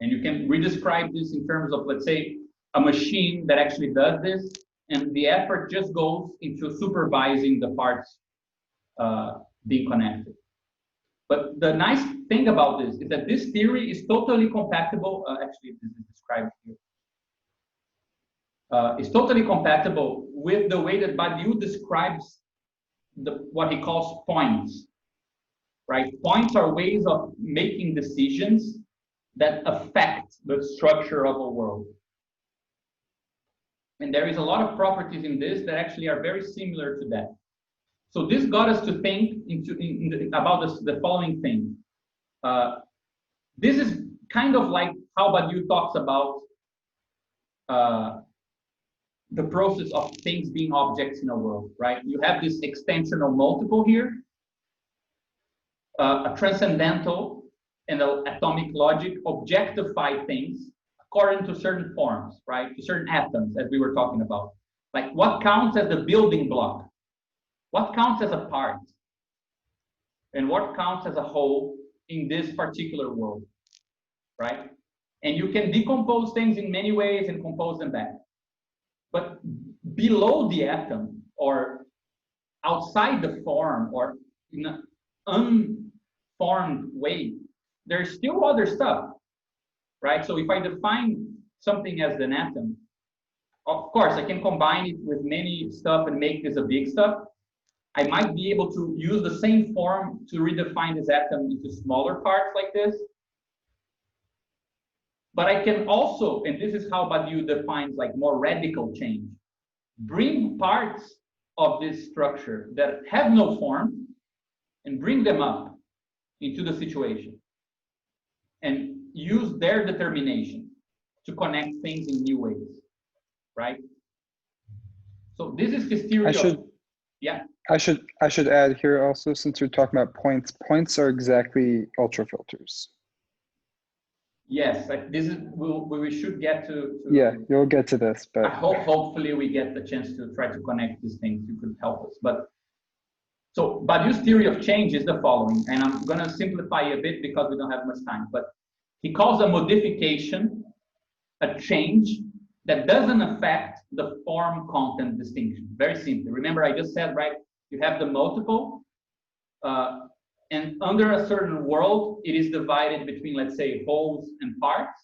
And you can redescribe this in terms of, let's say, a machine that actually does this, and the effort just goes into supervising the parts being connected. But the nice thing about this is that this theory is totally compatible. Actually, this is described here. It's totally compatible with the way that Badiou describes what he calls points. Right? Points are ways of making decisions that affect the structure of a world. And there is a lot of properties in this that actually are very similar to that. So this got us to think about the following thing. This is kind of like how Badiou talks about the process of things being objects in a world, right? You have this extensional multiple here, a transcendental and an atomic logic objectify things according to certain forms, right? To certain atoms, as we were talking about. Like what counts as the building block? What counts as a part? And what counts as a whole in this particular world, right? And you can decompose things in many ways and compose them back. But below the atom or outside the form or in an unformed way, there's still other stuff, right? So if I define something as an atom, of course, I can combine it with many stuff and make this a big stuff. I might be able to use the same form to redefine this atom into smaller parts like this. But I can also, and this is how Badiou defines like more radical change, bring parts of this structure that have no form and bring them up into the situation and use their determination to connect things in new ways, right? So this is his theory yeah. I should add here also, since we're talking about points, points are exactly ultrafilters. Yes, this is we should get to yeah, you'll get to this, but hopefully we get the chance to try to connect these things. You could help us. But so Badiou's theory of change is the following, and I'm going to simplify a bit because we don't have much time. But he calls a modification a change that doesn't affect the form content distinction. Very simply. Remember, I just said, right? You have the multiple. And under a certain world, it is divided between, let's say, wholes and parts,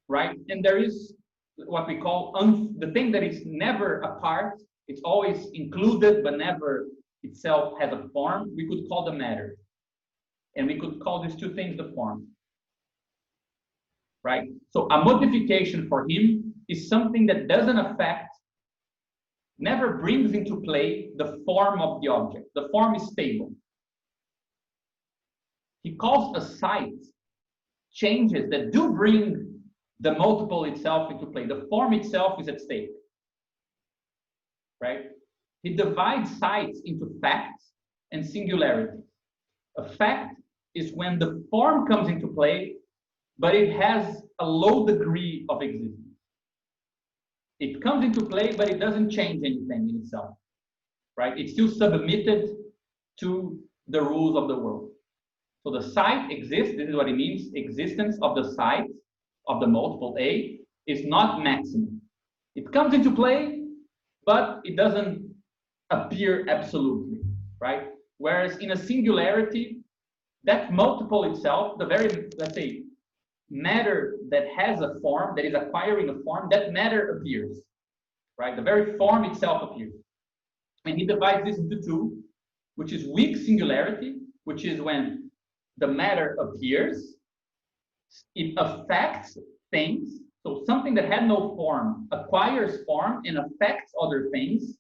right? And there is what we call the thing that is never a part. It's always included, but never itself has a form. We could call the matter. And we could call these two things the form, right? So a modification for him is something that doesn't affect, never brings into play the form of the object. The form is stable. he calls aside changes that do bring the multiple itself into play. The form itself is at stake, right? He divides sites into facts and singularity. A fact is when the form comes into play, but it has a low degree of existence. It comes into play, but it doesn't change anything in itself, right? It's still submitted to the rules of the world. So the site exists, this is what it means, existence of the site of the multiple A is not maximum. It comes into play, but it doesn't appear absolutely, right? Whereas in a singularity, that multiple itself, the very, let's say, matter that has a form, that is acquiring a form, that matter appears, right? The very form itself appears. And he divides this into two, which is weak singularity, which is when the matter appears, it affects things. So something that had no form acquires form and affects other things,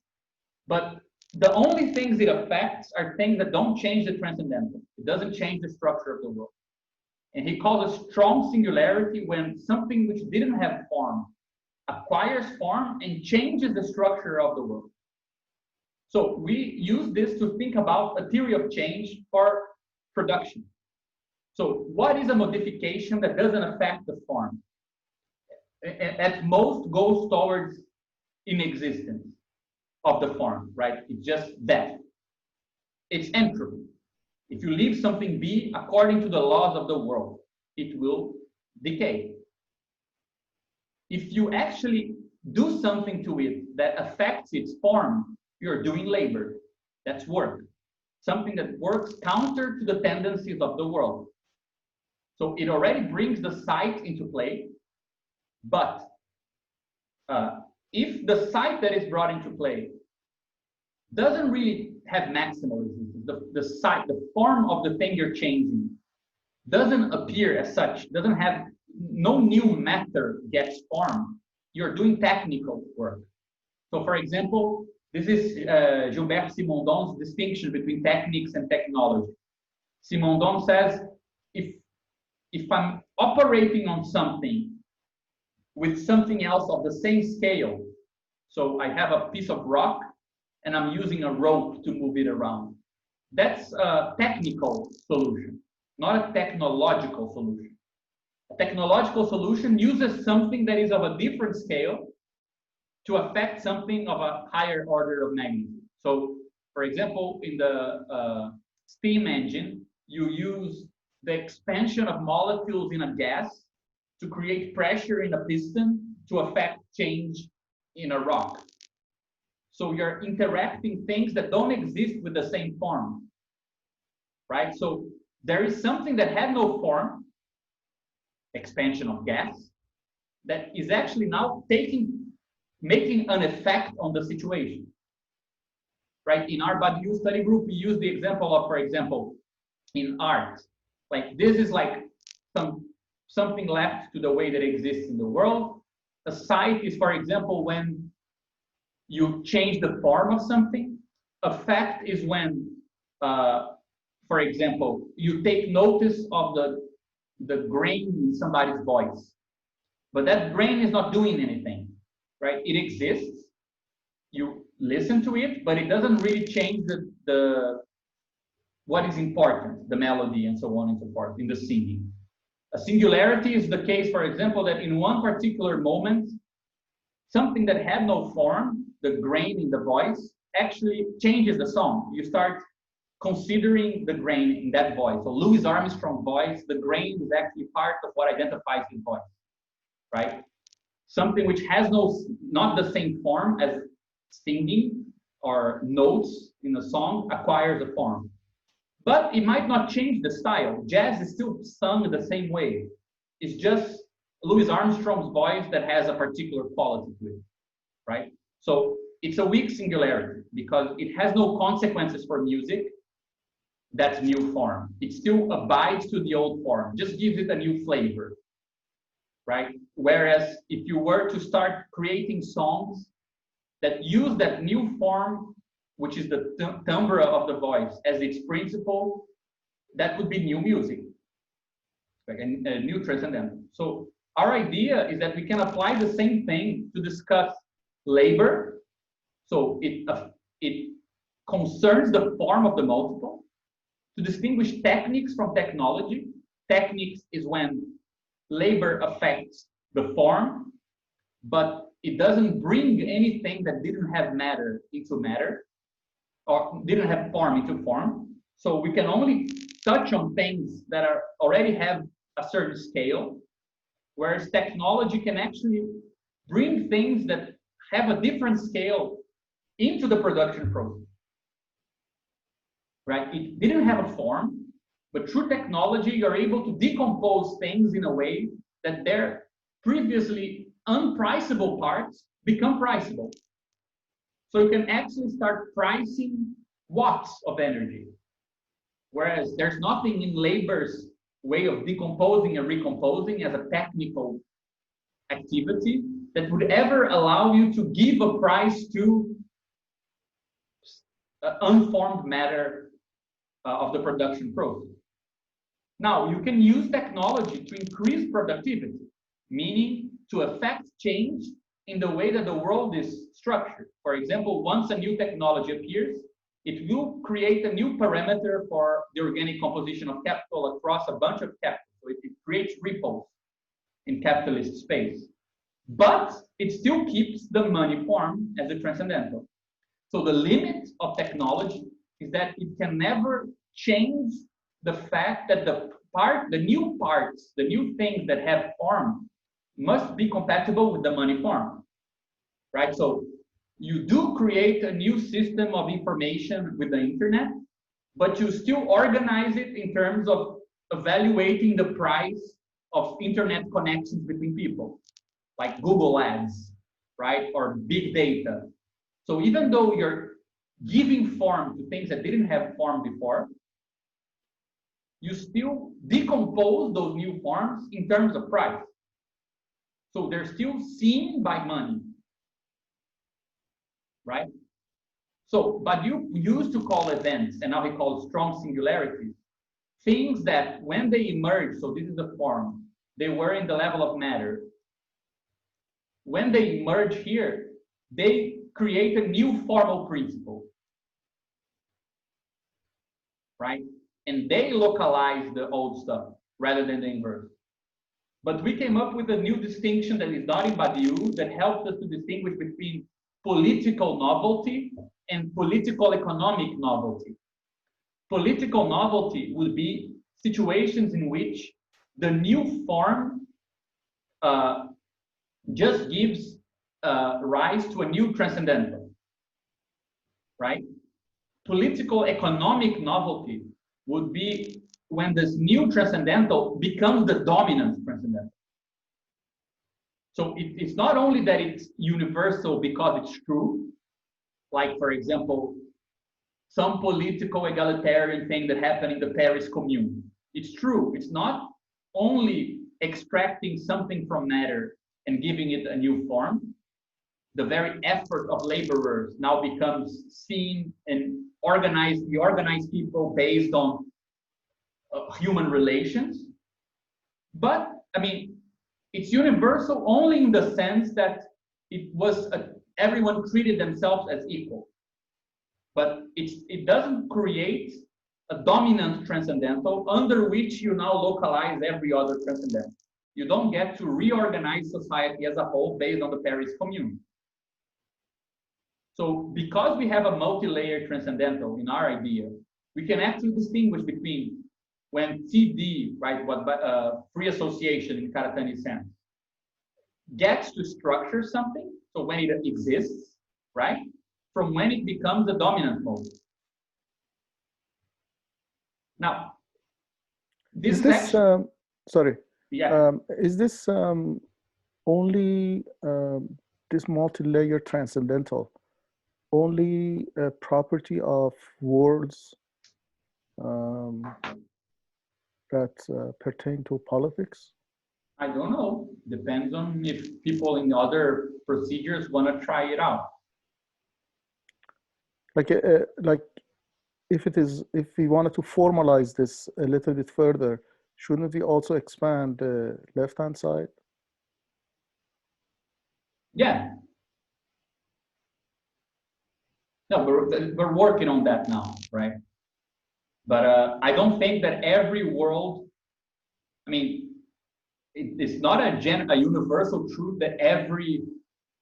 but the only things it affects are things that don't change the transcendental. It doesn't change the structure of the world. And he calls a strong singularity when something which didn't have form acquires form and changes the structure of the world. So we use this to think about a theory of change for production. So what is a modification that doesn't affect the form? At most goes towards inexistence of the form, right? It's just death. It's entropy. If you leave something be according to the laws of the world, it will decay. If you actually do something to it that affects its form, you're doing labor. That's work. Something that works counter to the tendencies of the world. So it already brings the site into play, but if the site that is brought into play doesn't really have maximal existence, the site, the form of the thing you're changing doesn't appear as such, doesn't have, no new matter gets formed, you're doing technical work. So for example, this is Gilbert Simondon's distinction between techniques and technology. Simondon says, if I'm operating on something with something else of the same scale, so I have a piece of rock and I'm using a rope to move it around, that's a technical solution, not a technological solution. A technological solution uses something that is of a different scale to affect something of a higher order of magnitude. So, for example, in the steam engine, you use the expansion of molecules in a gas to create pressure in a piston to affect change in a rock. So you're interacting things that don't exist with the same form, right? So there is something that had no form, expansion of gas, that is actually now making an effect on the situation, right? In our Badiou study group, we use the example of, for example, in art, like this is like something left to the way that exists in the world. A site is, for example, when you change the form of something. A fact is when, for example, you take notice of the grain in somebody's voice, but that grain is not doing anything, right? It exists, you listen to it, but it doesn't really change what is important, the melody and so on and so forth in the singing. A singularity is the case, for example, that in one particular moment, something that had no form, the grain in the voice, actually changes the song. You start considering the grain in that voice. So Louis Armstrong's voice, the grain is actually part of what identifies his voice, right? Something which has not the same form as singing or notes in a song acquires a form. But it might not change the style. Jazz is still sung the same way. It's just Louis Armstrong's voice that has a particular quality to it, right? So it's a weak singularity because it has no consequences for music. That's new form. It still abides to the old form, just gives it a new flavor, right? Whereas if you were to start creating songs that use that new form, which is the timbre of the voice as its principle, that would be new music, like a new transcendental. So our idea is that we can apply the same thing to discuss labor. So it concerns the form of the multiple, to distinguish techniques from technology. Techniques is when labor affects the form, but it doesn't bring anything that didn't have matter into matter, or didn't have form into form. So we can only touch on things that are already have a certain scale, whereas technology can actually bring things that have a different scale into the production process. Right? It didn't have a form, but through technology, you're able to decompose things in a way that their previously unpriceable parts become priceable. So you can actually start pricing watts of energy. Whereas there's nothing in labor's way of decomposing and recomposing as a technical activity that would ever allow you to give a price to unformed matter of the production process. Now, you can use technology to increase productivity, meaning to affect change in the way that the world is structured. For example, once a new technology appears, it will create a new parameter for the organic composition of capital across a bunch of capital. So it creates ripples in capitalist space. But it still keeps the money form as a transcendental. So the limit of technology is that it can never change the fact that the new parts, the new things that have form must be compatible with the money form, right? So you do create a new system of information with the internet, but you still organize it in terms of evaluating the price of internet connections between people, like Google Ads, right? Or big data. So even though you're giving form to things that didn't have form before, you still decompose those new forms in terms of price. So they're still seen by money, right? So, but you used to call events, and now we call strong singularities, things that when they emerge, so this is the form, they were in the level of matter. When they emerge here, they create a new formal principle, right? And they localize the old stuff rather than the inverse. But we came up with a new distinction that is not in Badiou that helps us to distinguish between political novelty and political economic novelty. Political novelty would be situations in which the new form just gives rise to a new transcendental, right? Political economic novelty would be when this new transcendental becomes the dominant transcendental. So it's not only that it's universal because it's true, like for example, some political egalitarian thing that happened in the Paris Commune. It's true. It's not only extracting something from matter and giving it a new form. The very effort of laborers now becomes seen and organized. We organize people based on human relations. But I mean, it's universal only in the sense that it was everyone treated themselves as equal. But it doesn't create a dominant transcendental under which you now localize every other transcendental. You don't get to reorganize society as a whole based on the Paris Commune. So because we have a multi-layered transcendental in our idea, we can actually distinguish between when TD, right, what free association in Karatani sense, gets to structure something, so when it exists, right, from when it becomes the dominant mode. Now, this is this sorry? Yeah. Is this only this multi-layer transcendental only a property of worlds that pertain to politics? I don't know. Depends on if people in other procedures want to try it out. Like if we wanted to formalize this a little bit further, shouldn't we also expand the left-hand side? Yeah. No, we're working on that now, right? But I don't think that every world, I mean, it's not a universal truth that every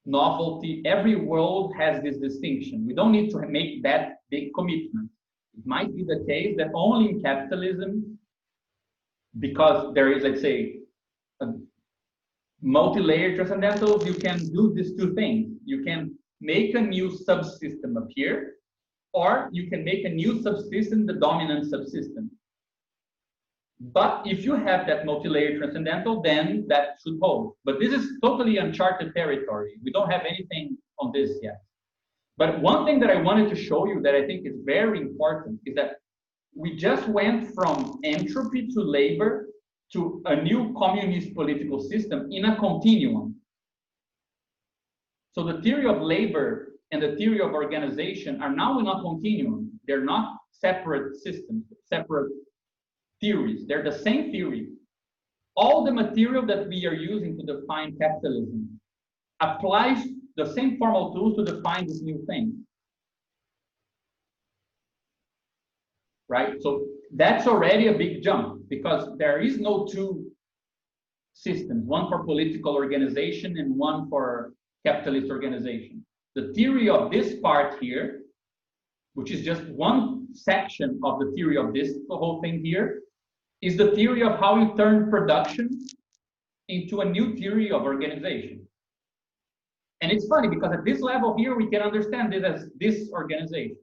novelty, every world has this distinction. We don't need to make that big commitment. It might be the case that only in capitalism, because there is, let's say, a multi-layered transcendentals, you can do these two things. You can make a new subsystem appear, or you can make a new subsystem the dominant subsystem. But if you have that multi-layered transcendental, then that should hold. But this is totally uncharted territory. We don't have anything on this yet. But one thing that I wanted to show you that I think is very important is that we just went from entropy to labor to a new communist political system in a continuum. So the theory of labor and the theory of organization are now in a continuum. They're not separate systems, separate theories. They're the same theory. All the material that we are using to define capitalism applies the same formal tools to define this new thing. Right? So that's already a big jump because there is no two systems, one for political organization and one for capitalist organization. The theory of this part here, which is just one section of the theory of this, the whole thing here, is the theory of how you turn production into a new theory of organization. And it's funny because at this level here, we can understand it as this organization,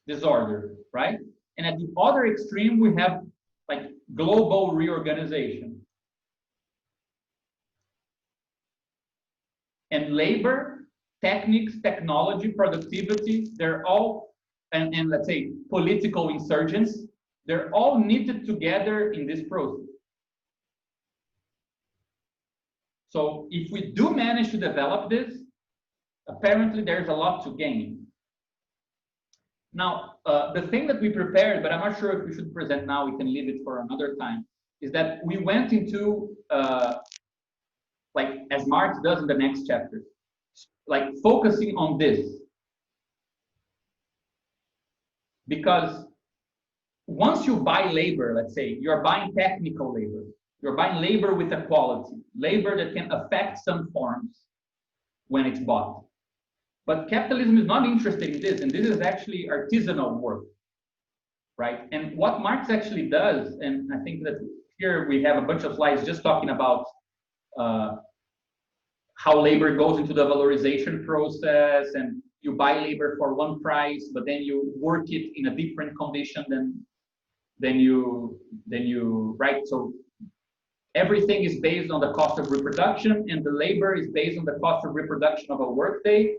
disorder, right? And at the other extreme, we have like global reorganization. And labor, techniques, technology, productivity, they're all, and let's say political insurgents, they're all knitted together in this process. So if we do manage to develop this, apparently there's a lot to gain. Now, the thing that we prepared, but I'm not sure if we should present now, we can leave it for another time, is that we went into, like as Marx does in the next chapter, like focusing on this. Because once you buy labor, let's say, you're buying technical labor, you're buying labor with a quality, labor that can affect some forms when it's bought. But capitalism is not interested in this, and this is actually artisanal work, right? And what Marx actually does, and I think that here we have a bunch of slides just talking about how labor goes into the valorization process, and you buy labor for one price, but then you work it in a different condition than you right? So everything is based on the cost of reproduction, and the labor is based on the cost of reproduction of a workday,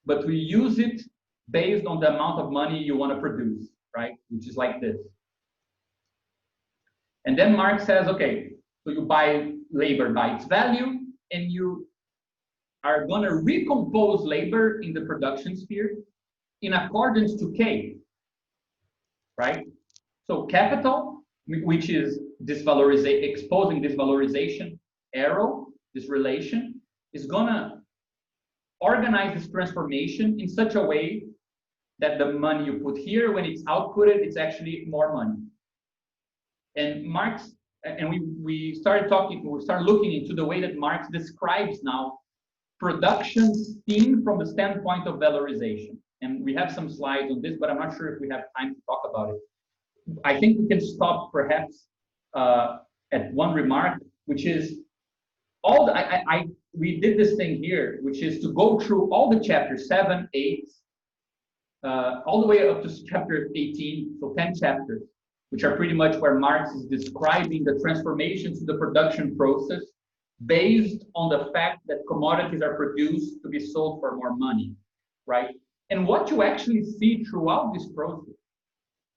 but we use it based on the amount of money you want to produce, right? Which is like this. And then Marx says, okay, so you buy labor by its value, and you are going to recompose labor in the production sphere in accordance to K, right? So capital, which is this exposing this valorization arrow, this relation, is going to organize this transformation in such a way that the money you put here, when it's outputted, it's actually more money. And Marx, and we started looking into the way that Marx describes now production seen from the standpoint of valorization. And we have some slides on this, but I'm not sure if we have time to talk about it. I think we can stop perhaps at one remark, which is all the, we did this thing here, which is to go through all the chapters, 7, 8, all the way up to chapter 18, so 10 chapters, which are pretty much where Marx is describing the transformations to the production process based on the fact that commodities are produced to be sold for more money, right? And what you actually see throughout this process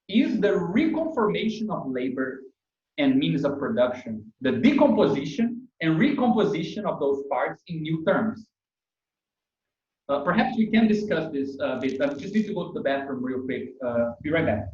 is the reconformation of labor and means of production, the decomposition and recomposition of those parts in new terms. Perhaps we can discuss this a bit. I just need to go to the bathroom real quick. Be right back.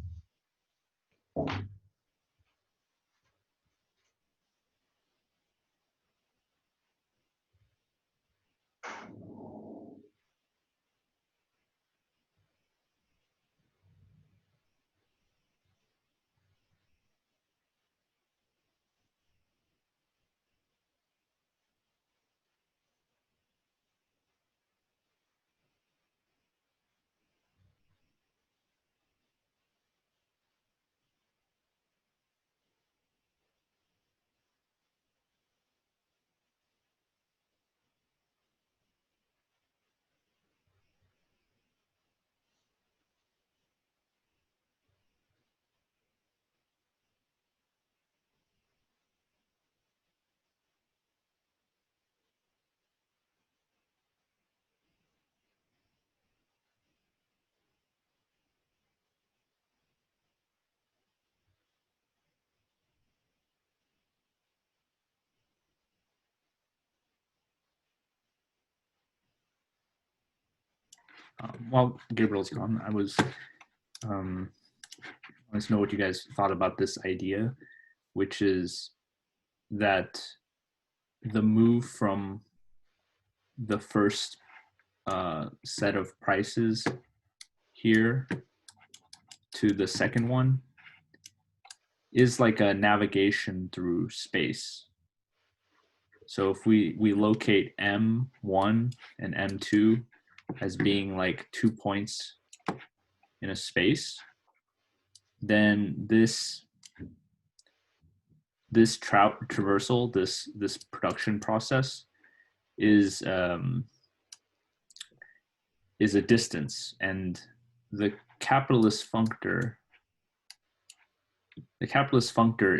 While Gabriel's gone, I was wanted to know what you guys thought about this idea, which is that the move from the first set of prices here to the second one is like a navigation through space. So if we locate M1 and M2 as being like 2 points in a space, then this traversal, this production process is a distance, and the capitalist functor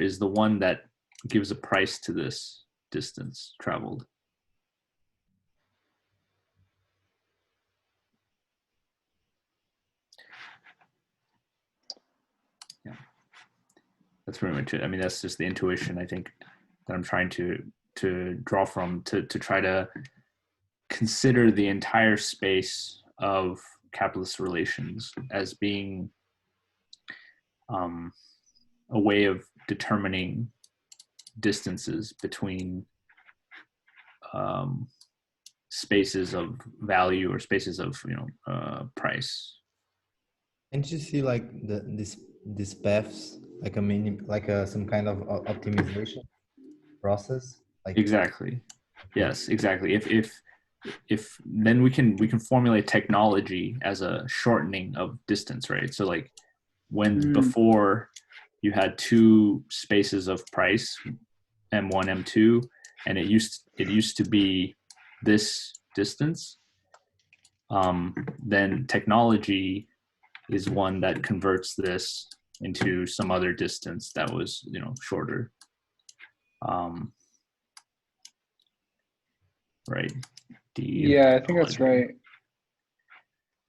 is the one that gives a price to this distance traveled. Yeah, that's pretty much it. I mean, that's just the intuition I think that I'm trying to draw from to try to consider the entire space of capitalist relations as being a way of determining distances between spaces of value or spaces of price. And you see like these paths like some kind of optimization process? Like exactly. Yes, exactly. If then we can formulate technology as a shortening of distance, right? So like when before you had two spaces of price, M1, M2, and it used to be this distance, then technology is one that converts this into some other distance that was shorter. Right. Yeah, I think that's right.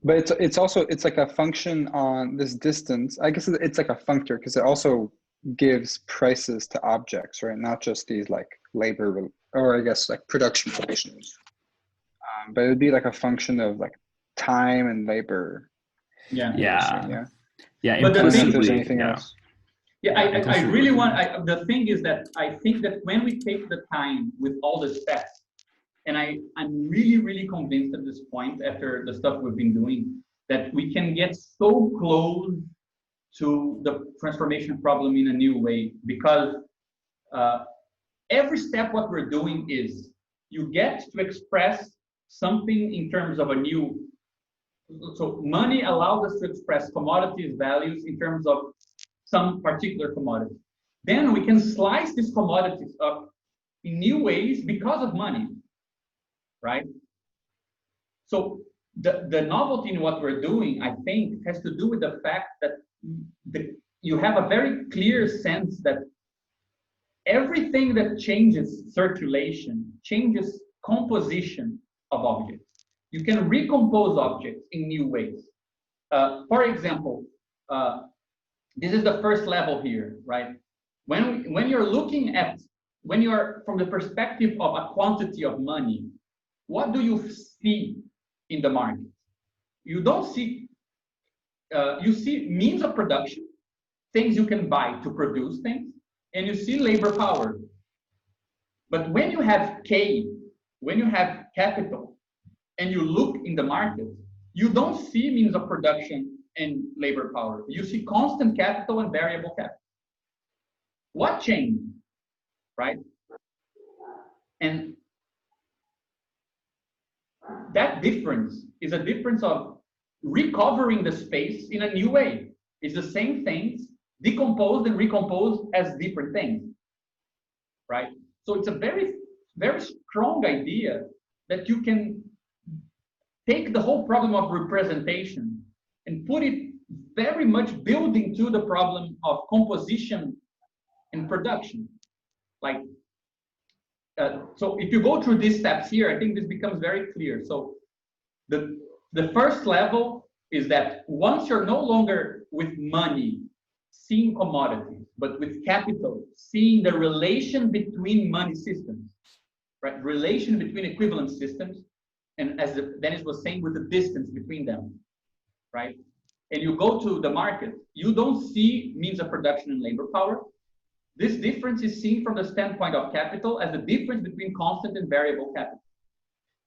But it's like a function on this distance. I guess it's like a functor because it also gives prices to objects, right? Not just these like labor or I guess like production relations. But it would be like a function of like time and labor. Yeah. Yeah. But the thing, there's anything else. Yeah, I really want. The thing is that I think that when we take the time with all the steps, and I'm really convinced at this point after the stuff we've been doing that we can get so close to the transformation problem in a new way, because every step what we're doing is you get to express something in terms of a new. So money allows us to express commodities values in terms of some particular commodity. Then we can slice these commodities up in new ways because of money, right? So the novelty in what we're doing, I think, has to do with the fact that you have a very clear sense that everything that changes circulation changes composition of objects. You can recompose objects in new ways. For example, this is the first level here, right? When you're from the perspective of a quantity of money, what do you see in the market. You don't see, you see means of production, things you can buy to produce things, and you see labor power. But when you have K, when you have capital, and you look in the market, you don't see means of production and labor power. You see constant capital and variable capital. What changed, right? And that difference is a difference of recovering the space in a new way. It's the same things decomposed and recomposed as different things, right? So it's a very, very strong idea that you can take the whole problem of representation and put it very much building to the problem of composition and production. Like, so if you go through these steps here, I think this becomes very clear. So the first level is that once you're no longer with money seeing commodities, but with capital seeing the relation between money systems, right? Relation between equivalent systems, and as Dennis was saying, with the distance between them, right? And you go to the market, you don't see means of production and labor power. This difference is seen from the standpoint of capital as the difference between constant and variable capital.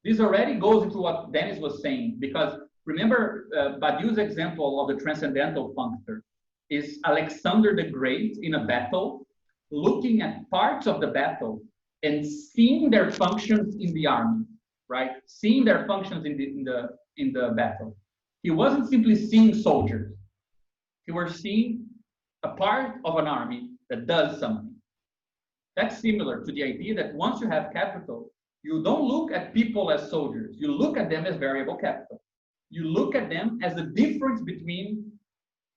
This already goes into what Dennis was saying, because remember Badiou's example of the transcendental functor is Alexander the Great in a battle, looking at parts of the battle and seeing their functions in the army, right? Seeing their functions in the battle. He wasn't simply seeing soldiers. He was seeing a part of an army that does something. That's similar to the idea that once you have capital, you don't look at people as soldiers. You look at them as variable capital. You look at them as the difference between,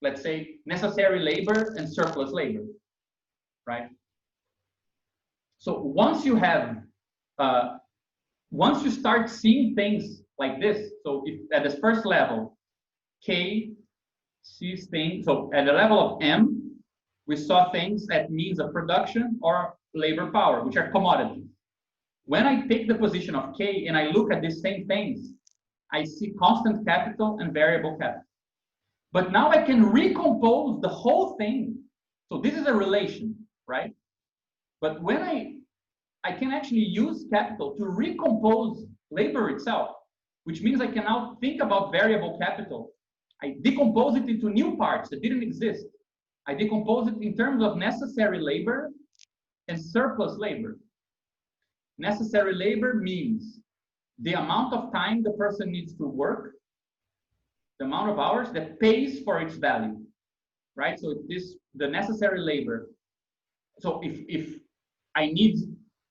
let's say, necessary labor and surplus labor, right? So once you have, once you start seeing things like this, so if at this first level, K sees things, so at the level of M, we saw things at means of production or labor power, which are commodities. When I take the position of K and I look at these same things, I see constant capital and variable capital. But now I can recompose the whole thing. So this is a relation, right? But when I can actually use capital to recompose labor itself, which means I can now think about variable capital. I decompose it into new parts that didn't exist. I decompose it in terms of necessary labor and surplus labor. Necessary labor means the amount of time the person needs to work, the amount of hours that pays for its value, right? So this, the necessary labor. So if I need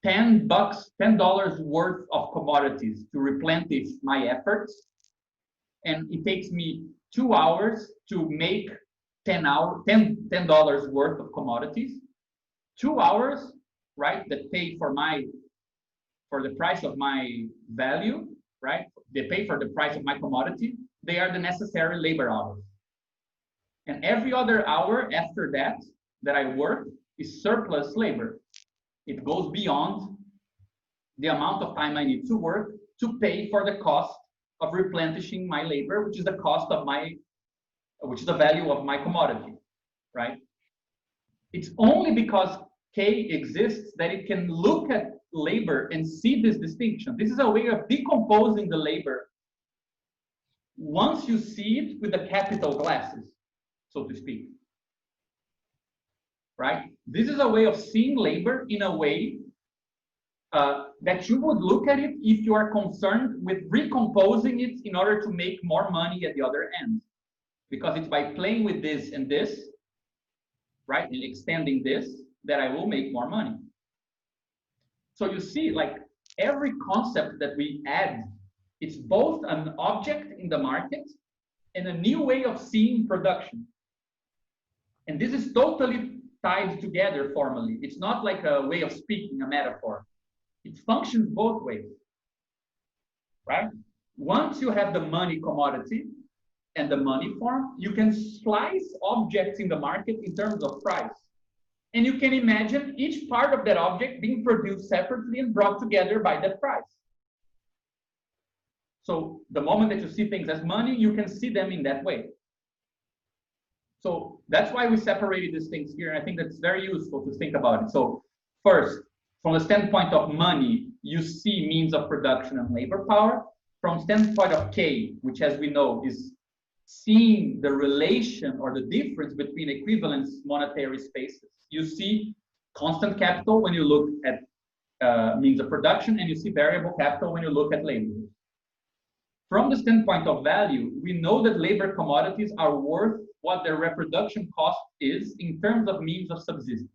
$10 worth of commodities to replenish my efforts, and it takes me 2 hours to make $10 worth of commodities, 2 hours, right, that pay for the price of my value, right? They pay for the price of my commodity. They are the necessary labor hours. And every other hour after that I work is surplus labor. It goes beyond the amount of time I need to work to pay for the cost of replenishing my labor, which is the cost of which is the value of my commodity, right? It's only because K exists that it can look at labor and see this distinction. This is a way of decomposing the labor once you see it with the capital glasses, so to speak, right? This is a way of seeing labor in a way that you would look at it if you are concerned with recomposing it in order to make more money at the other end. Because it's by playing with this and this, right, and extending this, that I will make more money. So you see, like every concept that we add, it's both an object in the market and a new way of seeing production. And this is totally tied together formally. It's not like a way of speaking, a metaphor. It functions both ways, right? Once you have the money commodity and the money form, you can slice objects in the market in terms of price. And you can imagine each part of that object being produced separately and brought together by that price. So the moment that you see things as money, you can see them in that way. So that's why we separated these things here. And I think that's very useful to think about it. So first, from the standpoint of money, you see means of production and labor power. From standpoint of K, which as we know is seeing the relation or the difference between equivalent monetary spaces. You see constant capital when you look at means of production, and you see variable capital when you look at labor. From the standpoint of value, we know that labor commodities are worth what their reproduction cost is in terms of means of subsistence.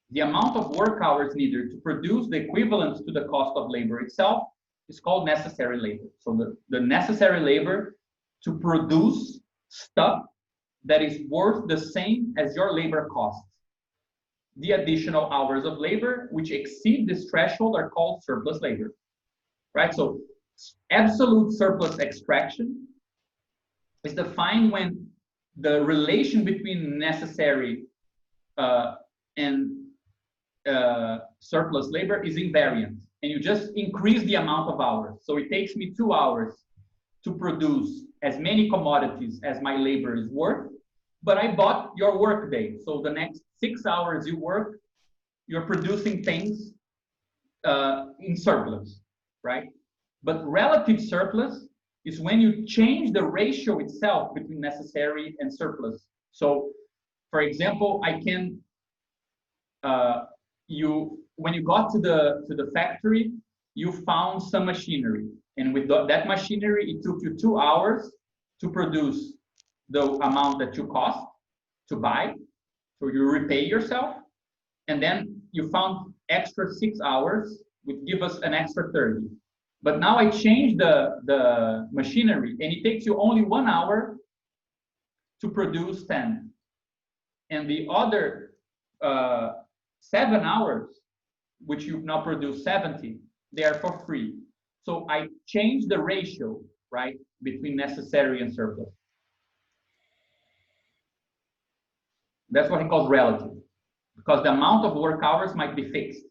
The amount of work hours needed to produce the equivalent to the cost of labor itself is called necessary labor. So the necessary labor to produce stuff that is worth the same as your labor costs. The additional hours of labor which exceed this threshold are called surplus labor, right? So absolute surplus extraction is defined when the relation between necessary and surplus labor is invariant, and you just increase the amount of hours. So it takes me 2 hours to produce as many commodities as my labor is worth, but I bought your work day. So the next 6 hours you work, you're producing things in surplus, right? But relative surplus is when you change the ratio itself between necessary and surplus. So for example, I can, when you got to the factory, you found some machinery. And with that machinery, it took you 2 hours to produce the amount that you cost to buy. So you repay yourself. And then you found extra 6 hours, which give us an extra 30. But now I changed the machinery, and it takes you only 1 hour to produce 10. And the other 7 hours, which you've now produced 70, they are for free. So I changed the ratio, right, between necessary and surplus. That's what he calls relative, because the amount of work hours might be fixed,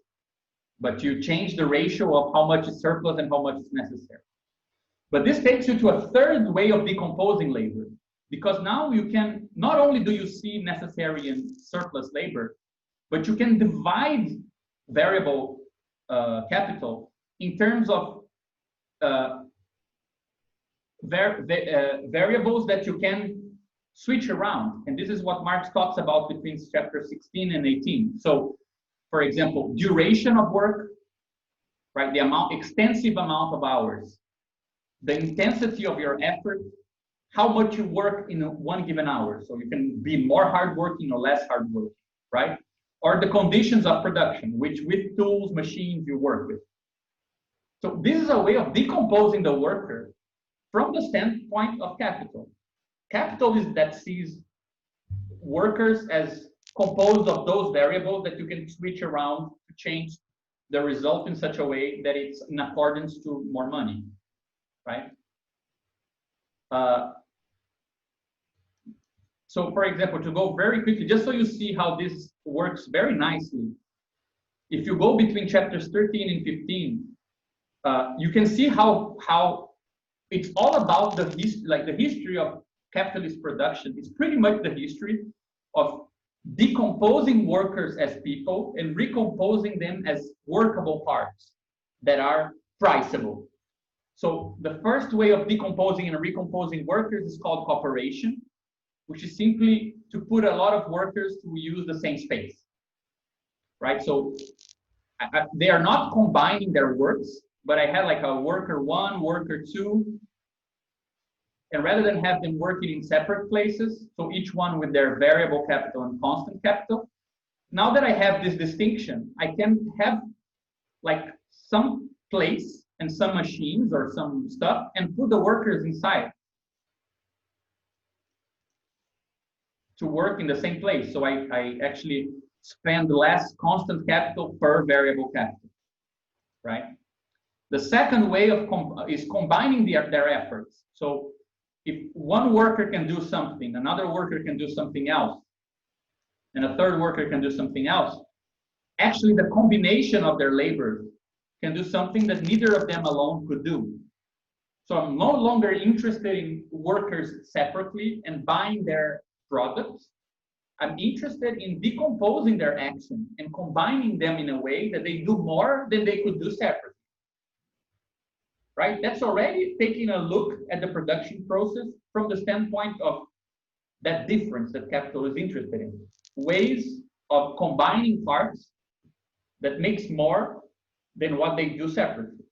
but you change the ratio of how much is surplus and how much is necessary. But this takes you to a third way of decomposing labor, because now you can, not only do you see necessary and surplus labor, but you can divide variable capital in terms of variables that you can switch around. And this is what Marx talks about between chapter 16 and 18. So, for example, duration of work, right? The extensive amount of hours, the intensity of your effort, how much you work in one given hour. So you can be more hardworking or less hardworking, right? Or the conditions of production, with tools, machines you work with. So this is a way of decomposing the worker from the standpoint of capital. Capital is that sees workers as composed of those variables that you can switch around to change the result in such a way that it's in accordance to more money, right? So for example, to go very quickly, just so you see how this works very nicely, if you go between chapters 13 and 15, you can see how it's all about the history of capitalist production. It's pretty much the history of decomposing workers as people and recomposing them as workable parts that are priceable. So the first way of decomposing and recomposing workers is called cooperation, which is simply to put a lot of workers to use the same space, right? So they are not combining their works, but I had like a worker 1, worker 2, and rather than have them working in separate places, so each one with their variable capital and constant capital, now that I have this distinction, I can have like some place and some machines or some stuff and put the workers inside to work in the same place. So I actually spend less constant capital per variable capital, right? The second way is combining their efforts. So if one worker can do something, another worker can do something else, and a third worker can do something else, actually the combination of their labor can do something that neither of them alone could do. So I'm no longer interested in workers separately and buying their products. I'm interested in decomposing their action and combining them in a way that they do more than they could do separately. Right? That's already taking a look at the production process from the standpoint of that difference that capital is interested in. Ways of combining parts that makes more than what they do separately.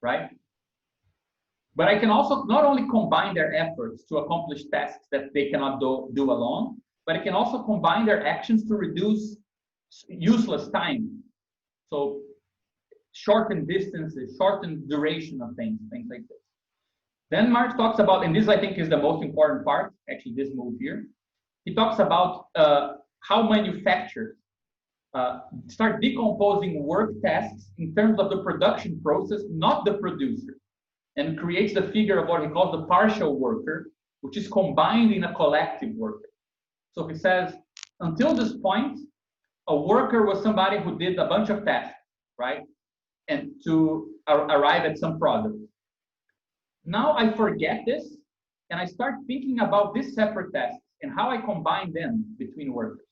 Right? But I can also not only combine their efforts to accomplish tasks that they cannot do alone, but I can also combine their actions to reduce useless time. So shorten distances, shorten duration of things like this. Then Marx talks about, and this I think is the most important part, actually this move here. He talks about how manufacturers start decomposing work tasks in terms of the production process, not the producer, and creates the figure of what he calls the partial worker, which is combined in a collective worker. So he says, until this point, a worker was somebody who did a bunch of tasks, right? And to arrive at some product. Now I forget this, and I start thinking about these separate tasks and how I combine them between workers.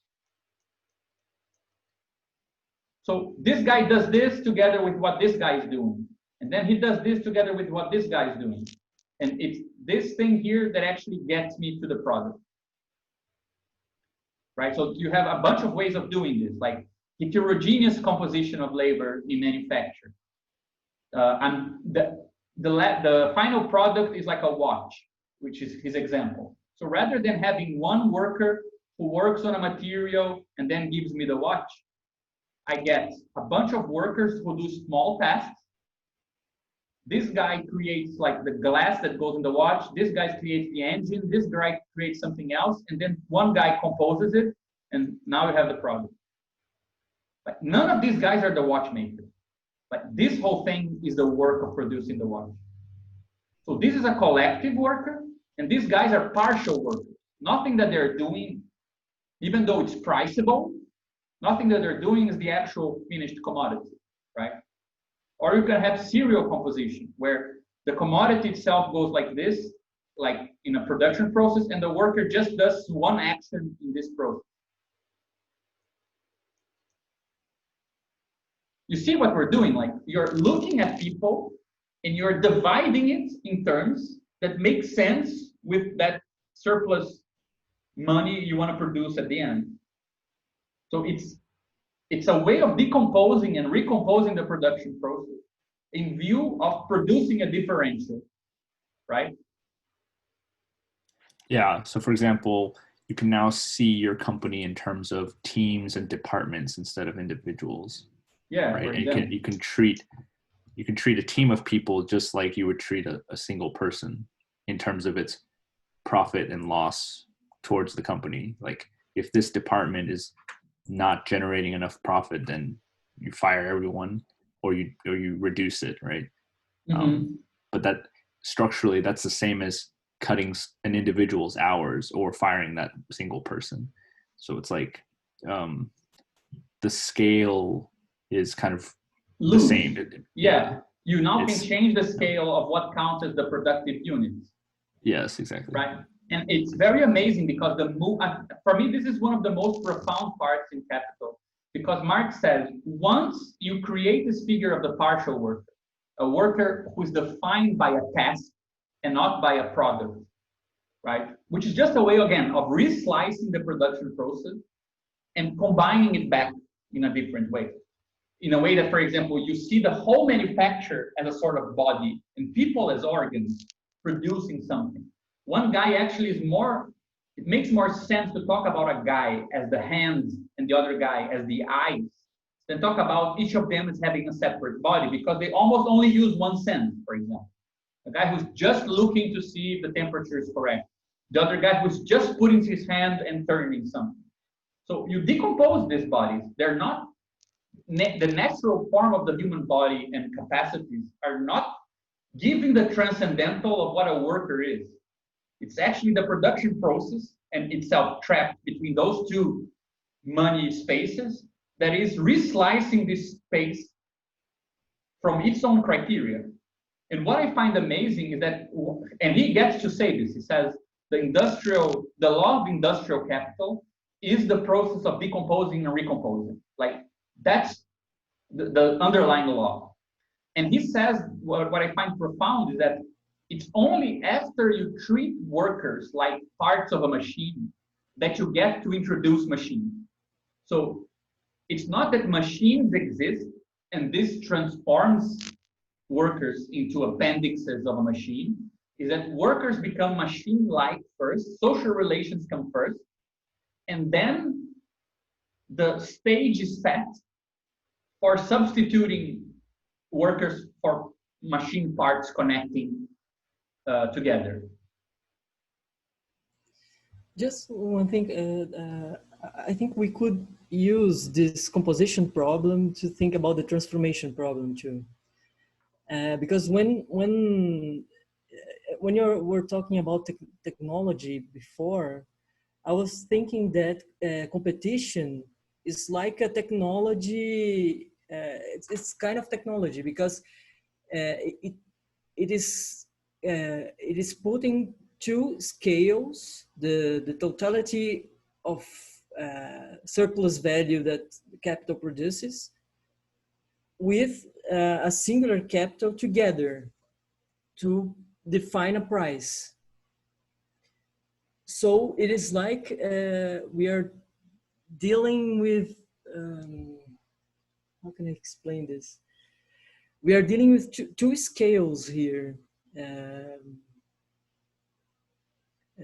So this guy does this together with what this guy is doing. And then he does this together with what this guy is doing. And it's this thing here that actually gets me to the product. Right? So you have a bunch of ways of doing this, like heterogeneous composition of labor in manufacture. And the final product is like a watch, which is his example. So rather than having one worker who works on a material and then gives me the watch, I get a bunch of workers who do small tasks. This guy creates like the glass that goes in the watch. This guy creates the engine. This guy creates something else. And then one guy composes it. And now we have the product. But none of these guys are the watchmakers. But this whole thing is the work of producing the watch. So this is a collective worker. And these guys are partial workers. Nothing that they're doing, even though it's priceable, nothing that they're doing is the actual finished commodity, right? Or you can have serial composition, where the commodity itself goes like this, like in a production process, and the worker just does one action in this process. You see what we're doing? Like you're looking at people and you're dividing it in terms that make sense with that surplus money you want to produce at the end. So it's a way of decomposing and recomposing the production process in view of producing a differential, right? Yeah. So for example, you can now see your company in terms of teams and departments instead of individuals. Yeah. Right. And you can treat a team of people just like you would treat a single person in terms of its profit and loss towards the company. Like if this department is not generating enough profit, then you fire everyone or you reduce it, right? Mm-hmm. But that structurally, that's the same as cutting an individual's hours or firing that single person. So it's like the scale is kind of the same. Yeah, you now can change the scale of what counts as the productive units. Yes, exactly. Right. And it's very amazing because the move, for me, this is one of the most profound parts in Capital, because Marx says, once you create this figure of the partial worker, a worker who is defined by a task and not by a product, right? Which is just a way, again, of reslicing the production process and combining it back in a different way. In a way that, for example, you see the whole manufacture as a sort of body and people as organs producing something. One guy actually is more, it makes more sense to talk about a guy as the hands and the other guy as the eyes than talk about each of them as having a separate body, because they almost only use one sense, for example. A guy who's just looking to see if the temperature is correct. The other guy who's just putting his hand and turning something. So you decompose these bodies. They're not, the natural form of the human body and capacities are not giving the transcendental of what a worker is. It's actually the production process and itself trapped between those two money spaces that is reslicing this space from its own criteria. And what I find amazing is that, and he gets to say this, he says, the law of industrial capital is the process of decomposing and recomposing. Like, that's the underlying law. And he says, what I find profound is that it's only after you treat workers like parts of a machine that you get to introduce machines. So it's not that machines exist and this transforms workers into appendixes of a machine, is that workers become machine-like first, social relations come first, and then the stage is set for substituting workers for machine parts connecting together. Just one thing, I think we could use this composition problem to think about the transformation problem too. Because when we're talking about technology before, I was thinking that competition is like a technology. It's kind of technology because it is putting two scales, the totality of surplus value that capital produces with a singular capital together to define a price. So it is like we are dealing with, how can I explain this? We are dealing with two scales here.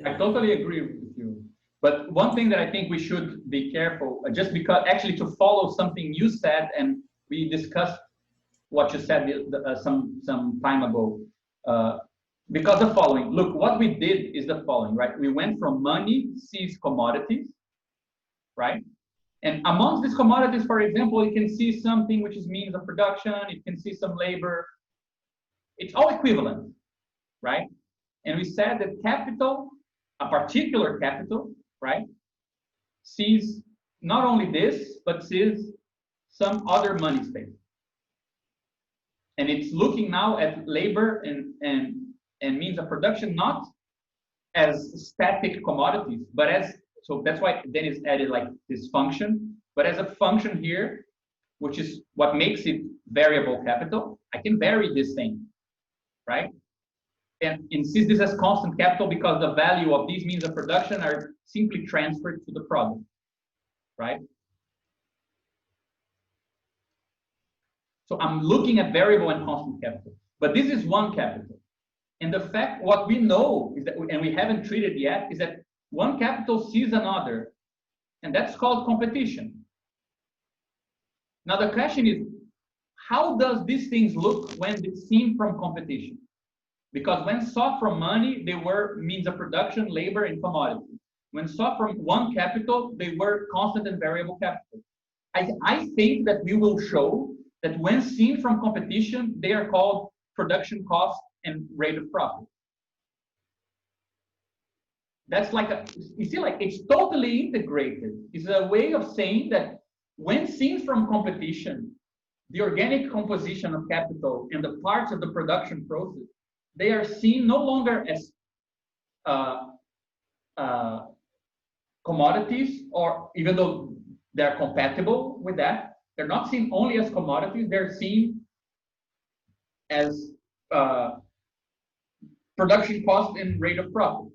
I totally agree with you. But one thing that I think we should be careful, just because actually to follow something you said, and we discussed what you said some time ago, because the following, look, what we did is the following, right? We went from money sees commodities, right? And amongst these commodities, for example, you can see something which is means of production, you can see some labor. It's all equivalent, right? And we said that capital, a particular capital, right, sees not only this, but sees some other money space. And it's looking now at labor and means of production, not as static commodities, but as, so that's why then it's added like this function, but as a function here, which is what makes it variable capital. I can vary this thing, right? And sees this as constant capital because the value of these means of production are simply transferred to the product, right? So I'm looking at variable and constant capital, but this is one capital. And the fact, what we know is that, and we haven't treated yet, is that one capital sees another, and that's called competition. Now the question is, how does these things look when it's seen from competition? Because when sought from money, they were means of production, labor, and commodity. When sought from one capital, they were constant and variable capital. I think that we will show that when seen from competition, they are called production cost and rate of profit. That's like a, you see, like it's totally integrated. It's a way of saying that when seen from competition, the organic composition of capital and the parts of the production process, they are seen no longer as commodities, or even though they're compatible with that, they're not seen only as commodities, they're seen as production cost and rate of profit.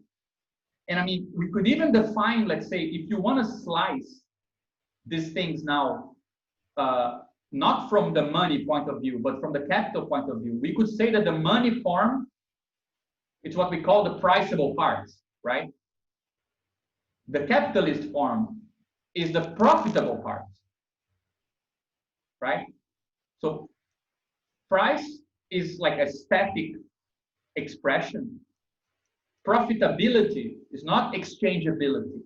And I mean, we could even define, let's say, if you want to slice these things now, not from the money point of view, but from the capital point of view, we could say that the money form, it's what we call the priceable parts, right? The capitalist form is the profitable parts, right? So price is like a static expression. Profitability is not exchangeability.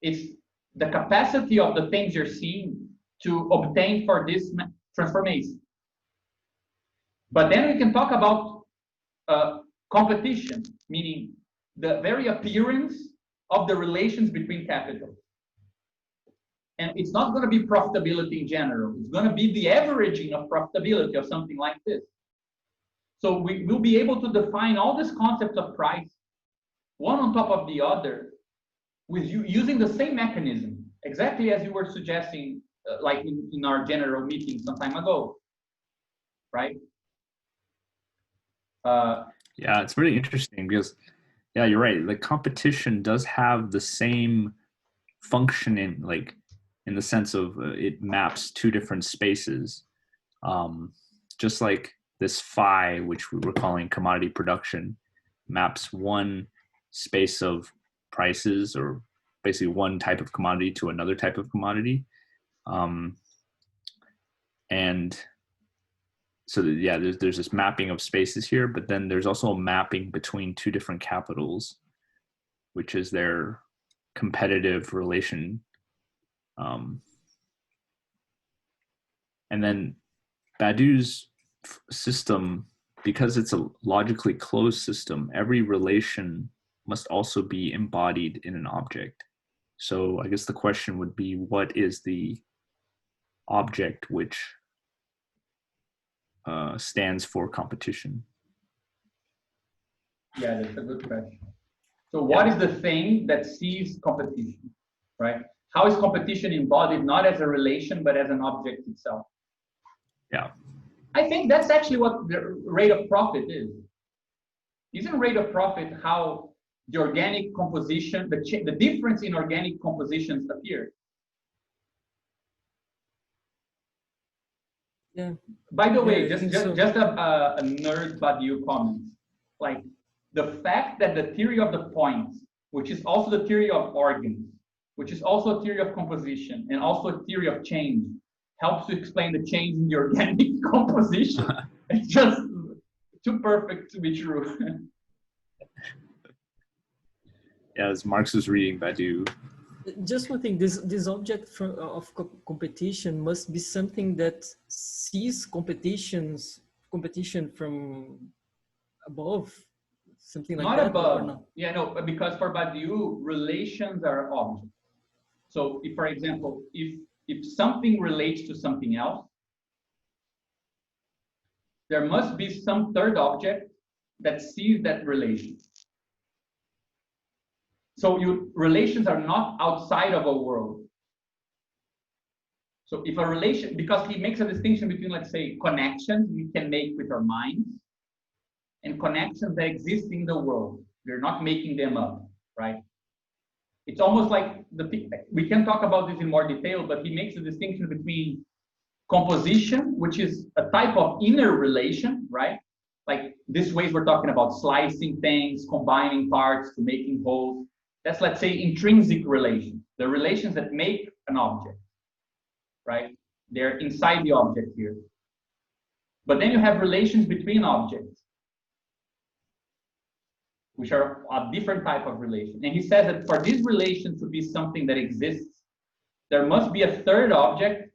It's the capacity of the things you're seeing to obtain for this transformation. But then we can talk about competition, meaning the very appearance of the relations between capital. And it's not going to be profitability in general. It's going to be the averaging of profitability of something like this. So we will be able to define all these concepts of price, one on top of the other, with you using the same mechanism, exactly as you were suggesting, like in our general meeting some time ago, right? Yeah, it's really interesting because, yeah, you're right. The competition does have the same functioning, like in the sense of it maps two different spaces. Just like this phi, which we were calling commodity production, maps one space of prices, or basically one type of commodity to another type of commodity. And so yeah, there's this mapping of spaces here, but then there's also a mapping between two different capitals, which is their competitive relation. And then Badu's system, because it's a logically closed system, every relation must also be embodied in an object. So I guess the question would be, what is the object which stands for competition? Yeah, that's a good question. So what is the thing that sees competition, right? How is competition embodied not as a relation, but as an object itself? Yeah. I think that's actually what the rate of profit is. Isn't rate of profit how the organic composition, the difference in organic compositions appear? Yeah. By the way, Yeah, just a nerd Badiou comment. Like the fact that the theory of the points, which is also the theory of organs, which is also a theory of composition and also a theory of change, helps to explain the change in the organic composition. It's just too perfect to be true. Yeah, as Marx was reading Badiou. Just one thing, this object of competition must be something that sees competition from above, something like Not that, above. or not? Yeah, no, because for Badiou, relations are objects. So if, for example, if something relates to something else, there must be some third object that sees that relation. So relations are not outside of a world. So if a relation, because he makes a distinction between, let's say, connections we can make with our minds and connections that exist in the world. We're not making them up, right? It's almost like we can talk about this in more detail, but he makes a distinction between composition, which is a type of inner relation, right? Like this ways we're talking about slicing things, combining parts to making wholes. That's, let's say, intrinsic relations, the relations that make an object, right? They're inside the object here. But then you have relations between objects, which are a different type of relation. And he says that for this relation to be something that exists, there must be a third object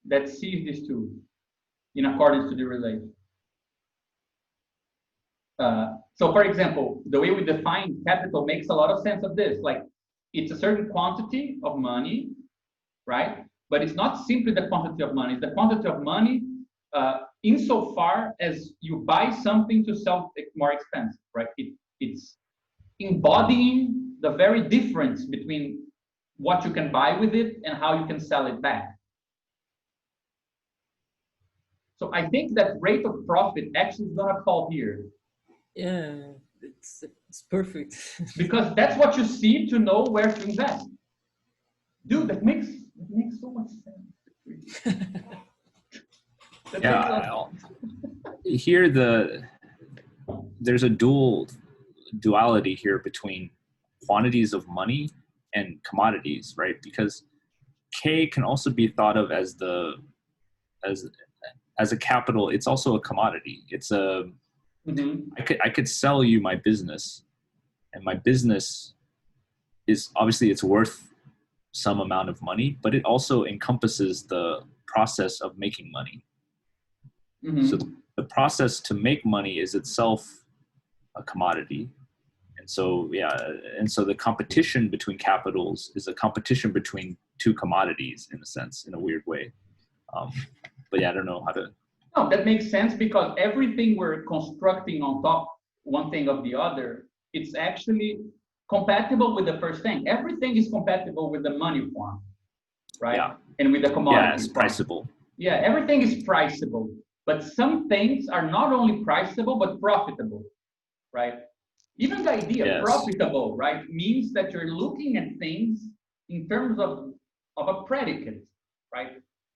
that sees these two in accordance to the relation. So for example, the way we define capital makes a lot of sense of this. Like it's a certain quantity of money, right? But it's not simply the quantity of money. It's the quantity of money insofar as you buy something to sell it more expensive, right? It's embodying the very difference between what you can buy with it and how you can sell it back. So I think that rate of profit actually is gonna fall here. Yeah, it's perfect. Because that's what you see to know where to invest. Dude, that makes so much sense. Yeah, here there's a duality here between quantities of money and commodities, right? Because K can also be thought of as a capital. It's also a commodity. It's a I could sell you my business, and my business is obviously it's worth some amount of money, but it also encompasses the process of making money. So the process to make money is itself a commodity. And so, so the competition between capitals is a competition between two commodities in a sense, in a weird way. But yeah, I don't know how to No, that makes sense because everything we're constructing on top one thing of the other, it's actually compatible with the first thing. Everything is compatible with the money form, right? Yeah. And with the commodity. Yeah, it's priceable. Yeah, everything is priceable, but some things are not only priceable but profitable, right? Even the idea profitable, right, means that you're looking at things in terms of a predicate, right?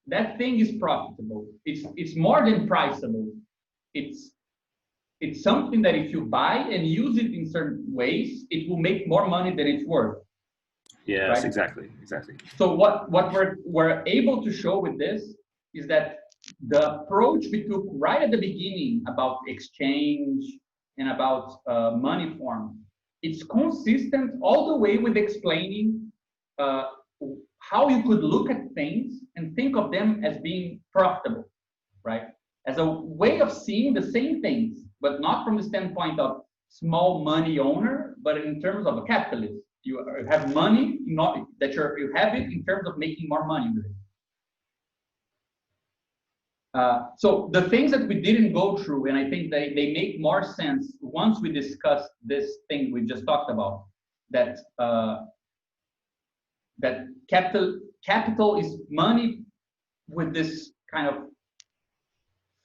That thing is profitable. It's more than priceable. It's something that if you buy and use it in certain ways, it will make more money than it's worth. Yes, right? exactly. So what we're able to show with this is that the approach we took right at the beginning about exchange and about money form, it's consistent all the way with explaining how you could look at things and think of them as being profitable, right? As a way of seeing the same things, but not from the standpoint of small money owner, but in terms of a capitalist. You have money, not that you have it in terms of making more money with it. So the things that we didn't go through, and I think they make more sense once we discuss this thing we just talked about, that that capital is money with this kind of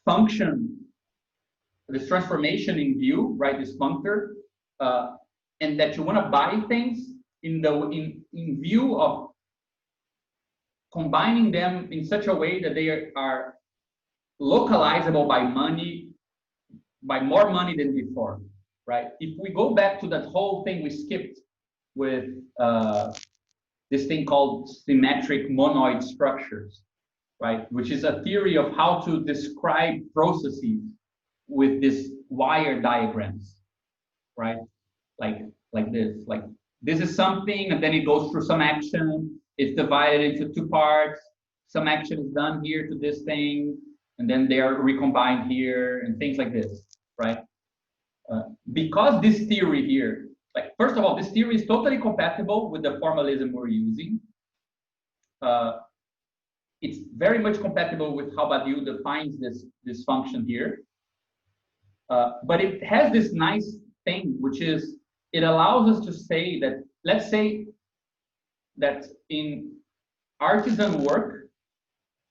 function, this transformation in view, right? This functor, and that you want to buy things in view of combining them in such a way that they are localizable by money, by more money than before, right? If we go back to that whole thing we skipped with this thing called symmetric monoid structures, right? Which is a theory of how to describe processes with this wire diagrams, right? Like this is something, and then it goes through some action. It's divided into two parts. Some action is done here to this thing, and then they are recombined here, and things like this, right? Because this theory here, like first of all, this theory is totally compatible with the formalism we're using. It's very much compatible with how Badiou defines this function here. But it has this nice thing, which is it allows us to say that, let's say that in artisan work,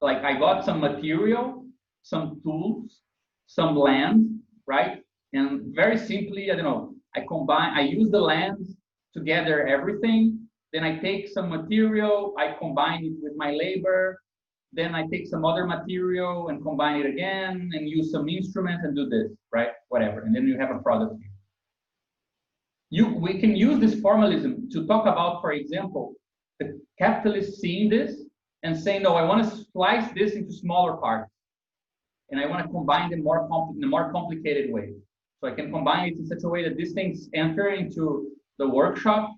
like I got some material, some tools, some land, right? And very simply, I don't know, I use the land to gather everything. Then I take some material, I combine it with my labor. Then I take some other material and combine it again and use some instruments and do this, right? Whatever. And then you have a product here. We can use this formalism to talk about, for example, the capitalist seeing this and saying, no, I want to slice this into smaller parts. And I want to combine them in a more complicated way. So I can combine it in such a way that these things enter into the workshop.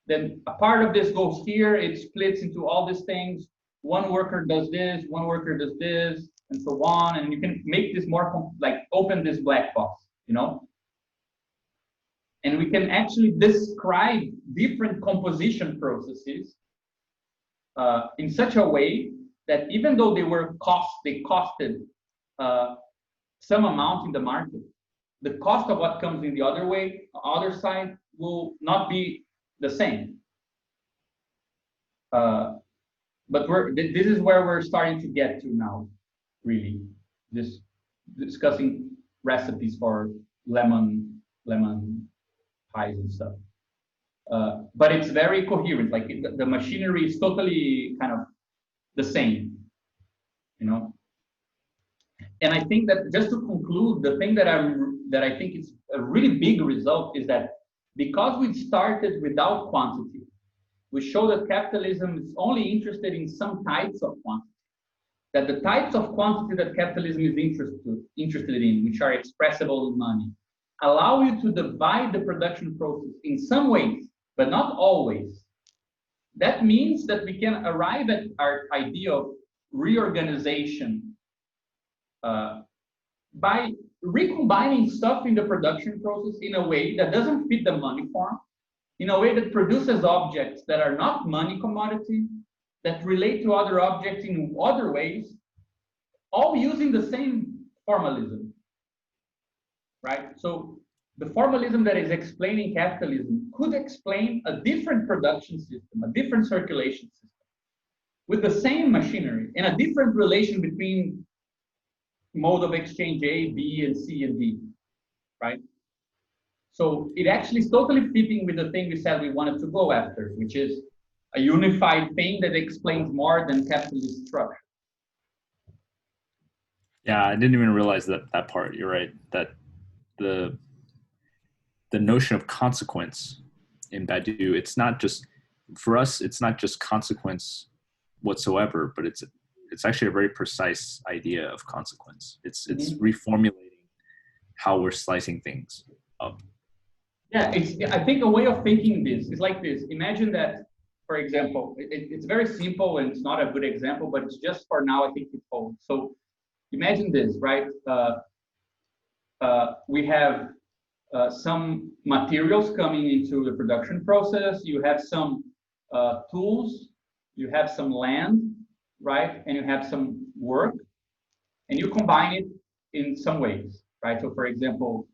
Then a part of this goes here. It splits into all these things. One worker does this, one worker does this, and so on. And you can make this more, like open this black box, you know? And we can actually describe different composition processes in such a way that even though they costed some amount in the market, the cost of what comes in the other side will not be the same. But this is where we're starting to get to now, really, just discussing recipes for lemon pies and stuff. But it's very coherent. Like the machinery is totally kind of the same, you know. And I think that just to conclude, the thing that I think is a really big result is that because we started without quantity, we show that capitalism is only interested in some types of quantity. That the types of quantity that capitalism is interested in, which are expressible in money, allow you to divide the production process in some ways, but not always. That means that we can arrive at our idea of reorganization by recombining stuff in the production process in a way that doesn't fit the money form, in a way that produces objects that are not money commodity, that relate to other objects in other ways, all using the same formalism, right? So the formalism that is explaining capitalism could explain a different production system, a different circulation system, with the same machinery and a different relation between mode of exchange A, B, and C, and D, right? So it actually is totally fitting with the thing we said we wanted to go after, which is a unified thing that explains more than capitalist structure. Yeah, I didn't even realize that part. You're right. That the notion of consequence in Badiou, it's not just, for us, it's not just consequence whatsoever, but it's actually a very precise idea of consequence. It's reformulating how we're slicing things up. Yeah, I think a way of thinking this is like this. Imagine that, for example, it's very simple and it's not a good example, but it's just for now, I think it holds. So imagine this, right? We have some materials coming into the production process. You have some tools, you have some land, right? And you have some work, and you combine it in some ways, right? So for example,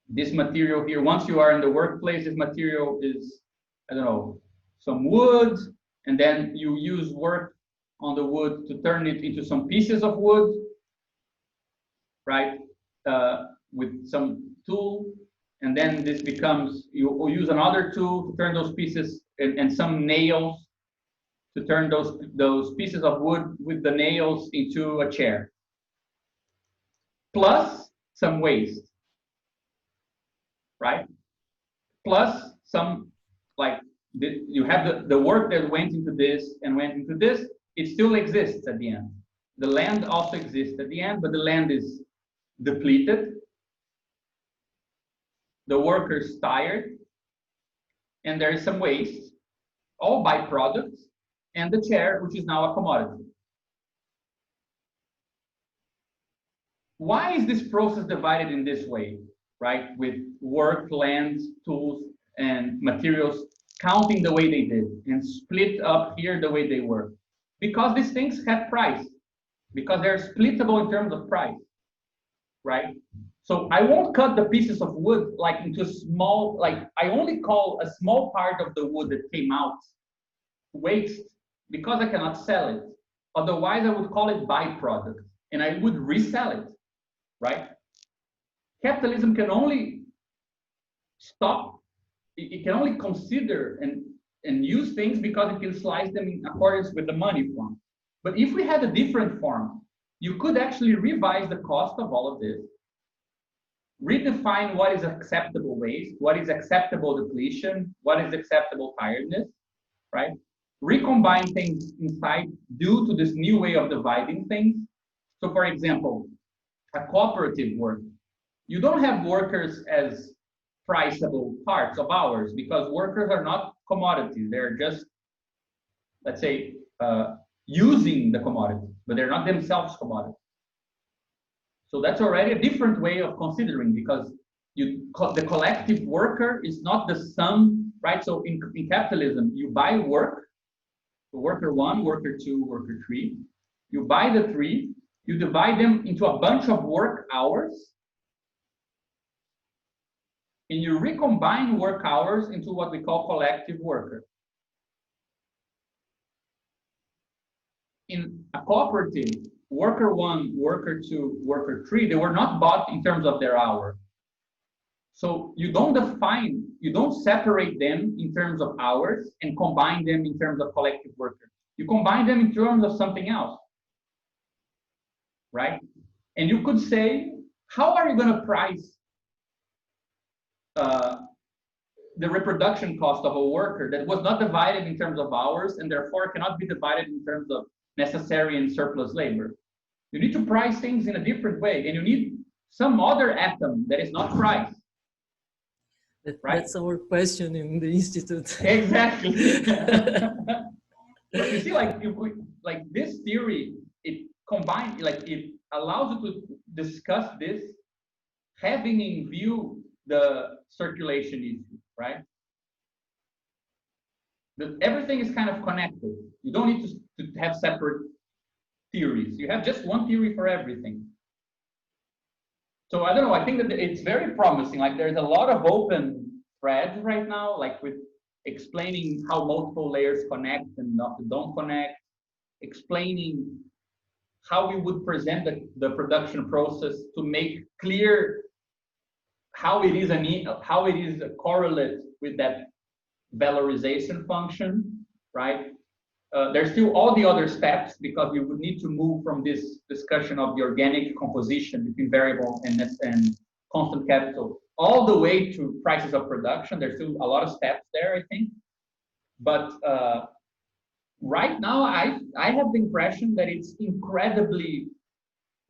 this material here, once you are in the workplace, this material is, I don't know, some wood, and then you use work on the wood to turn it into some pieces of wood, right? With some tool, and then this becomes, you use another tool to turn those pieces, and some nails to turn those pieces of wood with the nails into a chair, plus some waste, right? Plus some, like, you have the work that went into this and went into this, it still exists at the end. The land also exists at the end, but the land is depleted, the worker's tired, and there is some waste, all byproducts, and the chair, which is now a commodity. Why is this process divided in this way, right? With work, land, tools, and materials counting the way they did and split up here the way they were? Because these things have price, because they're splittable in terms of price, right? So I won't cut the pieces of wood like into small, like I only call a small part of the wood that came out waste because I cannot sell it. Otherwise, I would call it byproduct and I would resell it, right? Capitalism can only stop, it can only consider and use things because it can slice them in accordance with the money form. But if we had a different form, you could actually revise the cost of all of this, redefine what is acceptable waste, what is acceptable depletion, what is acceptable tiredness, right? Recombine things inside due to this new way of dividing things. So for example, a cooperative work, you don't have workers as priceable parts of ours because workers are not commodities. They're just, let's say, using the commodity, but they're not themselves commodities. So that's already a different way of considering because the collective worker is not the sum, right? So in capitalism, you buy work, worker one, worker two, worker three. You buy the three, you divide them into a bunch of work hours, and you recombine work hours into what we call collective worker. In a cooperative, worker one, worker two, worker three, they were not bought in terms of their hour. So you don't separate them in terms of hours and combine them in terms of collective worker. You combine them in terms of something else, right? And you could say, how are you going to price the reproduction cost of a worker that was not divided in terms of hours and therefore cannot be divided in terms of necessary and surplus labor? You need to price things in a different way, and you need some other atom that is not priced. Right? That's our question in the institute. Exactly. But you see, like this theory, it combines, like it allows you to discuss this, having in view the circulation issue, right? Everything is kind of connected. You don't need to have separate theories. You have just one theory for everything. So I don't know, I think that it's very promising. Like there's a lot of open threads right now, like with explaining how multiple layers connect and not don't connect, explaining how we would present the production process to make clear how it is a correlate with that valorization function, right? There's still all the other steps because we would need to move from this discussion of the organic composition between variable and constant capital all the way to prices of production. There's still a lot of steps there, I think. But right now, I have the impression that it's incredibly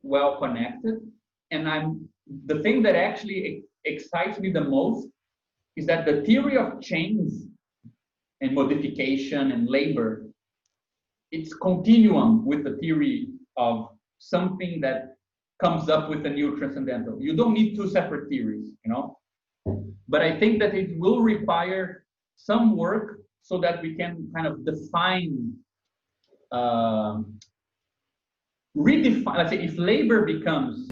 well connected. And the thing that actually excites me the most is that the theory of change and modification and labor, it's continuum with the theory of something that comes up with a new transcendental. You don't need two separate theories, you know? But I think that it will require some work so that we can kind of define, redefine, let's say if labor becomes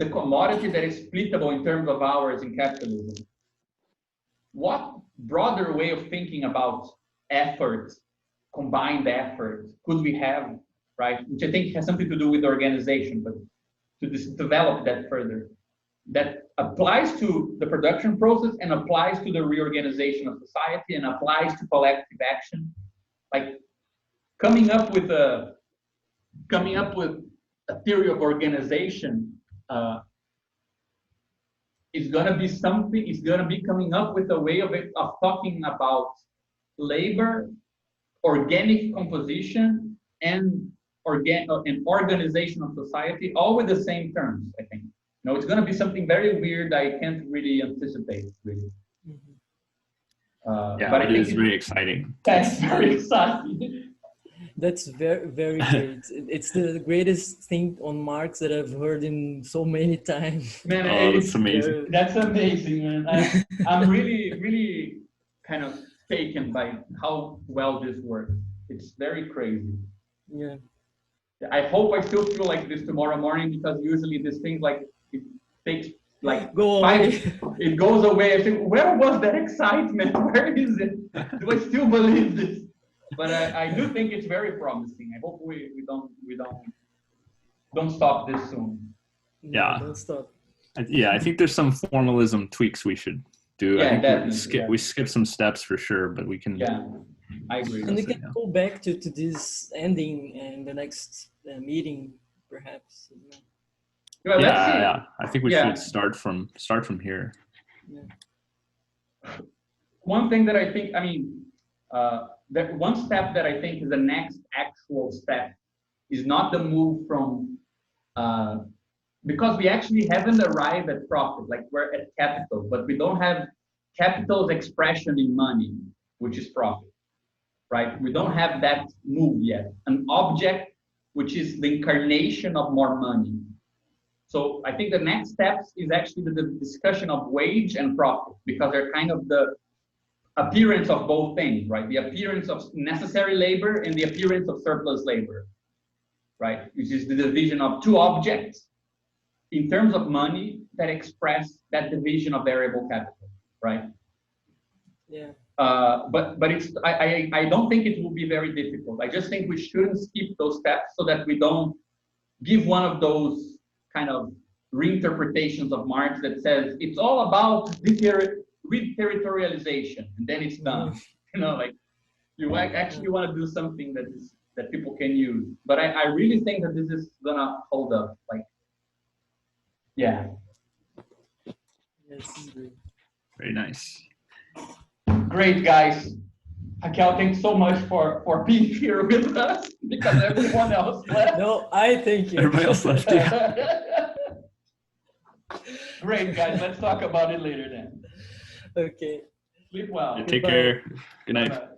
the commodity that is splittable in terms of hours in capitalism, what broader way of thinking about effort, combined effort, could we have, right? Which I think has something to do with organization, but to develop that further. That applies to the production process and applies to the reorganization of society and applies to collective action. Like coming up with a theory of organization is going to be something, is going to be coming up with a way of talking about labor, organic composition, and organization of society, all with the same terms, I think. No, it's going to be something very weird. I can't really anticipate, really. Yeah, but it is very exciting. That's very exciting. That's very, very great. It's the greatest thing on Marx that I've heard in so many times. Man, that's amazing. That's amazing, man. I'm really, really kind of taken by how well this works. It's very crazy. Yeah. I hope I still feel like this tomorrow morning, because usually this thing, like, it takes like it goes away. I think, where was that excitement? Where is it? Do I still believe this? But I do think it's very promising. I hope we don't stop this soon. Yeah. Don't stop. Yeah, I think there's some formalism tweaks we should do. Yeah, I think we skip some steps for sure, but we can. Yeah, I agree. And we can go back to this ending in the next meeting, perhaps. Well, yeah. I think we should start from here. Yeah. One thing that I think, that one step that I think is the next actual step is not the move from, because we actually haven't arrived at profit, like we're at capital, but we don't have capital's expression in money, which is profit, right? We don't have that move yet. An object, which is the incarnation of more money. So I think the next steps is actually the discussion of wage and profit, because they're kind of the appearance of both things, right? The appearance of necessary labor and the appearance of surplus labor, right? Which is the division of two objects in terms of money that express that division of variable capital, right? Yeah. But it's I don't think it will be very difficult. I just think we shouldn't skip those steps so that we don't give one of those kind of reinterpretations of Marx that says it's all about reterritorialization and then it's done. You know, like you actually want to do something that people can use. But I really think that this is gonna hold up. Like, yeah. Yes. Very nice. Great, guys. Raquel, thanks so much for being here with us, because everyone else left. No, I thank you. Everybody else left. Yeah. Great, guys. Let's talk about it later then. Okay. Sleep well. Take care. Good night. Bye-bye.